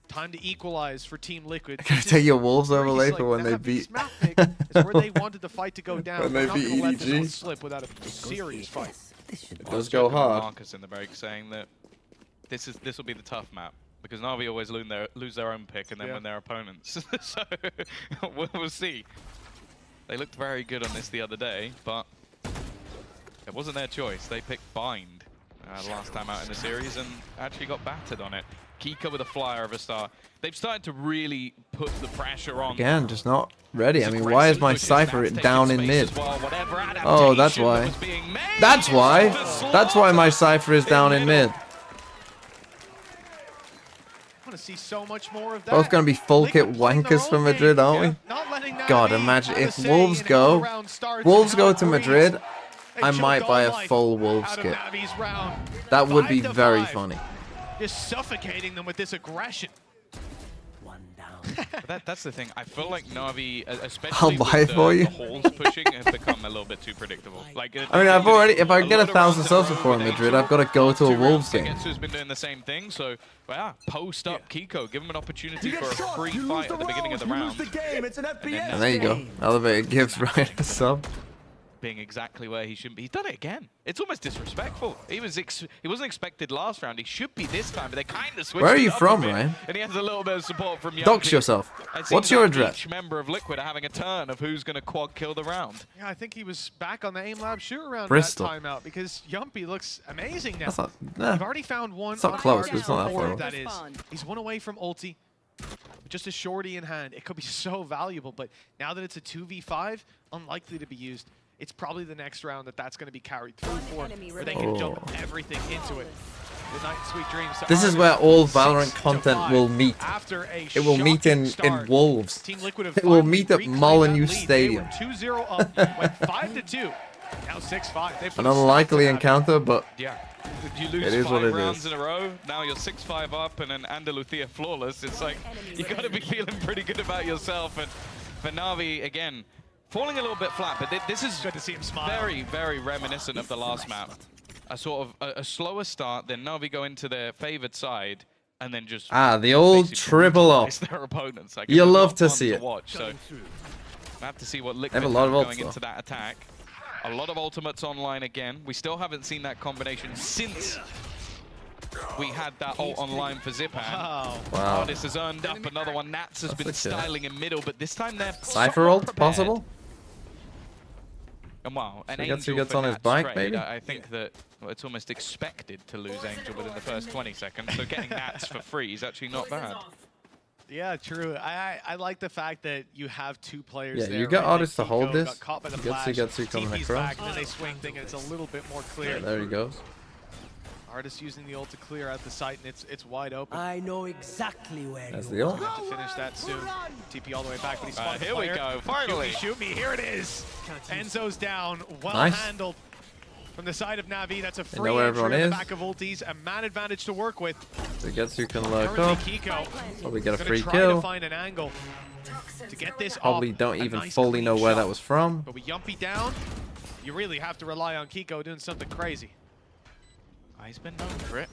Time to equalize for Team Liquid. Can I take your Wolves Greece, overlay like, for when they Navi's beat map pick is where they wanted the fight to go down. When they They're not beat gonna let this EDG. one slip without a serious fight. It does go hard. Marcus in the break saying that this will be the tough map because Navi always lose their own pick and then Yeah. win their opponents. So we'll see. They looked very good on this the other day, but it wasn't their choice. They picked Bind last time out in the series and actually got battered on it. Kika with a flyer of a star. They've started to really put the pressure on. Again, just not ready. I mean, why is my Cypher down in mid? Well, Oh, that's why. That's why. That's why my Cypher is down in mid. I want to see so much more of that. Both gonna be full kit Liquid playing their wankers for own Madrid, game. aren't we? Not letting God, Navi imagine have a if say Wolves in go. how the round starts Wolves and go how to it Madrid. breathes. They I choked might all buy a life full Wolves out of kit. Navi's round. That would be 5-5. very funny. Just suffocating them with this aggression. But that's the thing. I feel like Navi, I'll especially buy with it for you. the halls pushing, have become a little bit too predictable. Like, I mean, I've already. If I a get lot of 1,000 rounds subs in a before row in with Madrid, Angel, I've got to go to a 2 Wolves rounds, game. Sugetsu's been doing the same thing, so yeah, post up Kiko, give him an opportunity for a free fight at the beginning of the round. And there you go. Elevator gives Ryan a sub. Being exactly where he shouldn't be. He's done it again. It's almost disrespectful. He wasn't expected last round. He should be this time, but they kind of switched. Where are you it up from, a bit. Ryan? And he has a little bit of support from Young. Dox yourself. It seems What's your like address? Each member of Liquid are having a turn of who's going to quad kill the round. Yeah, I think he was back on the aim lab shoot around Bristol. that timeout because Yumpy looks amazing now. That's not. Nah. We've already found one. It's not on close, target but it's not that for far that is. He's one away from ulti. Just a shorty in hand. It could be so valuable, but now that it's a 2v5, unlikely to be used. It's probably the next round that's going to be carried through for, where they can dump everything into it. Good night, sweet dreams. to This is Artis. where all Valorant 6-5 content will meet. After a It will meet shocking in start. Wolves. Team Liquid have It will finally meet at reclaimed Molineux that lead. Stadium. They were 2-0 up, went 5-2. Now 6-5. They put An a stop to unlikely that. encounter, but Yeah. You lose It is what 5 it rounds is. in a row, now you're 6-5 up and an Andalucia flawless. It's like, you got to be feeling pretty good about yourself. And for Navi, again, falling a little bit flat, but this is Good to see him smile. very, very reminiscent of the last map. A sort of a slower start, then Navi go into their favored side, and then just the old basically triple up. brutalize their opponents. Like, You it was love not to fun see it. Watch. So We'll have to see what Liquid have a lot of going ults, into that attack. A lot of ultimates online again. We still haven't seen that combination since we had that ult online for Zipan. Wow. Wow. Artist has earned up another one. Nats has been styling in middle, but this time they're Cypher ult possible? And wow, an So Angel gets for on his Nat's bike, trade, maybe? I think that it's almost expected to lose Angel within the first 20 seconds, so getting Nats for free is actually not bad. Yeah, true. I like the fact that you have two players Yeah, there. you got right? artists to Kiko hold got this. caught by the Getsu coming TP's across. back, and then they swing thinking it's a little bit more clear. There he goes. Artist using the ult to clear out the site, and it's wide open. I know exactly where That's you the ult. Have to finish that soon. TP all the way back, but he's spotted the Here we player. go, finally. Shoot me, here it is. Enzo's down, well Nice. handled. From the side of Navi, that's a They free know where entry on everyone the is. back of ultis, a man advantage to work with. So Getsu can lurk Currently, up. Kiko Probably get a gonna free try kill. to find an angle to get this Probably off. don't A even nice fully clean know where shot. that was from. But with Yumpy down, you really have to rely on Kiko doing something crazy. He's been known for it.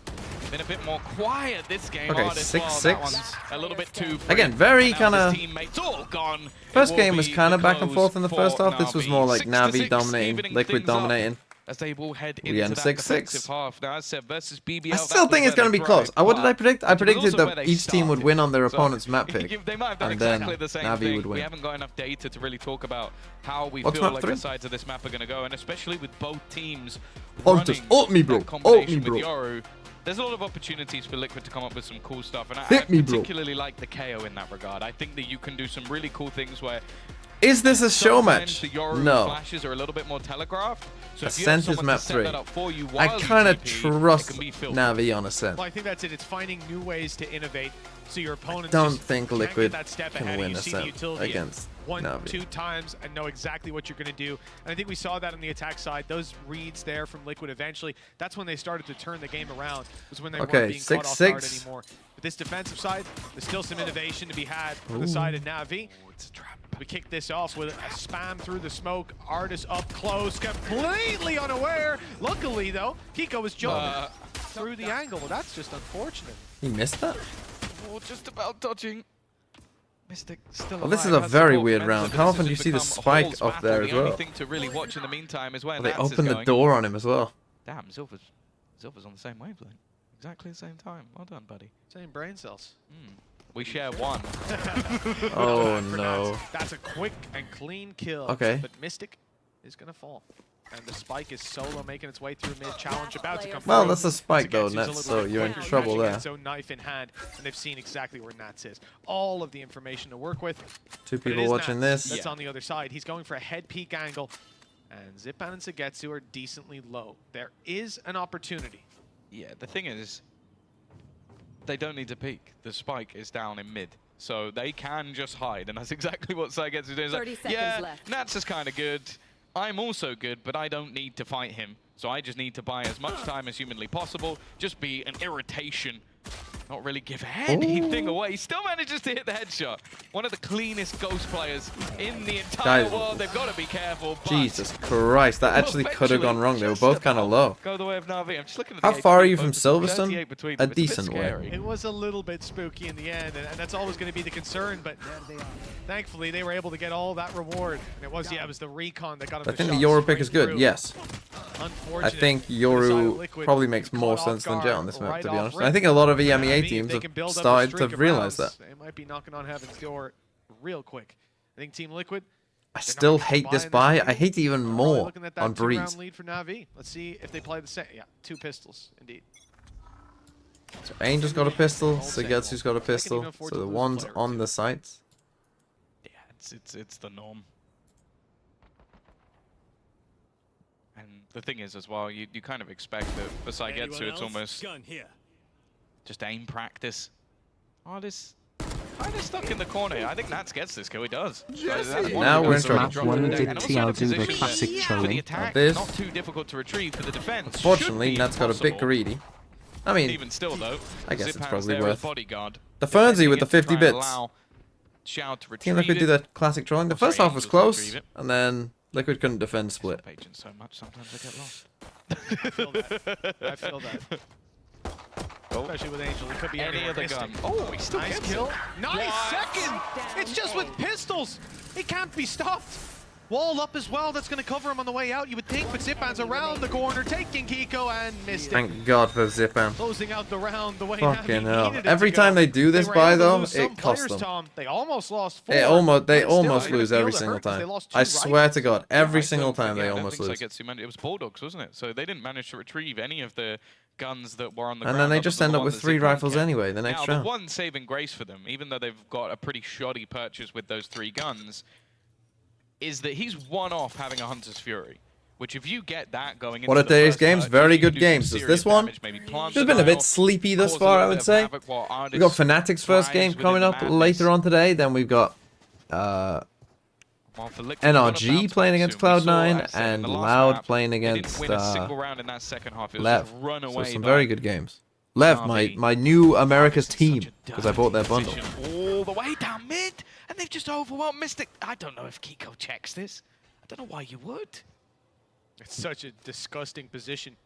Been a bit more quiet this game. Okay, Artist, well, 6-6. that one's a little bit too free. Again, very And now kind of. his teammates all gone. First It will game was be kind of the back and forth in the close first for half. This was Navi. more like 6-6, Navi dominating, evening Liquid things up dominating. As they will head We into end that 6-6. defensive half. Now, as I said, versus BBL. I still think it's going to be close. What did I predict? I predicted that each team would win on their opponent's map pick. They might have done And then exactly the same Navi thing. would win. We haven't got enough data to really talk about how we What's feel map like 3? the sides of this map are going to go, and especially with both teams Artist, running ult me, bro. that Ult combination me, bro. with Yoru. There's a lot of opportunities for Liquid to come up with some cool stuff, and I Hit me, bro. particularly like the KO in that regard. I think that you can do some really cool things where Is this a show sometimes match? the Yoru No. flashes are a little bit more telegraphed. So if you Ascent have is someone map to set 3. that up for you I while you kind of TP, it trust can be filthy. Navi on Ascent. Well, I think that's it. It's finding new ways to innovate so your opponents Don't just think can't Liquid get that step can ahead of win you. See the Ascent utility against one, Navi. 2 times and know exactly what you're going to do. And I think we saw that on the attack side. Those reads there from Liquid eventually, that's when they started to turn the game around, was when they weren't being caught off guard 6-6. anymore. But this defensive side, there's still some innovation to be had from the side of Navi. It's a trap. We kick this off with a spam through the smoke. Artist up close, completely unaware. Luckily, though, Kiko was jumping through the angle. Well, that's just unfortunate. He missed that? Oh, just about dodging. Mystic still Well, this alive, is a has very support weird from round. Enzo, How but often do you this see the has become spike Hall's up battle. there as The only well? thing to really watch in the meantime is where They Nats is opened the going. door on him as well. Damn, Zilver's on the same wavelength. Exactly the same time. Well done, buddy. Same brain cells. We share one. Oh For no. Nats. That's a quick and clean kill. Okay. But Mystic is going to fall. And the spike is solo making its way through mid. Challenge about to come Well, through. that's a spike though, Getsu's a Nets, little so bit you're in quicker, trouble catching there. Enzo knife in hand, and they've seen exactly where Nats is. All of the information to work with. Two But it people is watching Nats this. That's on the other side. He's going for a head peek angle. And Zipan and Sagetsu are decently low. There is an opportunity. Yeah, the thing is, they don't need to peek. The spike is down in mid. So they can just hide, and that's exactly what Sagetsu is doing. 30 seconds yeah, left. Nats is kind of good. I'm also good, but I don't need to fight him. So I just need to buy as much time as humanly possible. Just be an irritation. Not really give anything away. He still manages to hit the headshot. One of the cleanest Ghost players in the entire Guys, world. They've got to be careful. But Jesus Christ, that actually could have gone wrong. They were both kind of low. go the way of Navi. I'm just looking at How the far are HP you from both of them. Silverstone? 38 between A them. It's bit decent way. scary. It was a little bit spooky in the end, and that's always going to be the concern, but thankfully they were able to get all that reward. And it was the recon that got them I think the Yoru pick is good, yes. Unfortunate. I think for the side of Yoru Liquid, probably makes more caught off sense than Jet guard on this map, right to be off honest. rip. I think a lot of EMEA Navi, if teams they have can build up a started streak to of realize rounds, that. They might be knocking on heaven's door real quick. I think Team Liquid, I still hate this buy. I hate it even probably more looking at that on Breeze. 2-round lead for Navi. Let's see if they play the same. Yeah, 2 pistols, indeed. So Angel's got a pistol, All same. Sagetsu's got a They can even pistol, afford so to the lose a one's player or on two. the sights. Yeah, it's the norm. And the thing is as well, you kind of expect that for Saigetsu it's almost just aim practice. Oh, this kind of stuck in the corner. I think Nats gets this kill. He does. Now we're in trouble. Map 1 did TL do the classic for the trolling. attack, This- not too difficult to retrieve for the defense. Unfortunately, Should be Nat's got a bit impossible. greedy. I mean, Even still though, I guess it's Zipan's probably there as worth. bodyguard. The Fernsey with the Defending 50 it to try and bits. allow Xiao to Team retrieve Liquid do it. that classic trolling. The Oh, sorry, first half was Angels close, retrieve it. and then Liquid couldn't defend split. Agent so much, sometimes I get lost. I feel that. I feel that. Especially with Angel, it could be Any anywhere. other Mystic. gun. Oh, he still Nice gets kill. it. Nice What? second. It's just with pistols. It can't be stopped. Wall up as well, that's going to cover him on the way out, you would think, but Zipan's around the corner, taking Kiko and missed it. Thank God for Zipan. Closing out the round the way Fucking Navi hell. needed it Every to time go. they do this, were by able to though, lose some it costs players, them. Tom. They almost lost 4. They but almost still, lose they're every gonna single feel the hurt 'cause they time. lost I 2 swear to God, every I single don't time think- they I don't almost think so lose. gets too many. It was Bulldogs, wasn't it? So they didn't manage to retrieve any of the guns that were on the And ground. then they other just than end the up one with that 3 Zipan rifles kept. anyway the next Now, round. the one saving grace for them, even though they've got a pretty shoddy purchase with those 3 guns, is that he's one off having a Hunter's Fury. Which, if you get that going into What are the today's first games? purchase, Very you can good do some games. There's serious this one. damage, maybe plant It's been a bit denial, sleepy thus cause a far, I little would bit of say. havoc while We got Artist Fnatic's first thrives game within coming the up madness. later on today. Then we've got Well, for Liquid, we're about NRG to playing soon. against We saw, Cloud9 I said, in and the last Loud map, playing they against didn't win a single round in that second half. It was Lev. just run So away some by very good games. Lev, Navi. my new America's Artist in team, such a because I bought their dirty bundle. position all the way down mid, and they've just overwhelmed Mystic. I don't know if Kiko checks this. I don't know why you would. It's such a disgusting position.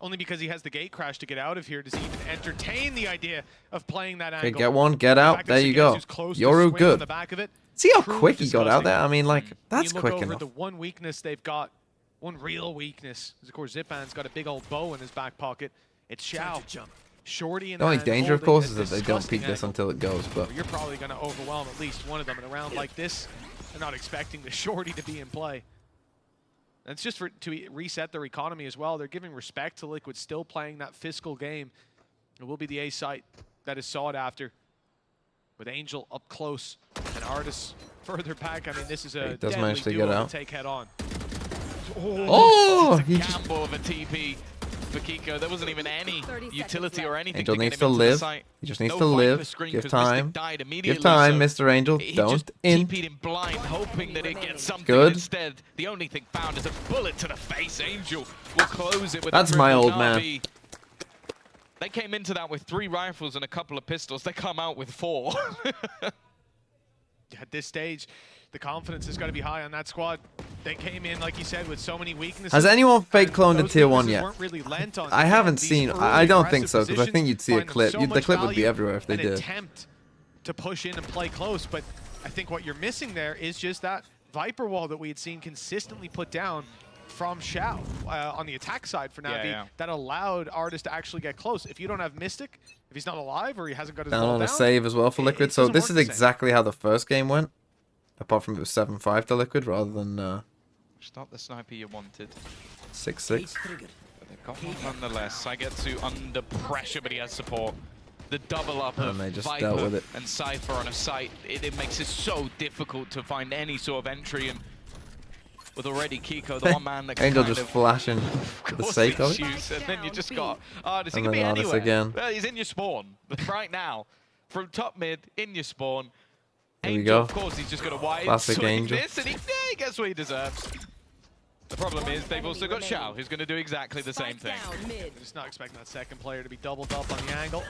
Only because he has the gate crash to get out of here does he even entertain the idea of playing that Okay, angle. get one, get The out. fact that There you Sagetsu's go. close to Yoru swing on good. the back of it, See how truly quick he got out disgusting. there? I mean, like, that's you look quick over enough. the one weakness they've got, one real weakness, is of course Zipan's got a big old bow in his back pocket. It's Xiao. Shorty in The only hand danger, of holding course, a is that they don't disgusting peek this angle. until it goes, but... You're probably going to overwhelm at least one of them in a round like this. They're not expecting the Shorty to be in play. And it's just to reset their economy as well. They're giving respect to Liquid, still playing that fiscal game. It will be the A site that is sought after. With Angel up close and Artis further back. I mean, this is a He does deadly manage to duo get out. to take head on. Oh! It's He a just... gamble of a TP for Kiko. There wasn't even any utility or anything Angel to get needs him to into the live. site. He just needs No to fight for live. screen Give 'cause time. Mystic died immediately, Give time, so Mr. Angel. he Don't just in. TP'd him blind, hoping that he'd get something. Good. Instead, the only thing found is a bullet to the face. Angel will close it with That's a my triple old man. Navi. They came into that with 3 rifles and a couple of pistols. They come out with 4. At this stage, the confidence has got to be high on that squad. They came in, like you said, with so many weaknesses. Has anyone fake and cloned a those tier 1 weaknesses yet? weren't really lent on. I Again, haven't these seen... early I don't think aggressive so, because I think you'd see a positions clip. find them The so clip would much be value everywhere if they and did. attempt to push in and play close, but I think what you're missing there is just that Viper wall that we had seen consistently put down from Xiao on the attack side for Navi that allowed Artis to actually get close. If you don't have Mystic, if he's not alive or he hasn't got his Down ball on a down, save as well for Liquid. So doesn't this work is the same. exactly how the first game went. Apart from it was 7-5 to Liquid rather than Start the sniper you wanted. 6-6. But they've got one nonetheless. Saigetsu under pressure, but he has support. The double up of And they just Viper dealt with it. and Cypher on a site, it makes it so difficult to find any sort of entry. And with already Kiko, the one man that can Angel kind just of flashing for the cause sake of it. issues, and then you just got Artist. He And can be then Artist anywhere. again. Well, he's in your spawn right now. From top mid, in your spawn. Here we Angel, go. of course, he's just got to wide Classic swing Angel. this, and he gets what he deserves. The problem is they've also got Xiao, who's going to do exactly the same thing. I'm just not expecting that second player to be doubled up on the angle.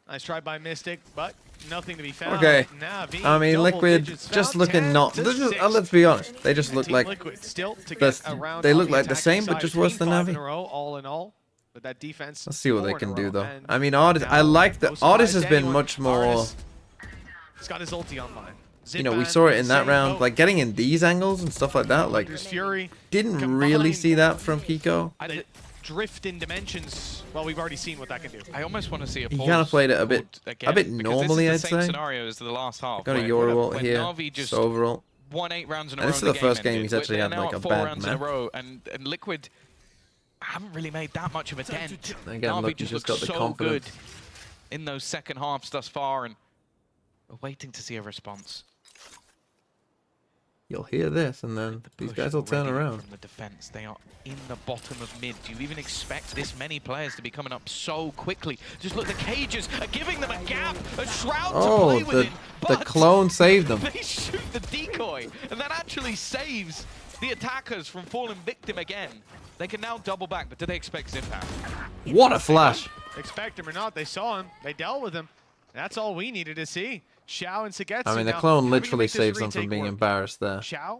Nice try by Mystic, but nothing to be found. Okay. Navi, I mean, double Liquid digits just found, looking 10 not... to Let's, just, 6. let's be honest. They just And look Team like... Liquid still to the- get around they on look the like the attacking same, but side. just worse than 5 Navi. in a row, all in all. With that defense. Let's see what they 4 in a can do, row. though. And I mean, Artist... I now, like that... no surprise Artist has to been anyone, much more... Artist, he's got his ulti online. You know, we Zipan, saw it in that same round. boat. Like, getting in these angles and stuff like that, like... There's Fury. Didn't combined really see that from Kiko. The drift in dimensions. Well, we've already seen what that can do. I almost want to see a He pause. kind of played it a bit again, normally, I'd because this is the same say. scenario as the last half. Got a where- Yoru ult when here. Navi just So overall... won 8 rounds in a And row. this is the first game ended. he's actually They're had, now like, at a 4 bad rounds in a map. row, and Liquid haven't really made that much of a dent. Again, Navi look, just he's just looks got the so confidence. good in those second halves thus far, and we're waiting to see a response. You'll hear this, and then these Push guys will turn already around. From the defense, they are in the bottom of mid. Do you even expect this many players to be coming up so quickly? Just look, the cages are giving them a gap, a shroud to Oh, play the within. But clone saved them. they shoot the decoy, and that actually saves the attackers from falling victim again. They can now double back, but do they expect Zipan? What a flash! Expect him or not, they saw him. They dealt with him. That's all we needed to see. Xiao and Sagetsu. I mean, the now clone having to literally make this saves them from retake being work. embarrassed there. Xiao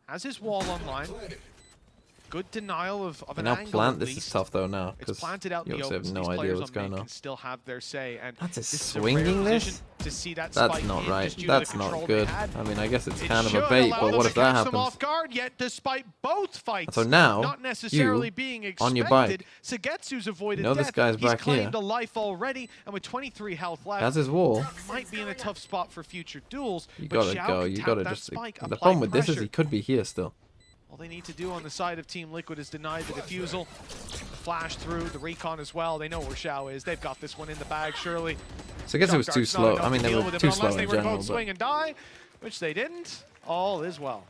has his wall online. Good denial of an Now angle. plant. At This least. is tough though now It's because planted out you in the obviously open, have so no these idea players what's on going mid on. can still have their say. And That's a this is swinging rare this? position to see that That's spike not in right. just due to That's the not control good. they had. I mean, I guess it's It kind of should a bait, allow but them what to if that catch them happens? off guard, yet despite both fights So now, not necessarily you, being expected, on your bike, Sagetsu's avoided you know this death. guy's He's back claimed here. a life already, and with 23 health left, That's his wall. might be in a tough spot for future duels. You but gotta Xiao go. can You tap gotta that just. spike, The apply problem with this is pressure. he could be here still. All they need to do on the side of Team Liquid is deny the defusal, flash through the recon as well. They know where Xiao is. They've got this one in the bag, surely. So I guess it was too Shock Dart's not slow. enough I mean, to they deal were with it, too but slow unless they in were to general. both swing and die, which they didn't, all is well.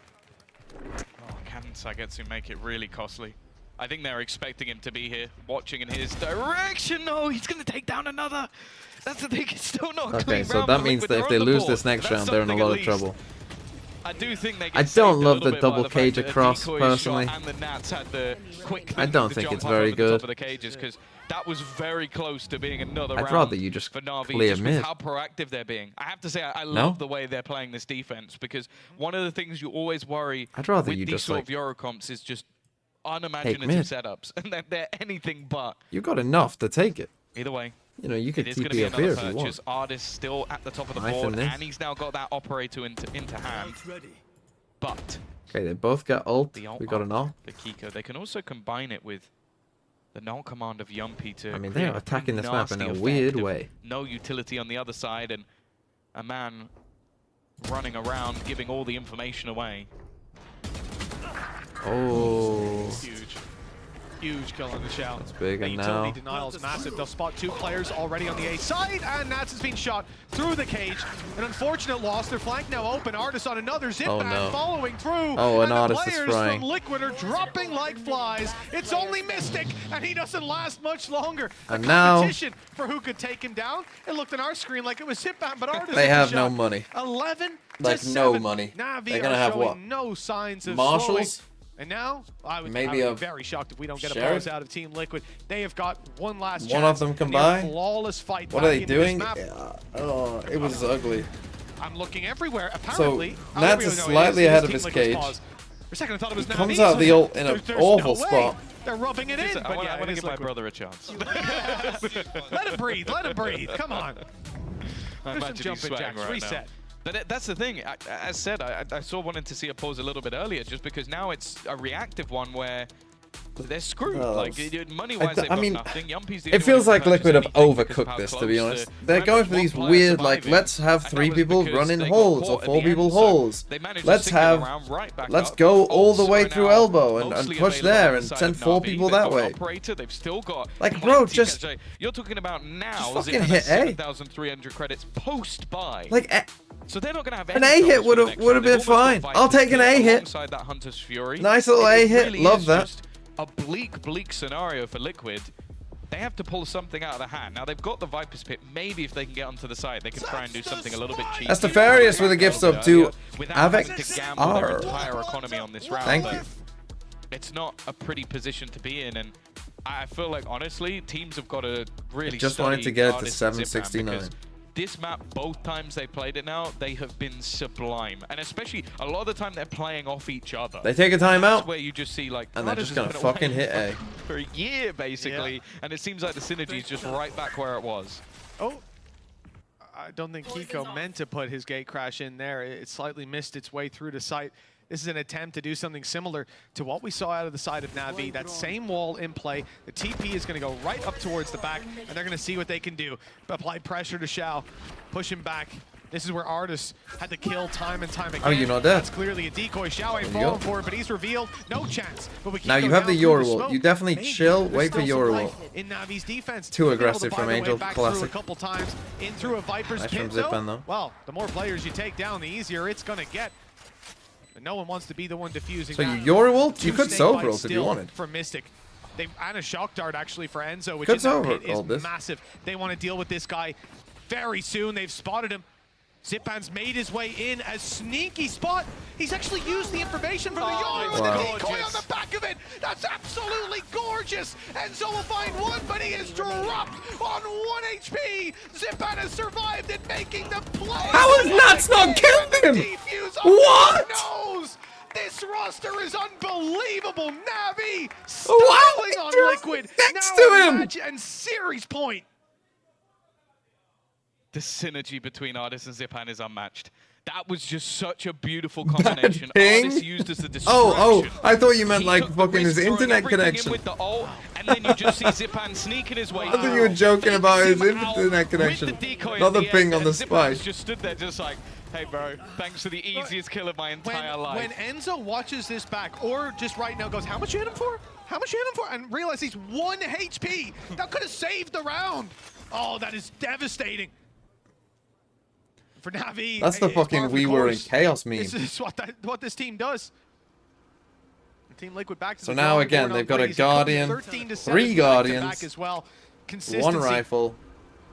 Oh, can Sagetsu make it really costly? I think they're expecting him to be here, watching in his direction. No, he's going to take down another. That's the thing, it's still not Okay, clean so round that for means Liquid. that They're if on they the lose board. this next That's round, they're in a something lot at of trouble. least. I do think they I get don't saved a love little the bit double by the fact cage that the across, decoy personally. shot and the Nats had the quick I don't to think jump it's up very over the top good. of the cages, because that was very close to being another I'd round rather you just for Navi, clear just with mid. how proactive they're being. I have to say, I No? love the way they're playing this defense, because one of the things you always worry I'd rather with you these just, sort like, of Eurocomps is just mid. unimaginative setups, and they're anything but. You got enough to take it. Either way, You know, you could it is going to TP be up here another if you want. purchase. Artist still at the top of the Knife in board, this. and he's now got that operator into hand. But Okay, they both got ult. the ult We got an ult. the Kiko, they can also combine it with the null command of Yumpy to I mean, create they are a attacking this map in nasty a effect weird of way. no utility on the other side, and a man running around giving all the information away. Oh. Huge kill on the Xiao. That's big, The and utility now denial is massive. They'll spot two players already on the A side, and Nats has been shot through the cage. An unfortunate loss. Their flank now open. Artis on another zip Oh, ban no. following through. Oh, and the Artis is players frying. from Liquid are dropping like flies. It's only Mystic, and he doesn't last much longer. And The now- competition for who could take him down. It looked on our screen like it was zip ban, but Artis They with the have no shot. money. 11 Like, to no 7. money. Navi They're gonna are have showing what? no signs of Marshals? slowing. And now, I would Maybe be a very shocked if we don't get a sheriff? buzz out of Team Liquid. They have got one last chance. One of them can in their buy? flawless fight What back are they into this doing? map. Oh, it was ugly. I'm looking everywhere. Apparently, Nats is slightly ahead of his Team Liquid's cage. pause. For a second, I thought it was He Navi, comes out so the ult in an there's awful no way. spot. They're rubbing it in. I But want yeah, to it is give my Liquid. brother a chance. Let him breathe. Let him breathe. Come on. I There's some imagine he's jumping sweating jacks. right Reset. now. But that's the thing. As said, I saw wanting to see a pause a little bit earlier, just because now it's a reactive one where they're screwed. Oh, Like money-wise, they've I got mean, nothing. Yumpy's the It only feels one like who Liquid have purchased anything because of overcooked how this, to close be honest. the They're Rams going for one these player weird, like, surviving, let's have and 3 that was people because run in they got holes caught or at 4 the people end, so holes. they managed to Let's single have, around right back let's up. go all the Ults way are through now elbow and mostly push available there on the and side send of 4 Navi. people They've that got way. an operator. They've still got Like, bro, plenty just- cash. You're talking about now fucking Zip hit has A. 7,300 credits post-buy. Like, So they're not going to have an any A hit troubles for the would've next round. been They've almost fine. got I'll take an A hit. alongside that Hunter's Fury. Nice little It A hit. really Love is that. just a bleak scenario for Liquid. They have to pull something out of the hat. Now they've got the Viper's Pit. Maybe if they can get onto the side, they can try and do something a little bit cheeky. That's Nefarious with a gift sub to without having Avex to gamble their R. entire economy on this round. Thank but you. It's not a pretty position to be in, and I feel like honestly, teams have got to really. Just wanted to get it to Artist and Zip Man, 769. because this map, both times they played it now, they have been sublime, and especially a lot of the time they're playing off each other. They take a That's timeout. where you just see like, And they're Artist just has gonna been fucking away hit A. for a year basically, and it seems like the synergy is just right back where it was. Oh, I don't think Kiko meant to put his gate crash in there. It slightly missed its way through to site. This is an attempt to do something similar to what we saw out of the side of Navi. That same wall in play. The TP is going to go right up towards the back, and they're going to see what they can do. Apply pressure to Xiao, push him back. This is where Artis had to kill time and time again. Oh, you know that? That's clearly a decoy. Xiao ain't There you falling go. for it, but he's revealed. No chance. But we keep Now you going have the down through Euro smoke. wall. You definitely Maybe chill, there's wait for still some Euro life wall. in Navi's defense. Too Been able aggressive to from buy their way Angel. back through Classic. a couple times in through a Viper's Nice pit, from Zip Man, though. though. Well, the more players you take down, the easier it's going to get. But no one wants to be the one defusing So that. you Euro ult? You Two could snake Sova bites ult if you still wanted. For Mystic. And a shock dart actually for Enzo, which Could in that Sova pit is ult this. massive. They want to deal with this guy very soon. They've spotted him. Zipman's made his way in a sneaky spot. He's actually used the information from the Euro and Wow. the decoy on the back of it. That's absolutely gorgeous. Enzo will find one, but he is dropped on 1 HP. Zipman has survived in making the play. How has Nats not killed him? Defuse What? knows. This This roster is unbelievable. Navi Why styling did on you Liquid. next Now to a him? match and series point. The synergy between Artis and Zipan is unmatched. That was just such a beautiful combination. ping? Artis used as a distraction. Oh, I thought you meant He like took the fucking risk his throwing internet everything in connection. with the ult, and then you just see Zipan sneaking his way I thought through. you were joking Fakes about his him out internet with connection, the decoy not at the the ping end, on the and Zipan spike. just stood there just like, hey bro, thanks for the easiest kill of my entire life. When Enzo watches this back, or just right now goes, how much you hit him for? How much you hit him for? And realize he's 1 HP. That could have saved the round. Oh, that is devastating. For Navi, That's the it's par fucking for the we were in course. chaos meme. This is what this team does. Team Liquid back to So the now drawing again, board on they've got a Breeze. It could be Guardian, 13 to 7 3 back to Guardians, back as well. 1 Consistency. rifle,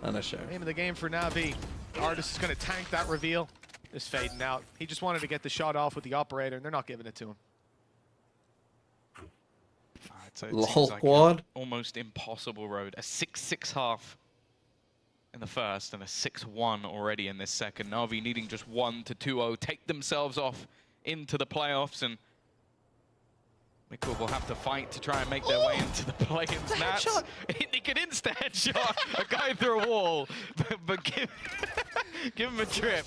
and a sheriff. Name of the game for Navi. Artis is going to tank that reveal. Is fading out. He just wanted to get the shot off with the operator, and they're not giving it to him. So it Lol seems like quad. an almost impossible road. A 6-6 half in the first and a 6-1 already in this second. Navi needing just 1 to 2-0, take themselves off into the playoffs, and Liquid will have to fight to try and make their way into the play-ins match. He could insta-headshot a guy through a wall, but give him a trip.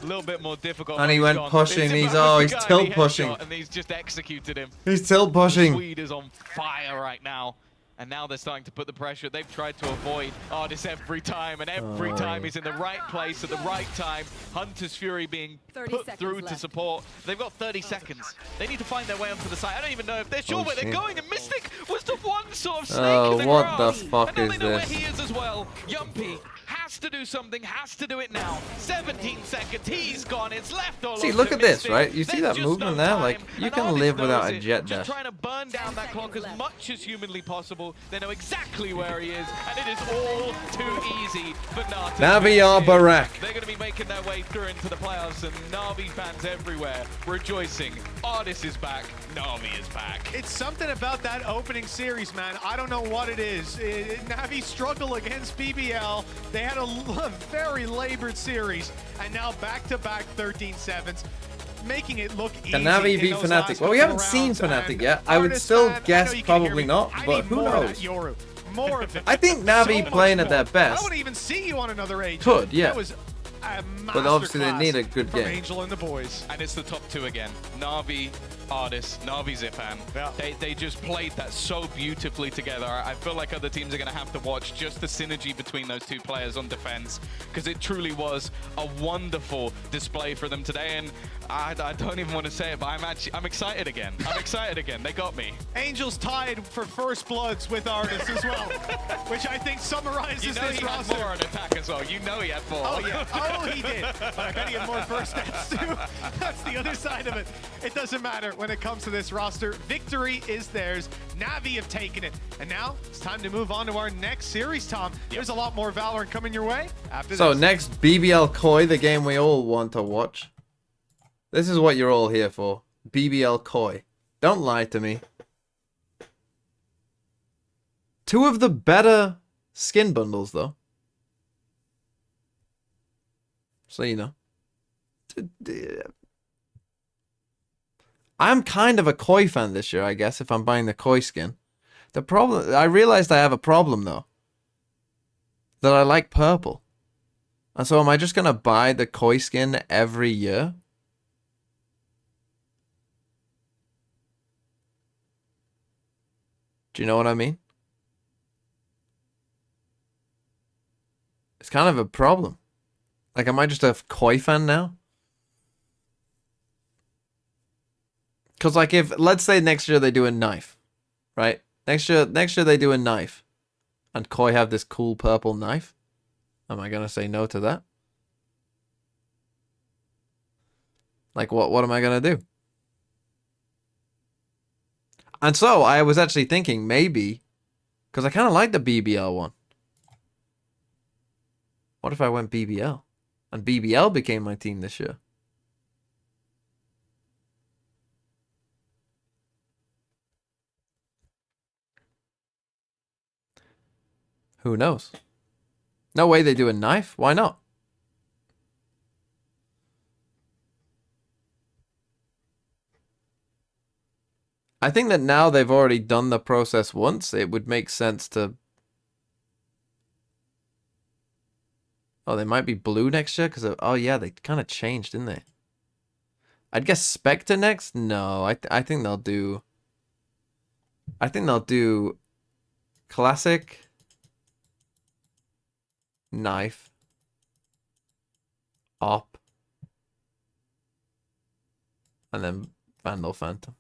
A little bit more difficult. And he went gone. pushing. It's He's about the he's guy tilt he pushing. headshot, and he's just executed him. He's tilt pushing. Swede is on fire right now. And now they're starting to put the pressure. They've tried to avoid Artis every time, and every time he's in the right place at the right time. Hunter's Fury being put through to support. They've got 30 seconds. They need to find their way onto the side. I don't even know if they're sure where they're going, and Mystic was the one sort of snake in the what the grass. fuck and now is they know this? where he is as well. Yumpy has to do something, has to do it now. 17 seconds, he's gone. It's left all See, over look to at this, Mystic. right? You see There's that just movement no there? time, Like, you and can Artis live without knows a it. jet Just dash. trying to burn down that clock as much as humanly possible. They know exactly where he is, and it is all too easy for Nata. Navi are Barak. They're going to be making their way through into the playoffs, and Navi fans everywhere rejoicing. Artis is back, Navi is back. It's something about that opening series, man. I don't know what it is. Navi struggle against BBL. They had a very labored series, and now back-to-back 13-7s. Making it look easy. Can Navi beat Fnatic? Well, we haven't seen Fnatic yet. I would still guess probably not, but who knows? More of it. I think Navi playing at their I best wouldn't even see you on another age. could, yeah. That was a But obviously they masterclass need a good from game. Angel and the boys. And it's the top two again. Navi, Artis, Navi, Zipan. Yeah. They just played that so beautifully together. I feel like other teams are going to have to watch just the synergy between those two players on defense, because it truly was a wonderful display for them today. And I don't even want to say it, but I'm excited again. I'm excited again. They got me. Angel's tied for first bloods with Artis as well, which I think summarizes You know this he had roster. 4 on attack as well. You know he had 4. Oh yeah, oh he did. But I bet he had more first steps too. That's the other side of it. It doesn't matter when it comes to this roster. Victory is theirs. Navi have taken it. And now it's time to move on to our next series, Tom. There's a lot more Valorant coming your way after So this. next, BBL Koi, the game we all want to watch. This is what you're all here for. BBL Koi. Don't lie to me. 2 of the better skin bundles, though. So, you know. I'm kind of a Koi fan this year, I guess, if I'm buying the Koi skin. The problem... I realized I have a problem, though. That I like purple. And so am I just going to buy the Koi skin every year? Do you know what I mean? It's kind of a problem. Like, am I just a Koi fan now? Because, like, if, let's say next year they do a knife, right? Next year they do a knife, and Koi have this cool purple knife. Am I going to say no to that? Like, what am I going to do? And so, I was actually thinking, maybe, because I kind of like the BBL one. What if I went BBL? And BBL became my team this year. Who knows? No way they do a knife. Why not? I think that now they've already done the process once, it would make sense to... Oh, they might be blue next year because of... Oh, yeah, they kind of changed, didn't they? I'd guess Spectre next? No, I think they'll do... I think they'll do... Classic... Knife... Op... And then Vandal Phantom.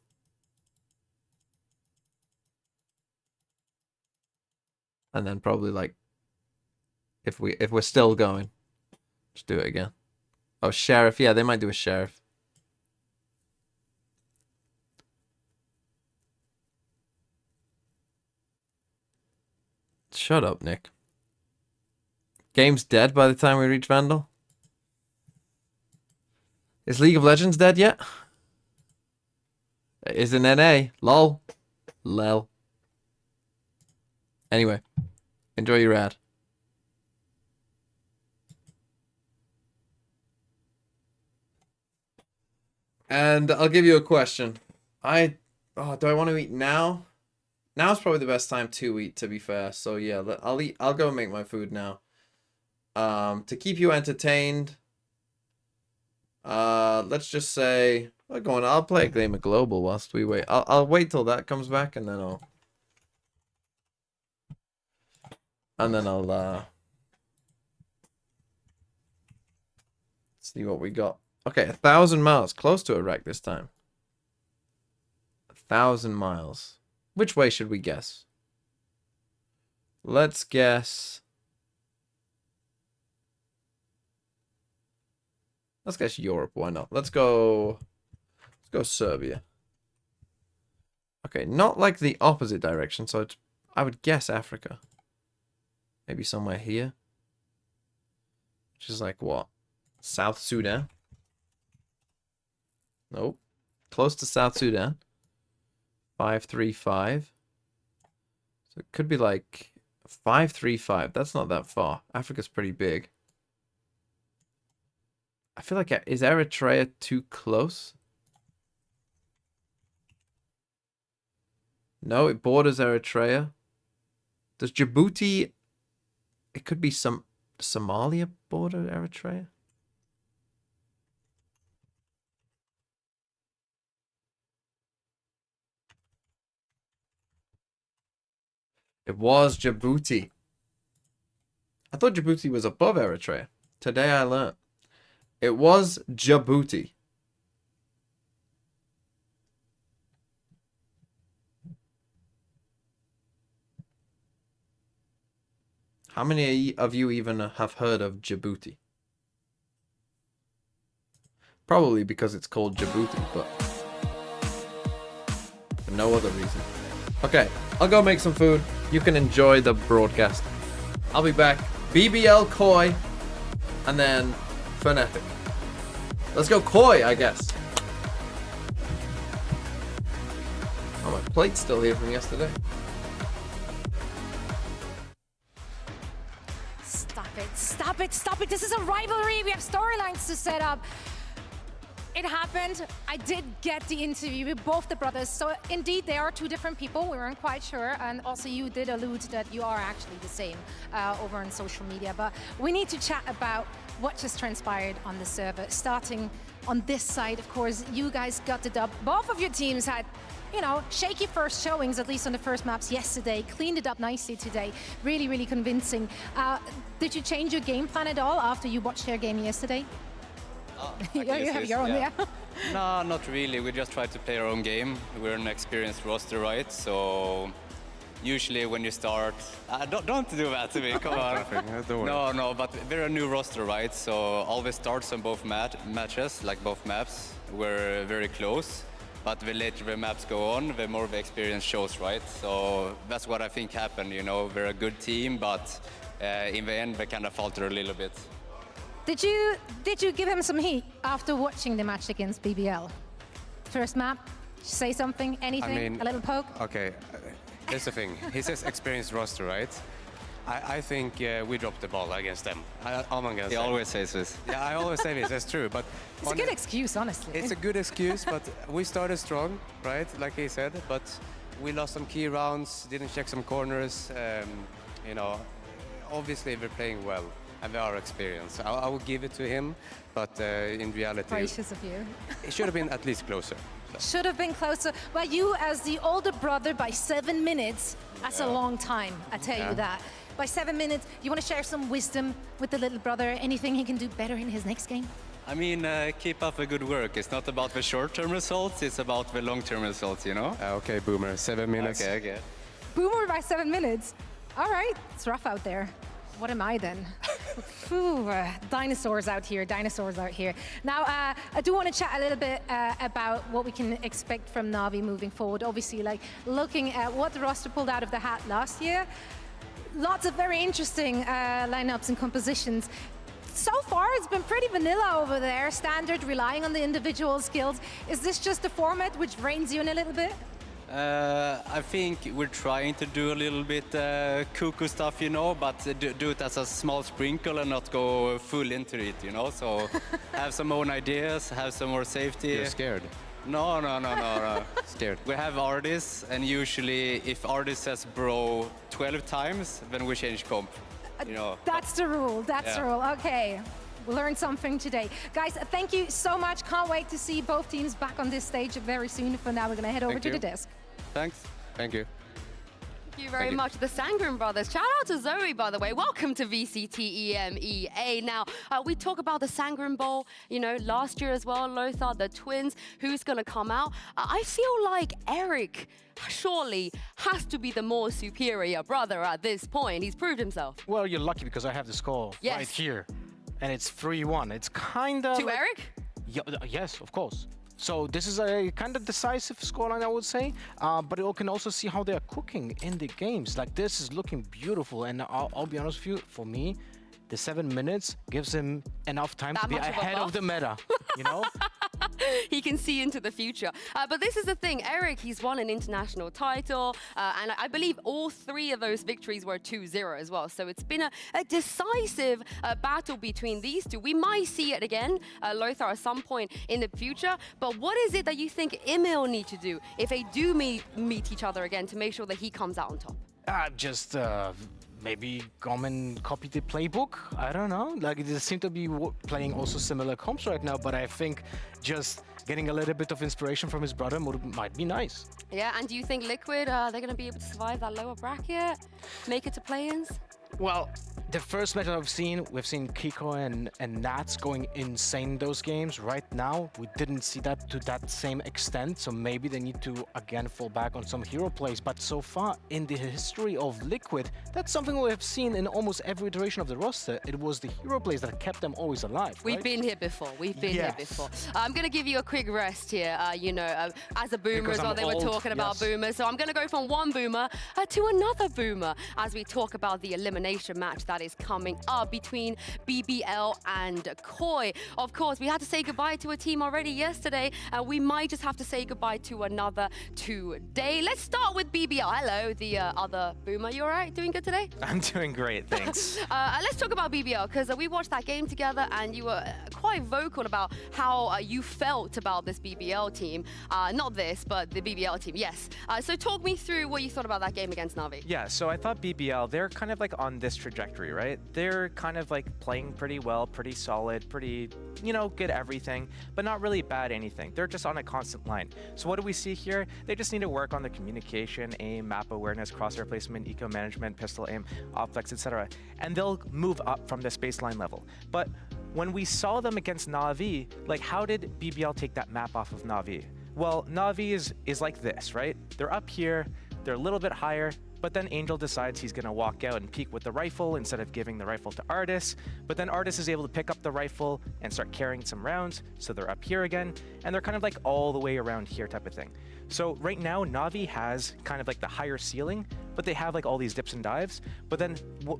And then probably like... If we're still going, just do it again. Oh, Sheriff. Yeah, they might do a Sheriff. Shut up, Nick. Game's dead by the time we reach Vandal. Is League of Legends dead yet? It is in NA. Lol. Lel. Anyway, enjoy your ad. And I'll give you a question. Do I want to eat now? Now's probably the best time to eat, to be fair. So yeah, I'll go make my food now. To keep you entertained, let's just say I'll play a game of Global whilst we wait. I'll wait till that comes back and then I'll see what we got. Okay, 1,000 miles. Close to a wreck this time. 1,000 miles. Which way should we guess? Let's guess... Let's guess Europe. Why not? Let's go Serbia. Okay, not like the opposite direction, so I would guess Africa. Maybe somewhere here. Which is like what? South Sudan? Nope. Close to South Sudan. 535. So it could be like 535. That's not that far. Africa's pretty big. I feel like... Is Eritrea too close? No, it borders Eritrea. Does Djibouti... It could be some... Somalia border Eritrea? It was Djibouti. I thought Djibouti was above Eritrea. Today I learned. It was Djibouti. How many of you even have heard of Djibouti? Probably because it's called Djibouti, but for no other reason. Okay, I'll go make some food. You can enjoy the broadcast. I'll be back. BBL Koi, and then Fnatic. Let's go Koi, I guess. Oh, my plate's still here from yesterday. Stop it, stop it, stop it. This is a rivalry. We have storylines to set up. It happened. I did get the interview with both the brothers. So indeed, they are two different people. We weren't quite sure. And also you did allude that you are actually the same over on social media. But we need to chat about what just transpired on the server. Starting on this side, of course, you guys got the dub. Both of your teams had, you know, shaky first showings, at least on the first maps yesterday. Cleaned it up nicely today. Really, really convincing. Did you change your game plan at all after you watched their game yesterday? You have your own, yeah. No, not really. We just try to play our own game. We're an experienced roster, right? So usually when you start, don't do that to me. Come on. No, but we're a new roster, right? So always starts on both matches, like both maps. We're very close, but the later the maps go on, the more the experience shows, right? So that's what I think happened. You know, we're a good team, but in the end, they kind of falter a little bit. Did you give him some heat after watching the match against BBL? First map, say something, anything, a little poke? Okay, here's the thing. He says experienced roster, right? I think we dropped the ball against them. I'm gonna say. He always says this. Yeah, I always say this. That's true. But It's a good excuse, honestly. it's a good excuse, but we started strong, right? Like he said, but we lost some key rounds, didn't check some corners. You know, obviously we're playing well and we are experienced. I will give it to him, but in reality, Gracious of you. it should have been at least closer. Should have been closer. Well, you as the older brother by 7 minutes, that's a long time, I tell you that. By 7 minutes, you want to share some wisdom with the little brother? Anything he can do better in his next game? I mean, keep up the good work. It's not about the short-term results, it's about the long-term results, you know? Okay, Boomer, 7 minutes. Okay. Boomer by 7 minutes. All right, it's rough out there. What am I then? Dinosaurs out here, dinosaurs out here. Now, I do want to chat a little bit about what we can expect from Navi moving forward. Obviously, like looking at what the roster pulled out of the hat last year, lots of very interesting lineups and compositions. So far, it's been pretty vanilla over there, standard, relying on the individual skills. Is this just a format which reins you in a little bit? I think we're trying to do a little bit cuckoo stuff, you know, but do it as a small sprinkle and not go full into it, you know? So have some own ideas, have some more safety. You're scared. No. Scared. We have artists, and usually if artist says bro 12 times, then we change comp, you know? That's the rule, that's the rule. Okay, we learned something today. Guys, thank you so much. Can't wait to see both teams back on this stage very soon. For now, we're gonna head over to the desk. Thanks. Thank you. Thank you very much, the Sangren brothers. Shout out to Zoe, by the way. Welcome to VCTEMEA. Now, we talk about the Sangren Bowl, you know, last year as well, Lothar, the twins. Who's going to come out? I feel like Eric surely has to be the more superior brother at this point. He's proved himself. Well, you're lucky because I have the score right here. And it's 3-1. It's kind of... To Eric? Yes, of course. So this is a kind of decisive scoreline, I would say, but you can also see how they are cooking in the games. Like, this is looking beautiful, and I'll be honest with you, for me, the 7 minutes gives him enough time to be ahead of the meta, you know? He can see into the future. But this is the thing, Eric, he's won an international title, and I believe all 3 of those victories were 2-0 as well. So it's been a decisive battle between these two. We might see it again, Lothar, at some point in the future. But what is it that you think Emil need to do if they do meet each other again to make sure that he comes out on top? Just maybe come and copy the playbook. I don't know. Like, they seem to be playing also similar comps right now, but I think just getting a little bit of inspiration from his brother might be nice. Yeah, and do you think Liquid, they're going to be able to survive that lower bracket, make it to play-ins? Well, the first match we've seen Kiko and Nats going insane those games. Right now, we didn't see that to that same extent, so maybe they need to again fall back on some hero plays. But so far in the history of Liquid, that's something we have seen in almost every iteration of the roster. It was the hero plays that kept them always alive. We've been here before. We've been here before. I'm going to give you a quick rest here, you know, as a boomer as well. They were talking about boomers. So I'm going to go from one boomer to another boomer as we talk about the elimination match that is coming up between BBL and Koi. Of course, we had to say goodbye to a team already yesterday. We might just have to say goodbye to another today. Let's start with BBL. Hello, the other boomer. You all right? Doing good today? I'm doing great, thanks. Let's talk about BBL, because we watched that game together and you were quite vocal about how you felt about this BBL team. Not this, but the BBL team, yes. So talk me through what you thought about that game against Navi. Yeah, so I thought BBL, they're kind of like on this trajectory, right? They're kind of like playing pretty well, pretty solid, pretty, you know, good everything, but not really bad anything. They're just on a constant line. So what do we see here? They just need to work on the communication, aim, map awareness, crosshair placement, eco management, pistol aim, opflex, etc. And they'll move up from this baseline level. But when we saw them against Navi, like, how did BBL take that map off of Navi? Well, Navi is like this, right? They're up here, they're a little bit higher, but then Angel decides he's going to walk out and peek with the rifle instead of giving the rifle to Artis. But then Artis is able to pick up the rifle and start carrying some rounds, so they're up here again, and they're kind of like all the way around here type of thing. So right now, Navi has kind of like the higher ceiling, but they have like all these dips and dives. But then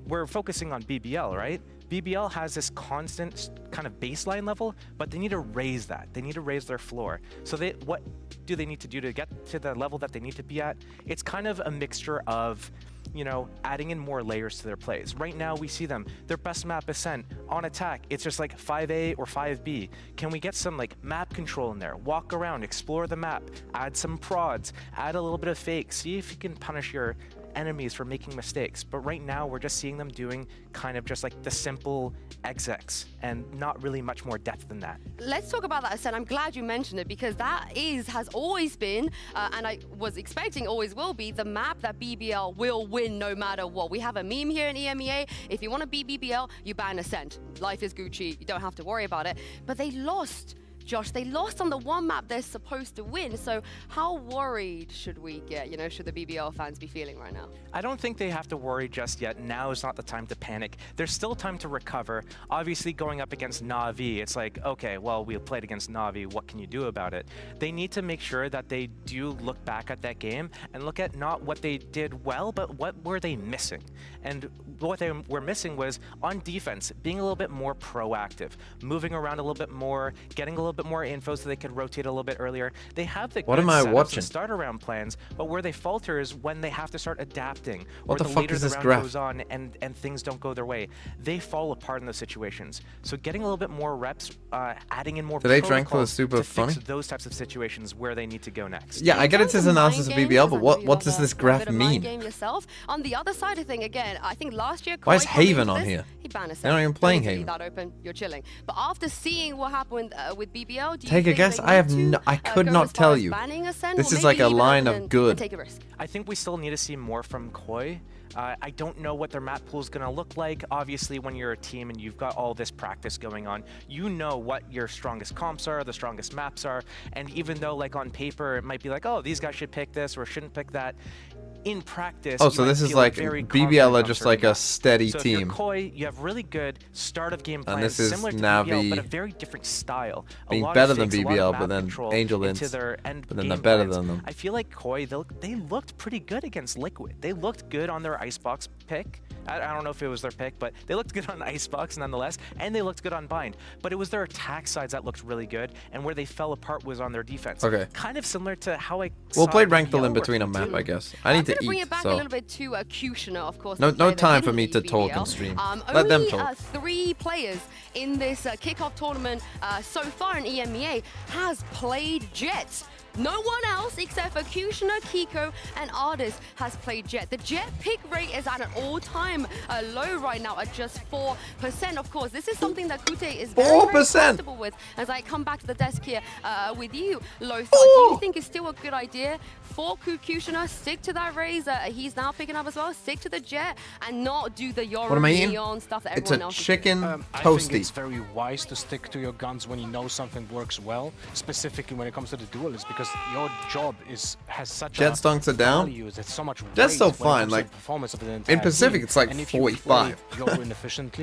we're focusing on BBL, right? BBL has this constant kind of baseline level, but they need to raise that. They need to raise their floor. So what do they need to do to get to the level that they need to be at? It's kind of a mixture of you know, adding in more layers to their plays. Right now we see them, their best map Ascent on attack, it's just like 5A or 5B. Can we get some like map control in there? Walk around, explore the map, add some prods, add a little bit of fake, see if you can punish your enemies for making mistakes. But right now we're just seeing them doing kind of just like the simple execs and not really much more depth than that. Let's talk about that, Ascent. I'm glad you mentioned it because that has always been, and I was expecting always will be, the map that BBL will win no matter what. We have a meme here in EMEA. If you want to beat BBL, you ban Ascent. Life is Gucci. You don't have to worry about it. But they lost. Josh, they lost on the one map they're supposed to win, so how worried should we get? You know, should the BBL fans be feeling right now? I don't think they have to worry just yet. Now is not the time to panic. There's still time to recover. Obviously, going up against Navi, it's like, okay, well, we played against Navi. What can you do about it? They need to make sure that they do look back at that game and look at not what they did well, but what were they missing. And what they were missing was, on defense, being a little bit more proactive, moving around a little bit more, getting a little bit more info so they could rotate a little bit earlier. They have the good setups and start around plans, but where they falter is when they have to start adapting, or the later the round goes on and things don't go their way. They fall apart in those situations. So getting a little bit more reps, adding in more protocols to fix those types of situations where they need to go next. Yeah, I get it's his analysis of BBL, but what does this graph mean? Game yourself. On the other side of thing, again, I think last year, why is Haven on here? He banned us. They're not even playing Haven. That open, you're chilling. But after seeing what happened with BBL, do you take a guess? I could not tell you. This is like a line of good. Take a risk. I think we still need to see more from Koi. I don't know what their map pool is going to look like. Obviously, when you're a team and you've got all this practice going on, you know what your strongest comps are, the strongest maps are. And even though, like, on paper, it might be like, oh, these guys should pick this or shouldn't pick that. In practice, so this is like BBL are just like a steady team. If you're Koi, you have really good start of game plans, and this is similar to Navi BBL, but a very different style. Being better than BBL, but then Angel Ints, but then they're better than them. I feel like Koi, they looked pretty good against Liquid. They looked good on their Icebox pick. I don't know if it was their pick, but they looked good on Icebox nonetheless, and they looked good on Bind. But it was their attack sides that looked really good, and where they fell apart was on their defense. Okay. Kind of similar to how I We'll play ranked in between a map, I guess. I need to eat, bring it back so. a little bit to Kushner, of course. No time for me to talk and stream. Let them talk. 3 players in this kickoff tournament so far in EMEA has played Jett. No one else except for Kushner, Kiko, and Ardis has played Jett. The Jett pick rate is at an all-time low right now at just 4%. Of course, this is something that Kute is very comfortable with. As I come back to the desk here with you, Lothar, do you think it's still a good idea for Kushner? Stick to that Raze he's now picking up as well. Stick to the Jett and not do the Yoru Neon stuff that everyone else is doing. It's a chicken I toasty. think it's very wise to stick to your guns when you know something works well, specifically when it comes to the duelists, because your job has such Jett stunks are down. It's so much Jett's still fine. Like in Pacific, it's like 45.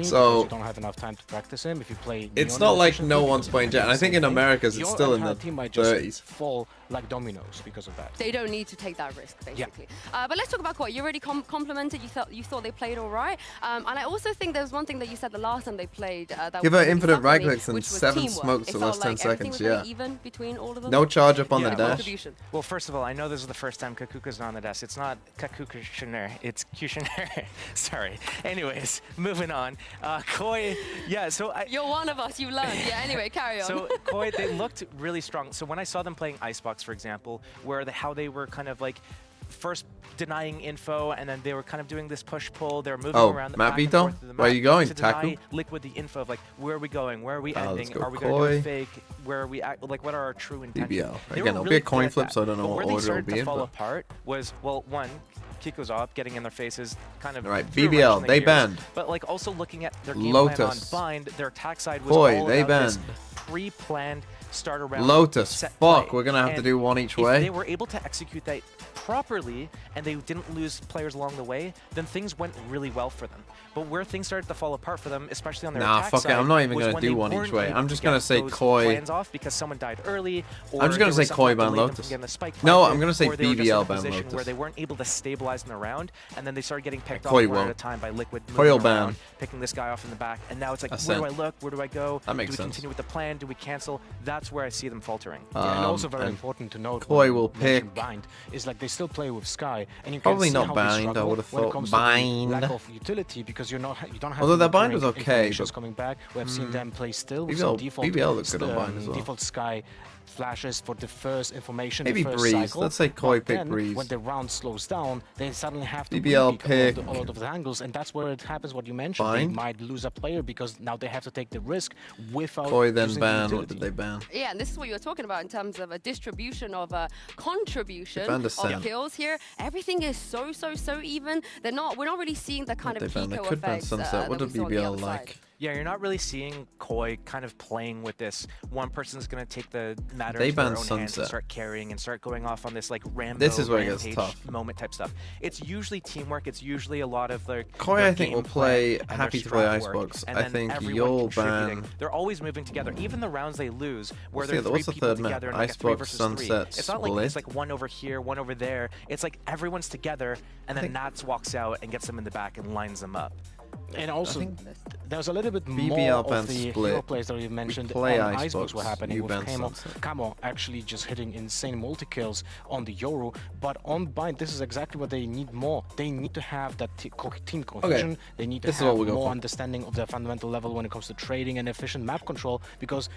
So you don't have enough time to practice him. If you play, it's not like no one's playing Jett. And I think in Americas, it's still in the 30s. Fall like dominoes because of that. They don't need to take that risk, basically. But let's talk about Koi. You already complimented. You thought they played all right. And I also think there's one thing that you said the last time they played. That give her infinite right clicks and 7 smokes in less 10 seconds. Yeah. Even between all of them. No charge up on the dash. Well, first of all, I know this is the first time Kakuka's not on the desk. It's not Kakuka, it's Kushner. Sorry. Anyways, moving on. Koi, yeah, so you're one of us, you learned. Yeah, anyway, carry on. So Koi, they looked really strong. So when I saw them playing Icebox, for example, where how they were kind of like first denying info, and then they were kind of doing this push-pull. They were moving around the map Vito? Where are you going? To Taku? deny Liquid the info of like, where are we going? Where are we ending? Are we going to do a fake? Where are we like, what are our true intentions? BBL. Again, it'll be a coin flip, so I don't know what order it'll be in. Where they started to fall apart was, well, one, Kiko's up, getting in their faces, kind of. Right, BBL, they banned. But like also looking at their game plan on Bind, their attack side was Koi, all they about this banned. pre-planned start around. Lotus, fuck, we're gonna have to do one each way. If they were able to execute that properly and they didn't lose players along the way, then things went really well for them. But where things started to fall apart for them, especially on their attack fuck side, it, I'm not even gonna do one each way. I'm just gonna say Koi. Plans off because someone died early, or I'm just gonna say Koi ban Lotus. No, I'm gonna say BBL ban Lotus. Where they weren't able to stabilize in the round, and then they started getting picked off Koi one at a time by Liquid, Koi ban. picking this guy off in the back, and now it's like, Ascent. where do I look? Where do I go? That makes sense. Do we continue with the plan? Do we cancel? That that's where I see them faltering. Yeah, and also very and important to note. Koi will pick. Bind is like they still play with Sky, and you Probably can see not how Bind, they I would have when it thought comes Bind. To the lack of utility because you don't have. Although the their Bind was recurring okay, informations but coming back. We have seen them play still with BBL, some default BBL looks good on Bind as well. default Sky flashes for the first information. Maybe the first Breeze. Cycle. Let's say Koi But pick then, Breeze. When the round slows down, they suddenly have to BBL pick a lot of the angles, and that's where it happens. What you mentioned, they Bind. might lose a player because now they have to take the risk without. Koi then using the ban. What utility. did they ban? Yeah, and this is what you were talking about in terms of a distribution of a contribution banned of Ascent. kills here. Everything is so even. We're not really seeing the kind of They banned. They Kiko could ban effects Sunset. What that did we saw on the BBL other like? side. Yeah, you're not really seeing Koi kind of playing with this. One person's going to take the matter They into their banned own hands and Sunset. start carrying and start going off on this like Rambo This is where it gets rampage tough. moment type stuff. It's usually teamwork. It's usually a lot of the Koi, I think, will play Happy to play Icebox. I think you'll ban. They're always moving together. Even the rounds they lose, where What's they're the- three what's the people third map? together in like a 3 Icebox, versus Sunset, 3. It's not like Split. it's like one over here, one over there. It's like everyone's together, and then Nats walks out and gets them in the back and lines them up. And also, there's a little bit BBL more ban of the Split. hero plays that you mentioned play on Icebox, Icebox were happening you with ban Camo. Sunset. Camo actually just hitting insane multi-kills on the Yoru, but on Bind, this is exactly what they need more. They need to have that team cohesion. They need to This is what have we'll go more for. understanding of their fundamental level when it comes to trading and efficient map control, because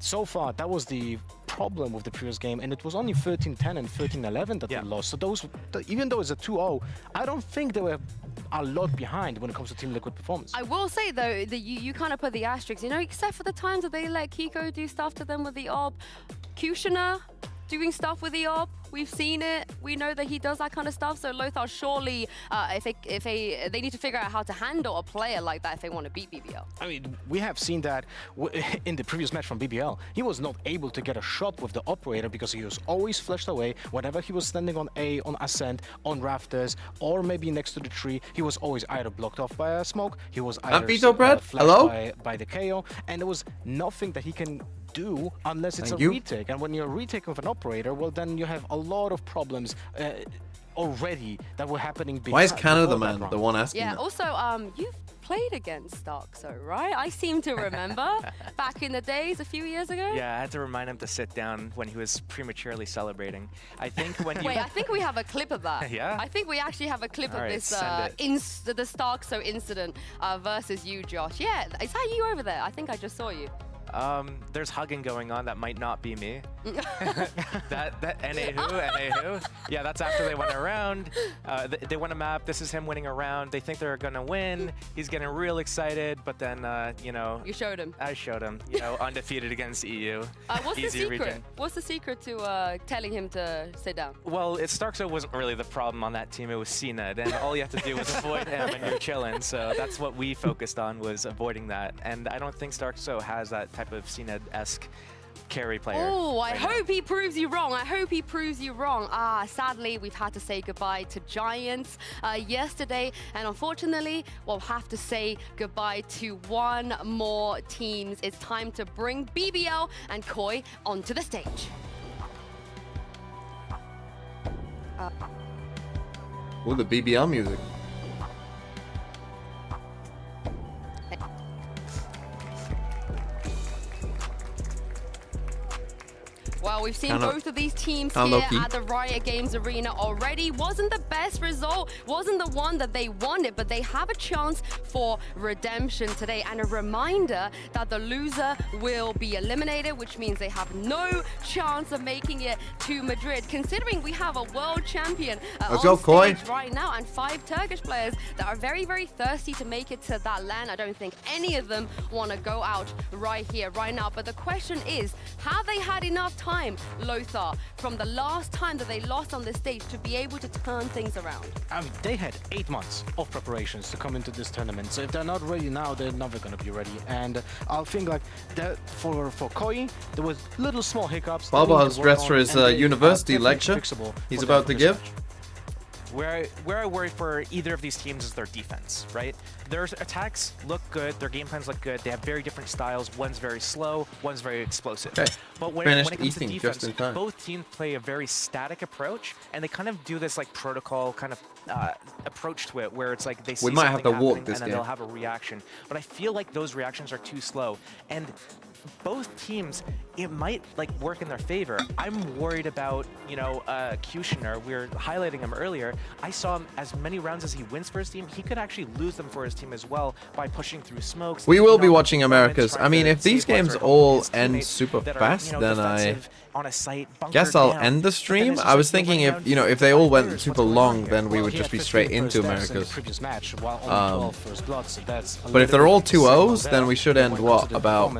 so far, that was the problem with the previous game, and it was only 13-10 and 13-11 that they lost. So those, even though it's a 2-0, I don't think they were a lot behind when it comes to Team Liquid performance. I will say though that you kind of put the asterisks, you know, except for the times that they let Kiko do stuff to them with the AWP. Kushner doing stuff with the AWP. We've seen it. We know that he does that kind of stuff. So Lothar, surely, if they need to figure out how to handle a player like that if they want to beat BBL. I mean, we have seen that in the previous match from BBL. He was not able to get a shot with the operator because he was always flashed away. Whenever he was standing on A, on Ascent, on Rafters, or maybe next to the tree, he was always either blocked off by a smoke, he was either flashed by the KO, and there was nothing that he can do unless it's retake. And when you're retaking with an operator, well, then you have a lot of problems already that were happening. Why is Canada the man, the one asking? Yeah. that? Also, you've played against Darkso, right? I seem to remember back in the days a few years ago. Yeah, I had to remind him to sit down when he was prematurely celebrating. I think when you... Wait, I think we have a clip of that. Yeah? I think we actually have a clip All of right, this send the Starkso incident versus you, Josh. Yeah, is that you over there? I think I just saw you. There's hugging going on. That might not be me. that NA who? Yeah, that's after they went around. They won a map. This is him winning a round. They think they're gonna win. He's getting real excited, but then you know. You showed him. I showed him. You know, undefeated against EU. What's Easy the secret? region. What's the secret to telling him to sit down? Well, Starkso wasn't really the problem on that team. It was CNED, and all you have to do was avoid him, and you're chilling. So that's what we focused on, was avoiding that. And I don't think Starkso has that type of CNED-esque carry player. Oh, I right hope he proves you wrong. I hope he proves you wrong. Sadly, we've had to say goodbye to Giants yesterday, and unfortunately, we'll have to say goodbye to one more team. It's time to bring BBL and Koi onto the stage. Ooh, the BBL music. Well, we've seen both of these teams Kinda here low-key. at the Riot Games Arena already. Wasn't the best result, wasn't the one that they wanted, but they have a chance for redemption today. And a reminder that the loser will be eliminated, which means they have no chance of making it to Madrid. Considering we have a world champion Let's on go, Koi. stage right now, and 5 Turkish players that are very, very thirsty to make it to that LAN. I don't think any of them want to go out right here, right now. But the question is, have they had enough time, Lothar, from the last time that they lost on this stage to be able to turn things around? They had 8 months of preparations to come into this tournament. So if they're not ready now, they're never going to be ready. And I think like that for Koi, there was little small hiccups. Balbo has dressed for his university lecture. He's about to give. Where I worry for either of these teams is their defense, right? Their attacks look good, their game plans look good. They have very different styles. One's very slow, one's very explosive. Okay. But when it comes to defense, both teams play a very static approach, and they kind of do this like protocol kind of approach to it, where it's like they see might have to something walk happening this and then game. they'll have a reaction. But I feel like those reactions are too slow, and both teams, it might like work in their favor. I'm worried about, you know, Kushner. We were highlighting him earlier. I saw him as many rounds as he wins for his team. He could actually lose them for his team as well by pushing through smokes. We will be watching Americas. I mean, if these games all end super fast, then I guess I'll end the stream. I was thinking if, you know, if they all went super long, then we would just be straight into Americas. But if they're all 2-0s, then we should end what, about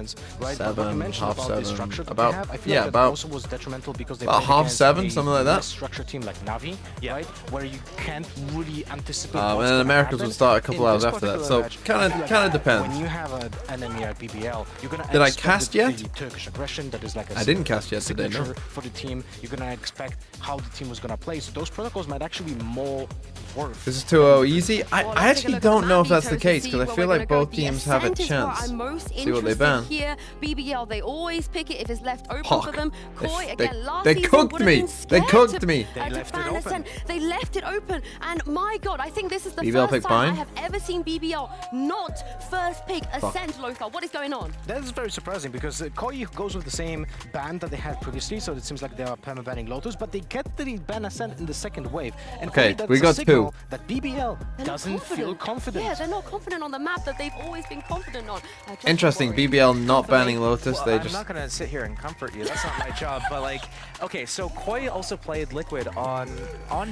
7, half 7, about, yeah, about half 7, something like that. Structured team like Navi, right, where you can't really anticipate. And then Americas will start a couple hours after that, so kind of depends. When you have an enemy at BBL, you're gonna Did I cast yet? the Turkish aggression that is like a I didn't cast yet today, no. for the team. You're gonna expect how the team was gonna play. So those protocols might actually be more worth. This is 2-0 easy. I actually don't know if that's the case, because I feel like both teams have a chance. See what they ban. Here, BBL, they always pick it if it's left open for them. Koi, again, last they season cooked would've me. been They scared cooked to- me. to ban Ascent. They left it open, and my God, I think this is the BBL first pick time I Bind? have ever seen BBL not first pick Ascent. Lothar, what is going on? That is very surprising because Koi goes with the same ban that they had previously, so it seems like they are perma-banning Lotus, but they get the ban Ascent in the second wave. And for Okay, me, that's we a got signal 2. that BBL They're not doesn't feel confident. Yeah, they're not confident on the map that they've always been confident on. Just Interesting, worried. BBL not banning Lotus. Well, They I'm just not gonna sit here and comfort you. That's not my job. But like, okay, so Koi also played Liquid on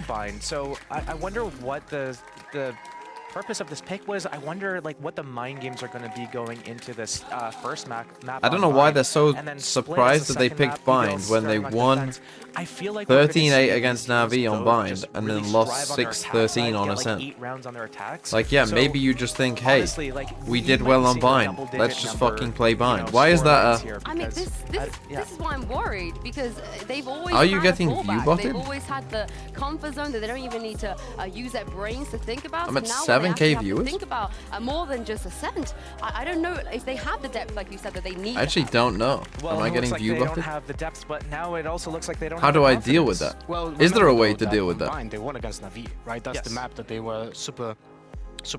Bind. So I wonder what the purpose of this pick was. I wonder like what the mind games are going to be going into this first map. I don't know why they're so surprised that they picked Bind when they won I feel like 13-8 against Navi on Bind and then lost 6-13 on Ascent. 8 rounds on their attacks. Like, yeah, So, maybe you just think, hey, honestly, like, we you did might well be on seeing a Bind. double-digit Let's just number, fucking play you Bind. know, Why is that scorelines here I mean, because this is why I'm worried, because they've always Are you had getting a fallback. view botted? They've always had the comfort zone that they don't even need to use their brains to think about. I'm at So now when they 7K actually have to viewers? think about more than just Ascent. I don't know if they have the depth, like you said, that they need. I actually don't know. Well, Am I it getting looks like view they don't butted? have the depth, but now it also looks like they don't How have do the I deal with confidence. that? Well, Is there a way remember to deal with though, that? combined, they won against Navi, right? That's the Yes. map that they were super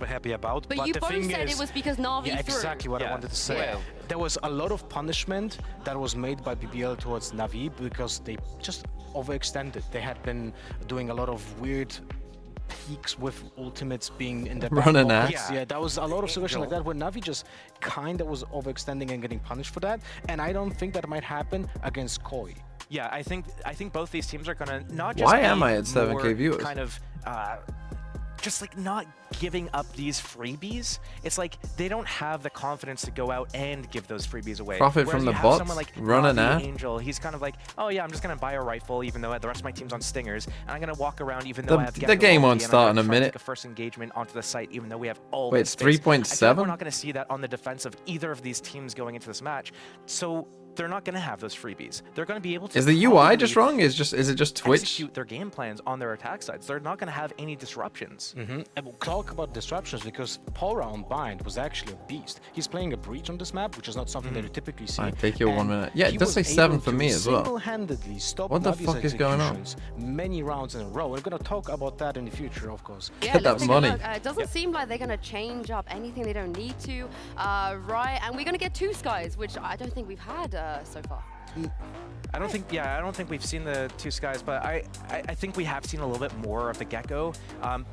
happy about. But you the both thing said is, it was because Navi yeah, threw. exactly what I wanted to say. Yeah. There was a lot of punishment that was made by BBL towards Navi because they just overextended. They had been doing a lot of weird peaks with ultimates being in the Running back ass. pockets. Yeah, that was a lot of situation like that where Navi just kind of was overextending and getting punished for that. And I don't think that might happen against Koi. Yeah, I think both these teams are gonna not just Why be am I at 7K more viewers? kind of just like not giving up these freebies. It's like they don't have the confidence to go out and give those freebies away. Profit Whereas from you the have bots? someone like Run an Navi ad? Angel, he's kind of like, oh yeah, I'm just gonna buy a rifle even though the rest of my team's on Stingers, and I'm gonna walk around even though I have to get The game won't start in a Take minute. a first engagement onto the site even though we have all Wait, this it's space. I feel like 3.7? we're not gonna see that on the defense of either of these teams going into this match. So they're not going to have those freebies. They're going to be able to. Is the UI just wrong? Is it just Twitch? Execute their game plans on their attack sides. They're not going to have any disruptions. And we'll talk about disruptions because Pora on Bind was actually a beast. He's playing a breach on this map, which is not something that you typically see. Alright, take your 1 And minute. Yeah, he it does say was 7 able for to me as well. Single-handedly stop What the Navi's fuck is going on? executions many rounds in a row. We're going to talk about that in the future, of course. Yeah, Get let's that take a money. look. It doesn't seem like they're going to change up anything they don't need to. Right, and we're going to get 2 skies, which I don't think we've had so far. I don't think we've seen the 2 skies, but I think we have seen a little bit more of the Gecko.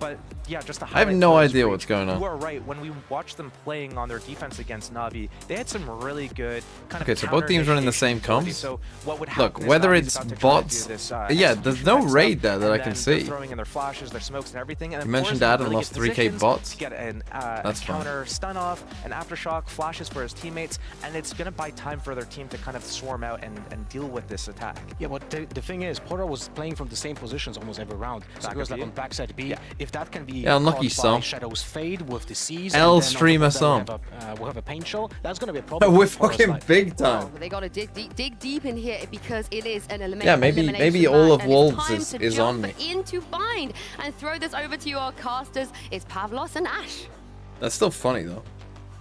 But yeah, just to I have highlight no Forest idea Breach, what's going on. You are right. When we watched them playing on their defense against Navi, they had some really good kind of. Okay, so both teams running the same counter-initiation comps. ability. So what would Look, happen is whether Navi's it's about to try to bots, do this, yeah, there's no execution raid mix-up, there that I and can then they're see. throwing in their flashes, their smokes, and everything. And You then mentioned Forest in Adam really lost good 3K positions bots. to get an That's fine. counter stun off, an aftershock, flashes for his teammates, and it's gonna buy time for their team to kind of swarm out and deal with this attack. Yeah, but the thing is, Porter was playing from the same positions almost every round. So it was like on backside B. If that can be unlucky caught by some. Shadow's fade with the C's, L and then streamer some. we'll have a paint show, that's going to be a problem. We're for Porter's fucking side. big time. They got to dig deep in here because it is an elimination. Yeah, maybe all of Wolves is on me. Into bind and throw this over to your casters. It's Pavlos and Ash. That's still funny though.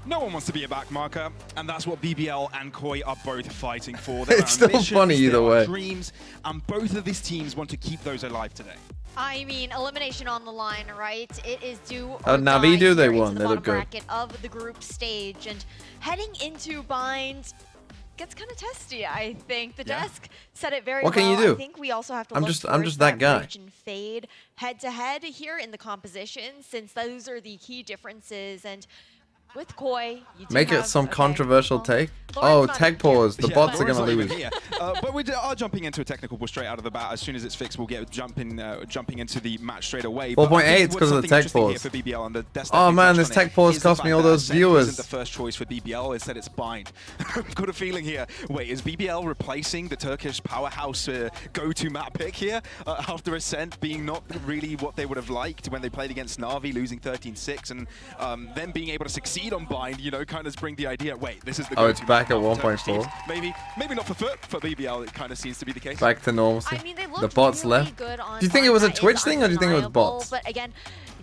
No one wants to be a backmarker, and that's what BBL and Koi are both fighting for. It's still funny either way. Dreams, and both of these teams want to keep those alive today. I mean, elimination on the line, right? It is do or Oh, Navi die they here won. into They the look bottom good. bracket of the group stage, and heading into bind gets kind of testy. I think the desk said it very well. What can you do? I think we also have to I'm look just towards that guy. bridge and fade head to head here in the composition, since those are the key differences. And with Koi, you do Make it have, some okay, controversial well, take. Lauren's Oh, not tech pause. The bots are Lauren's gonna not even lose. here. But we are jumping into a technical ball straight out of the bat. As soon as it's fixed, we'll get jumping into the match straight away. 4.8 But it's 'cause of the tech pause. For BBL and the Oh man, this tech pause is the cost fact me all that those Ascent viewers. Isn't the first choice for BBL. Instead, it's bind. I've got a feeling here. Wait, is BBL replacing the Turkish powerhouse go-to map pick here after Ascent being not really what they would have liked when they played against Navi, losing 13-6, and then being able to succeed on bind? You know, kind of bring the idea. Wait, this is the. Oh, it's back at go-to map for 1.4. Turkish teams. Maybe not for BBL. It kind of seems to be the case. Back to normalcy. I mean, they The looked bots really left. good on Do you think it was a that is Twitch thing or do you think it was undeniable, bots? But again,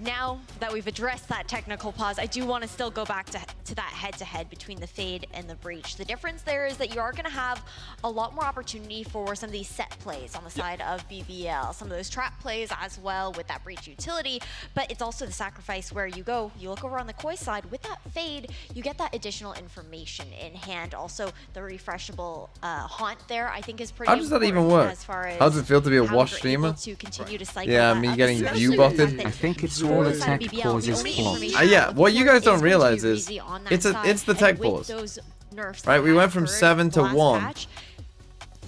now that we've addressed that technical pause, I do want to still go back to that head-to-head between the Fade and the Breach. The difference there is that you are going to have a lot more opportunity for some of these set plays on the side of BBL, some of those trap plays as well with that Breach utility, but it's also the sacrifice where you look over on the Koi side, with that Fade, you get that additional information in hand. Also, the refreshable haunt there, I think, is pretty How does that even important work? as far as How does it feel to be a how wash you're streamer? able to continue to cycle Yeah, that me up, getting especially view with the fact botted. that I think it's for all the the side of tech BBL, pauses the only flaws. information Yeah, what you guys is don't going to be realize is easy on that it's side, the and tech with pause. those nerfs Right, that we went from occurred 7 to last 1 patch,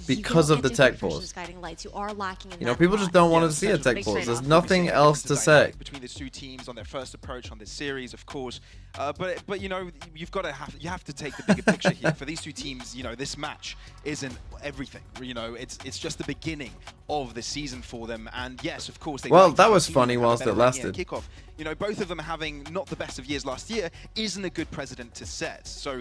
because you of the don't get tech to refresh pause. those guiding lights. You are lacking in You know, that people just don't want to Yeah, see a such a tech big pause. trade-off. There's We've nothing seen else to different say. dynamics between these two teams on their first approach on this series, of course. But you know, you have to take the bigger picture here. For these two teams, you know, this match isn't everything. You know, it's just the beginning of the season for them. And yes, of course, they. Well, like to that was continue funny to have a whilst better it run here lasted. Kickoff. You know, both of them having not the best of years last year isn't a good precedent to set. So,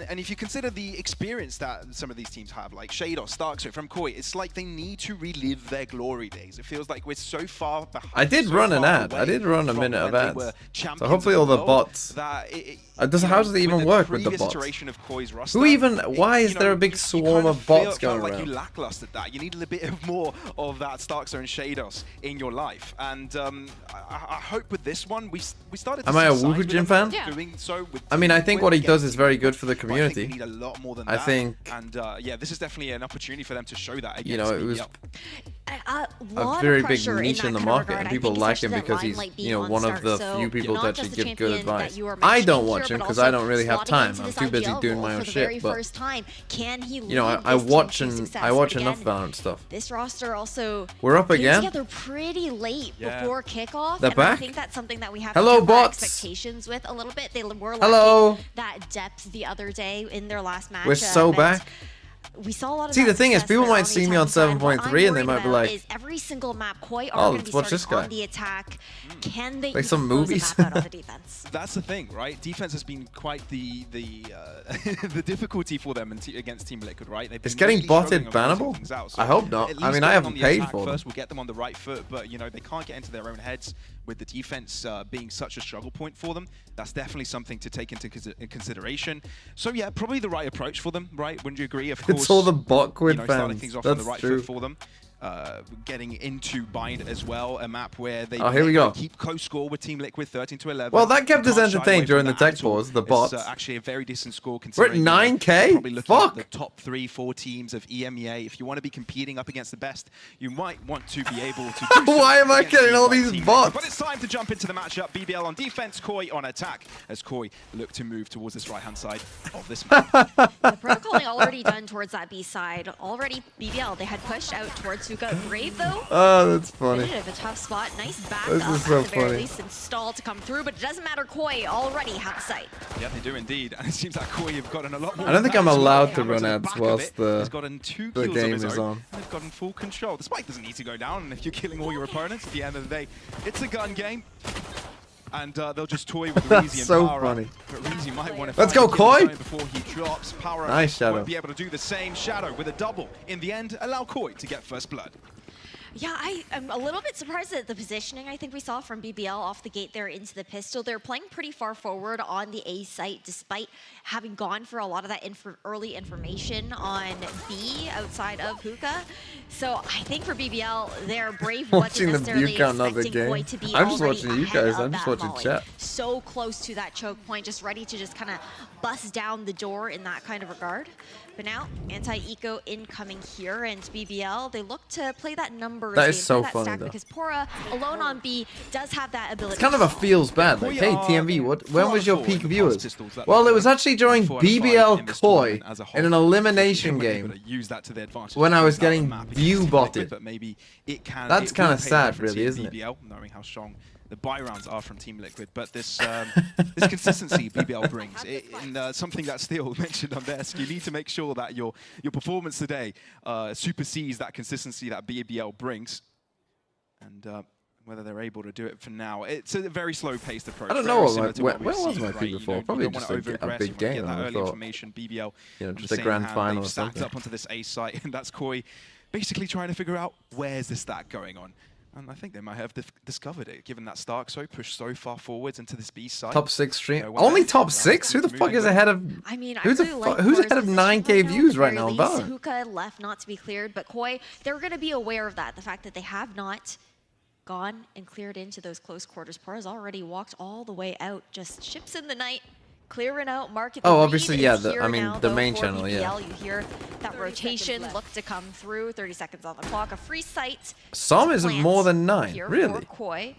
and if you consider the experience that some of these teams have, like Shadow, Starkster from Koi, it's like they need to relive their glory days. It feels like we're so far behind. I did so run an far ad. I away did run a from minute of when they ads. were So champions hopefully of all the world bots. that How does it even work with the previous bots? iteration of Koi's roster, Who even? Why is you there know, a big you swarm kind of bots feel going like around? you lacklustered that. You need a little bit of more of that Starkster and Shados in your life. And I hope with this one we started. To Am I a see signs Wukong with Jin them fan? doing so with I mean, I think what he does is getting very good for the but I think community. we need a lot more than I that. think, And yeah, this is definitely an opportunity for them to show that. you know, it was a very big niche in the market, and people like him because he's, you know, one of the few people to actually give good advice. I don't watch him because I don't really have time. I'm too busy doing my own shit. But you know, I watch enough Valorant stuff. This roster also We're up came again. together pretty late before kickoff, They're and I back. think that's something that we have Hello, to temper bots. expectations with a little bit. They were Hello. lacking that depth the other day in their last match. We're so back. We saw a lot of See, that the thing is, success people with might on the see me on attacking side. What 7.3 and they I'm might be worried like, about is every single map Koi oh, are going to be watch starting this guy. on the attack. Can they Like some close the movies. map out on the defense? That's the thing, right? Defense has been quite the the difficulty for them against Team Liquid, right? They've Is been getting really botted struggling on closing bannable? things out. I hope not. at I least mean, I getting haven't on the paid attack for them. first will get them on the right foot, but you know they can't get into their own heads with the defense being such a struggle point for them. That's definitely something to take into consideration. So yeah, probably the right approach for them, right? Wouldn't you agree? Of course, It's all the Botquid you know, starting fans. things off on the That's right true. foot for them. Getting into Bind as well, a map where they Oh, here we go. keep close score with Team Liquid 13-11. Well, that kept You us can't shy away entertained from during the that tech at all. pause, the It's, bots. actually a very decent score We're at considering. 9K? Probably looking Fuck. at the top 3-4 teams of EMEA. If you want to be competing up against the best, you might want to be able to do so. Why am I against getting teams all like these Team bots? Liquid. But it's time to jump into the matchup. BBL on defense, Koi on attack, as Koi look to move towards this right-hand side of this map. The protocoling already done towards that B side. Already BBL, they had pushed out towards Suka. Brave, though. Oh, that's funny. Bit of a tough spot. Nice back This up is so at the very funny. least and stall to come through, but it doesn't matter. Koi already have sight. Yeah, they do indeed. And it seems like Koi have gotten a lot more. I don't think I'm allowed to run ads ads whilst the game is on. They've gotten full control. The spike doesn't need to go down, and if you're killing all your opponents at the end of the day, it's a gun game. And they'll just toy with Reezy and so Para. funny. But Reezy might want to Let's go, Koi! Before he drops. Para Nice Shadow. won't be able to do the same. Shadow with a double. In the end, allow Koi to get first blood. Yeah, I am a little bit surprised at the positioning I think we saw from BBL off the gate there into the pistol. They're playing pretty far forward on the A site despite having gone for a lot of that early information on B outside of Hookah. So I think for BBL, their Brave wasn't necessarily expecting Koi to be I'm just already watching you ahead guys. of I'm just that watching molly. chat. So close to that choke point, just ready to just kind of bust down the door in that kind of regard. But now, anti-eco incoming here, and BBL, they look to play that numbers That game, is so play that funny, stack though. because Pora, alone on B, does have that ability. It's kind of a feels bad. Like, hey, TMV, when was your peak viewers? Well, it was actually during BBL Koi in an elimination game when I was getting view botted. That's kind of sad, really, isn't it? Knowing how strong the buy rounds are from Team Liquid, but this this consistency BBL brings, and something that Steele mentioned on desk, you need to make sure that your performance today supersedes that consistency that BBL brings, and whether they're able to do it for now. It's a very slow-paced approach. I don't know where was my peak before. Probably just a big game. I thought, BBL, just a grand final or stacked something. up onto this A site, and that's Koi basically trying to figure out where's the stack going on. And I think they might have discovered it, given that Stark so pushed so far forwards into this B side. Top 6 stream. Only top 6? Who the fuck is ahead of? I mean, who's ahead of 9K views right now? Hookah left not to be cleared, but Koi, they're going to be aware of that. The fact that they have not gone and cleared into those close quarters. Pora's already walked all the way out, just ships in the night, clearing out market. Oh, obviously, yeah. The main channel, BBL, yeah. you hear that rotation look to come through. 30 seconds on the clock. A free sight. Som is more than 9, really. Koi.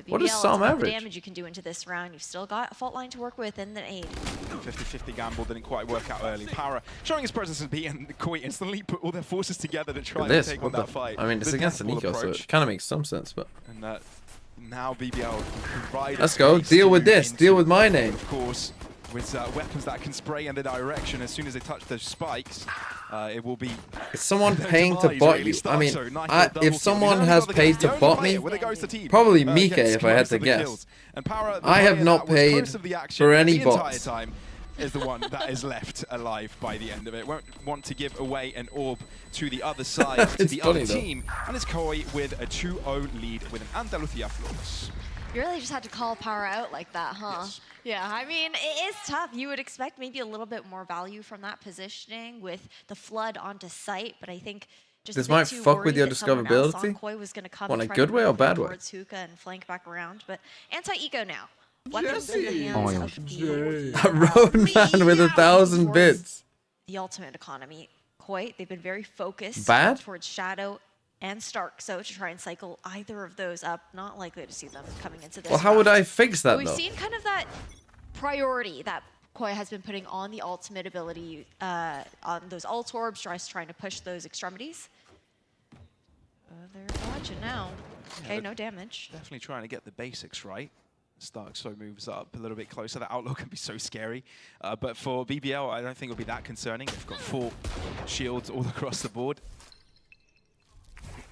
What is Som average? The damage you can do into this round. You've still got a fault line to work with in the aid. 50-50 gamble didn't quite work out early. Para showing his presence in B, and Koi instantly put all their forces together to try and take on that fight. I mean, it's against an eco, so it kind of makes some sense, but. And now BBL right. Let's go. Deal with this. Deal with my name. Of course, with weapons that can spray in the direction as soon as they touch those spikes. It will be. Is someone paying to bot you? I mean, if someone has paid to bot me, probably Mike, if I had to guess. I have not paid for any bots. Is the one that is left alive by the end of it. Won't want to give away an orb to the other side, to the other team. And it's Koi with a 2-0 lead with an Andalucia Flawless. You really just had to call Power out like that, huh? Yes. Yeah, I mean, it is tough. You would expect maybe a little bit more value from that positioning with the flood onto site, but I think just this might fuck with your discoverability. On a good way or bad way? Hookah and flank back around, but anti-eco now. Weapons in the hands of the A roadman with 1,000 bits. The ultimate economy. Koi, they've been very focused Bad? towards Shadow and Stark, so to try and cycle either of those up, not likely to see them coming into this. Well, how would I fix that, We've though? seen kind of that priority that Koi has been putting on the ultimate ability, on those ult orbs, trying to push those extremities. They're dodging now. Okay, no damage. Definitely trying to get the basics right. Stark so moves up a little bit closer. That outlook can be so scary. But for BBL, I don't think it'll be that concerning. They've got 4 shields all across the board.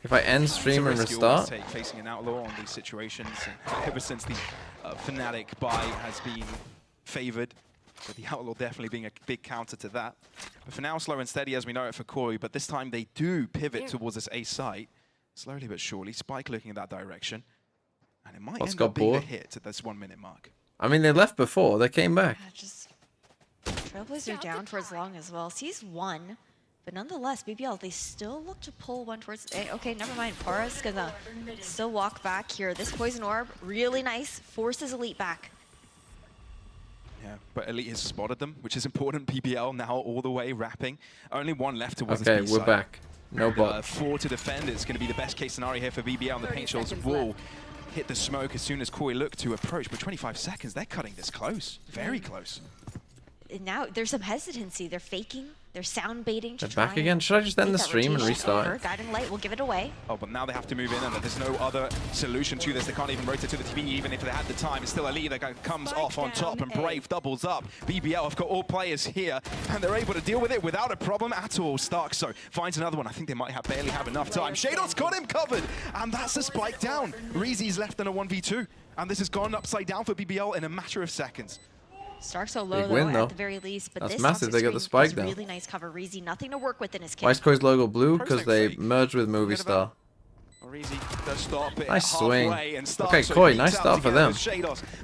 If I end stream and restart? Facing an outlaw on these situations. And ever since the Fnatic buy has been favored, but the outlaw definitely being a big counter to that. But for now, slow and steady as we know it for Koi, but this time they do pivot towards this A site. Slowly but surely, Spike looking in that direction. And it might end up being a hit at this 1-minute mark. I mean, they left before. They came back. Trailblazer down towards long as well. Sees 1, but nonetheless, BBL, they still look to pull 1 towards A. Okay, never mind. Para's gonna still walk back here. This poison orb, really nice. Forces Elite back. Yeah, but Elite has spotted them, which is important. BBL now all the way wrapping. Only 1 left towards okay, this we're side. back. No bot. 4 to defend. It's going to be the best case scenario here for BBL, and the paint shells will hit the smoke as soon as Koi look to approach. But 25 seconds, they're cutting this close. Very close. Now there's some hesitancy. They're faking They're sound baiting to They're try back again. Should I just end the stream and restart? Guiding light will give it away. Oh, but now they have to move in, and there's no other solution to this. They can't even rotate to the TV, even if they had the time. It's still Ali that comes off on top, and Brave doubles up. BBL have got all players here, and they're able to deal with it without a problem at all. Starkso finds another one. I think they might barely have enough time. Shadow's got him covered, and that's a spike down. Reezy's left in a 1v2, and this has gone upside down for BBL in a matter of seconds. Stark so low, though, at the very least. But That's this massive. They got the spike down. Really nice cover. Reezy, nothing to work with in his kit. Why is Koi's logo blue? Because they merged with Movie Star. Nice swing. Okay, Koi, nice start for them.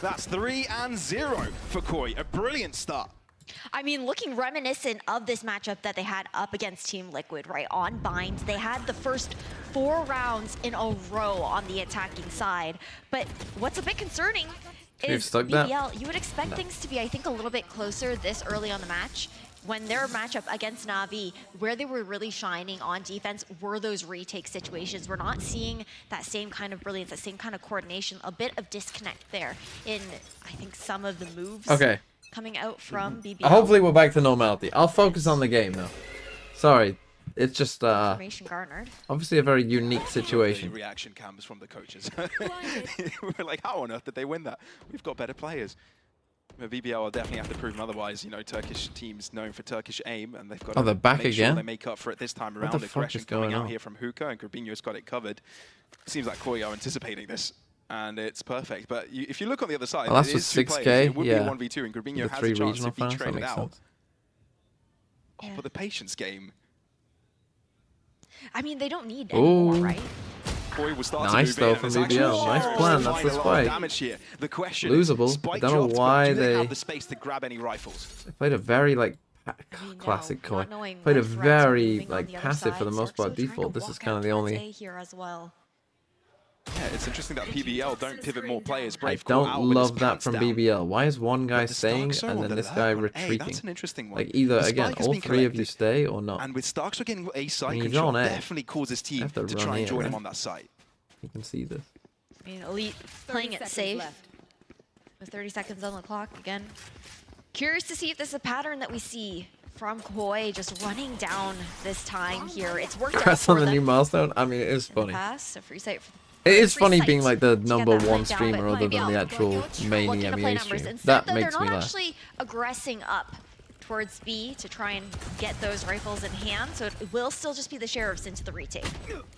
That's 3-0 for Koi. A brilliant start. I mean, looking reminiscent of this matchup that they had up against Team Liquid, right? On Bind, they had the first 4 rounds in a row on the attacking side. But what's a bit concerning is BBL, you would expect things to be, I think, a little bit closer this early on the match. When their matchup against Navi, where they were really shining on defense, were those retake situations. We're not seeing that same kind of brilliance, that same kind of coordination, a bit of disconnect there in, I think, some of the moves coming out from BBL. Hopefully we're back to normality. I'll focus on the game now. Sorry. It's just obviously a very unique situation. Reaction cams from the coaches. We're like, how on earth did they win that? We've got better players. BBL will definitely have to prove otherwise. You know, Turkish teams known for Turkish aim, and they've got they're back make again. Sure they make up for it this time around. What the fuck is going coming out on here from Hookah, and Grabinho's got it covered. Seems like Koi are anticipating this, and it's perfect. But if you look on the other side, that's it with is 2 6K. players. It would Yeah. be a 1v2, and Grabinho has a chance if he traded out. Oh, but the patience game. I mean, they don't need any more, right? Nice though from BBL. Nice plan. That's the spike. Losable. I don't know why they played a very classic Koi. Played a very passive for the most part default. This is kind of the only. Yeah, it's interesting that BBL don't pivot more players. I don't love that from BBL. Why is one guy staying and then this guy retreating? That's an interesting one. Like either again, all 3 of you stay or not. And with Starkso getting a side control, definitely causes team to try and join him on that side. You can see this. I mean, Elite playing it safe with 30 seconds on the clock again. Curious to see if this is a pattern that we see from Koi just running down this time here. It's worked out Press on the new milestone. I mean, it is funny. Pass, a free site for it is funny being like the #1 streamer other than the actual main EMEA stream. That makes me laugh. They're not actually aggressing up towards B to try and get those rifles in hand, so it will still just be the Sheriffs into the retake.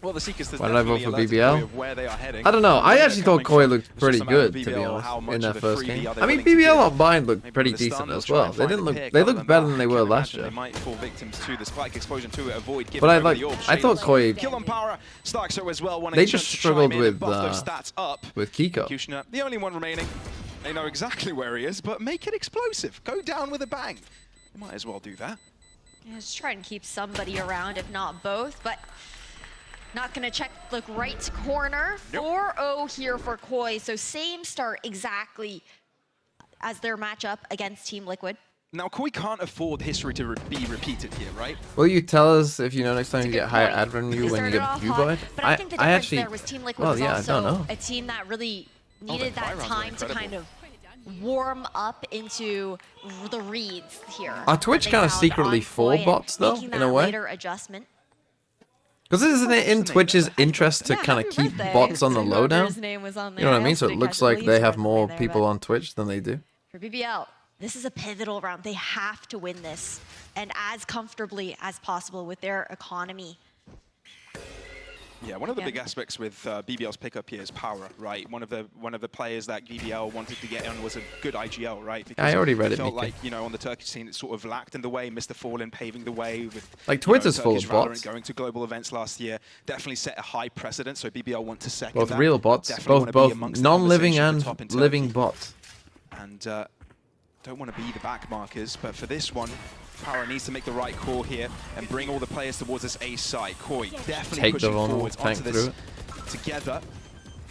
Well, the Seekers why did I vote for BBL? I don't know. I actually thought Koi looked pretty good, to be honest, in their first game. I mean, BBL on Bind looked pretty decent as well. They didn't look. They looked better than they were last year. They might fall victims to the spike explosion to avoid. But I thought Koi. Kill on power. Starkso as well. They just struggled with Kiko. The only one remaining. They know exactly where he is, but make it explosive. Go down with a bang. Might as well do that. Yeah, just try and keep somebody around, if not both, but not gonna check the right corner. 4-0 here for Koi, so same start exactly as their matchup against Team Liquid. Now, Koi can't afford history to be repeated here, right? Will you tell us if you know next time you get higher ad revenue when you get view buy? But I think the difference there was Team Liquid was I don't know. also a team that really needed that time to kind of warm up into the reads here. Are Twitch kind of secretly for bots though, in a way? Because isn't it in Twitch's interest to kind of keep bots on the lowdown? You know what I mean? So it looks like they have more people on Twitch than they do. For BBL, this is a pivotal round. They have to win this, and as comfortably as possible with their economy. Yeah, one of the big aspects with BBL's pickup here is power, right? One of the players that BBL wanted to get on was a good IGL, right? Because I already read it. Felt like, you know, on the Turkish scene, it sort of lacked in the way. Mr. Fallen paving the way with Twitter's full of bots. Going to global events last year definitely set a high precedent. So BBL want to second both that. real bots, both non-living and living bots. And don't want to be the back markers, but for this one, Power needs to make the right call here and bring all the players towards this A side. Koi definitely pushing forwards onto this together.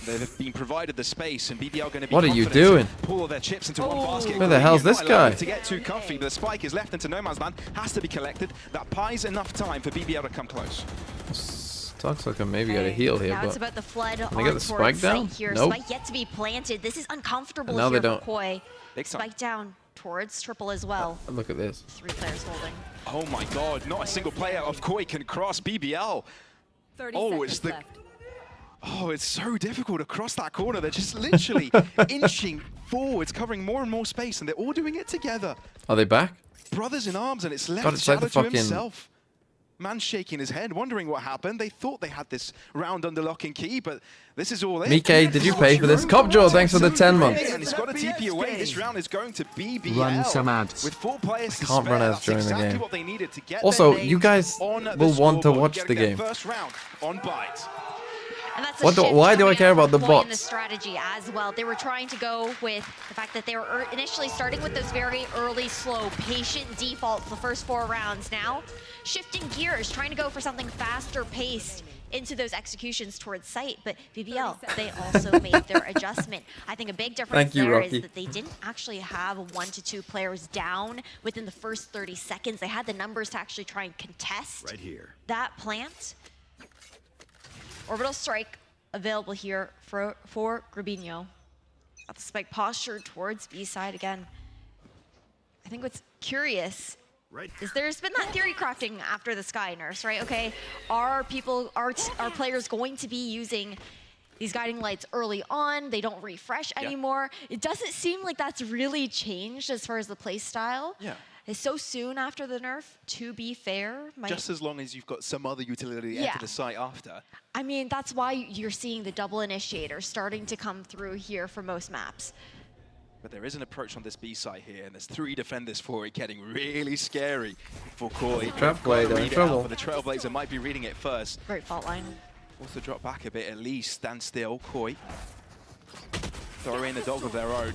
They've been provided the space, and BBL going to be what are you doing? Pull all their chips into one basket. Where the hell's this guy? To get too comfy, but the spike is left into no man's land. Has to be collected. That buys enough time for BBL to come close. Talks like I maybe got a heal here, now but it's about the flood can I get the spike down? Here. Nope. Spike yet to be planted. This is uncomfortable now here they don't. for Koi. Spike down. towards triple as well. Look at this. 3 players holding. Oh my god, not a single player of Koi can cross BBL. 30 Oh, seconds it's the... left. Oh, it's so difficult to cross that corner. They're just literally inching forwards, covering more and more space, and they're all doing it together. Are they back? Brothers in arms, and it's left God, it's like Shadow the to fucking... himself. Man shaking his head, wondering what happened. They thought they had this round under lock and key, but this is all it. Mike, did you pay for this? Copjaw, thanks for the 10 months. And he's got a TP away. This round is going to BBL. Run some ads. With 4 players to Can't spare, run ads that's during the exactly game. what they needed to get Also, their you names guys on the will want to scoreboard. watch Get the their game. First round on Byte. And that's What the- why do I care about the Koi in the bots? strategy as well. They were trying to go with the fact that they were initially starting with those very early, slow, patient defaults the first 4 rounds. Now, shifting gears, trying to go for something faster paced into those executions towards sight. But BBL, they also made their adjustment. I think a big difference there is that they didn't actually have 1 to 2 players down within the first 30 seconds. They had the numbers to actually try and contest that plant. Orbital strike available here for Grabinho. Got the spike posture towards B side again. I think what's curious is there's been that theory crafting after the Sky Nurse, right? Okay, are players going to be using these guiding lights early on? They don't refresh anymore. It doesn't seem like that's really changed as far as the play style. Yeah. It's so soon after the nerf, to be fair. Just as long as you've got some other utility Yeah. enter the site after. I mean, that's why you're seeing the double initiator starting to come through here for most maps. But there is an approach on this B side here, and there's 3 defenders for it, getting really scary for Koi. Trap play, they're in trouble. But the Trailblazer might be reading it first. Great fault line. Also drop back a bit at least, stand still, Koi. Throw in a dog of their own.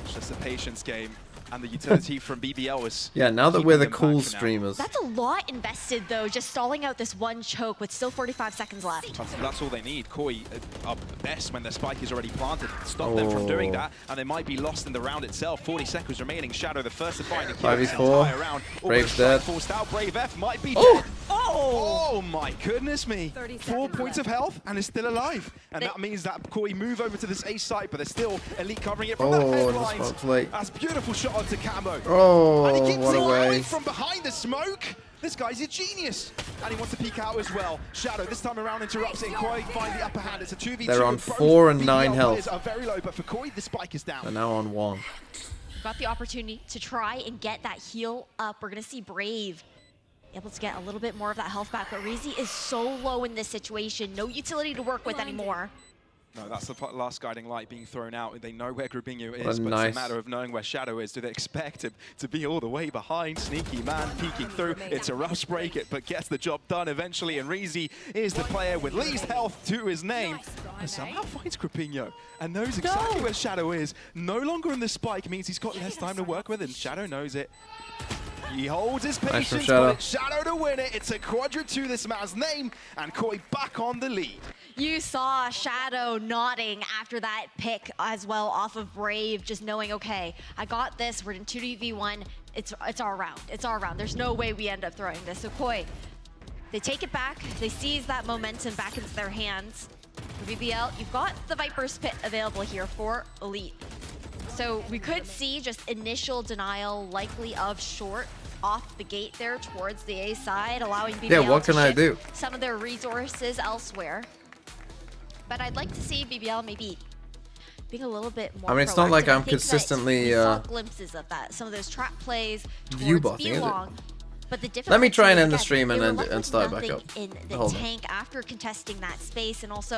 It's just a patience game. And the utility from BBL is... Yeah, now that keeping we're the them back cool for now. streamers. That's a lot invested, though, just stalling out this one choke with still 45 seconds left. That's all they need. Koi are best when their spike is already planted. Stop them from doing that, and they might be lost in the round itself. 40 seconds remaining. Shadow, the first to find the kill this 5v4. entire round. Brave's dead. Forced out. Brave F might be dead. Oh my goodness me. 4 points of health, and is still alive. And that means that Koi move over to this A site, but they're still elite covering it from that Oh, head the lines. smoke's late. That's beautiful shot onto Camo. Oh, And he keeps what a allowing waste. from behind the smoke. This guy's a genius. And he wants to peek out as well. Shadow this time around interrupts it, and Koi find the upper hand. It's a 2v2. They're on Both 4 and 9 BBL health. players are very low, but for Koi, the spike is down. They're now on 1. Got the opportunity to try and get that heal up. We're going to see Brave able to get a little bit more of that health back, but Reezy is so low in this situation. No utility to work with anymore. No, that's the last guiding light being thrown out. They know where Grabinho What is, a but nice- it's a matter of knowing where Shadow is. Do they expect him to be all the way behind? Sneaky man peeking through. It's a rush break it, but gets the job done eventually. And Reezy is the player with least health to his name. And somehow finds Grabinho and knows exactly where Shadow is. No longer in the spike means he's got less time to work with, and Shadow knows it. He holds his Nice from patience, Shadow. but it's Shadow to win it. It's a quadra to this man's name, and Koi back on the lead. You saw Shadow nodding after that pick as well off of Brave, just knowing, okay, I got this. We're in 2v1. It's our round. It's our round. There's no way we end up throwing this. So Koi, they take it back. They seize that momentum back into their hands. For BBL, you've got the Viper's Pit available here for Elite. So we could see just initial denial, likely of short off the gate there towards the A side, allowing BBL what to can I shift do? some of their resources elsewhere. But I'd like to see BBL maybe being a little bit more I mean, it's not like proactive. I I'm think that consistently, we saw glimpses of that. Some of those trap plays View towards bossing, is it? B-Long. But the Let me try and difference end the is, stream again, and they were and left start with back nothing up. in the Hold on. tank after contesting that space, and also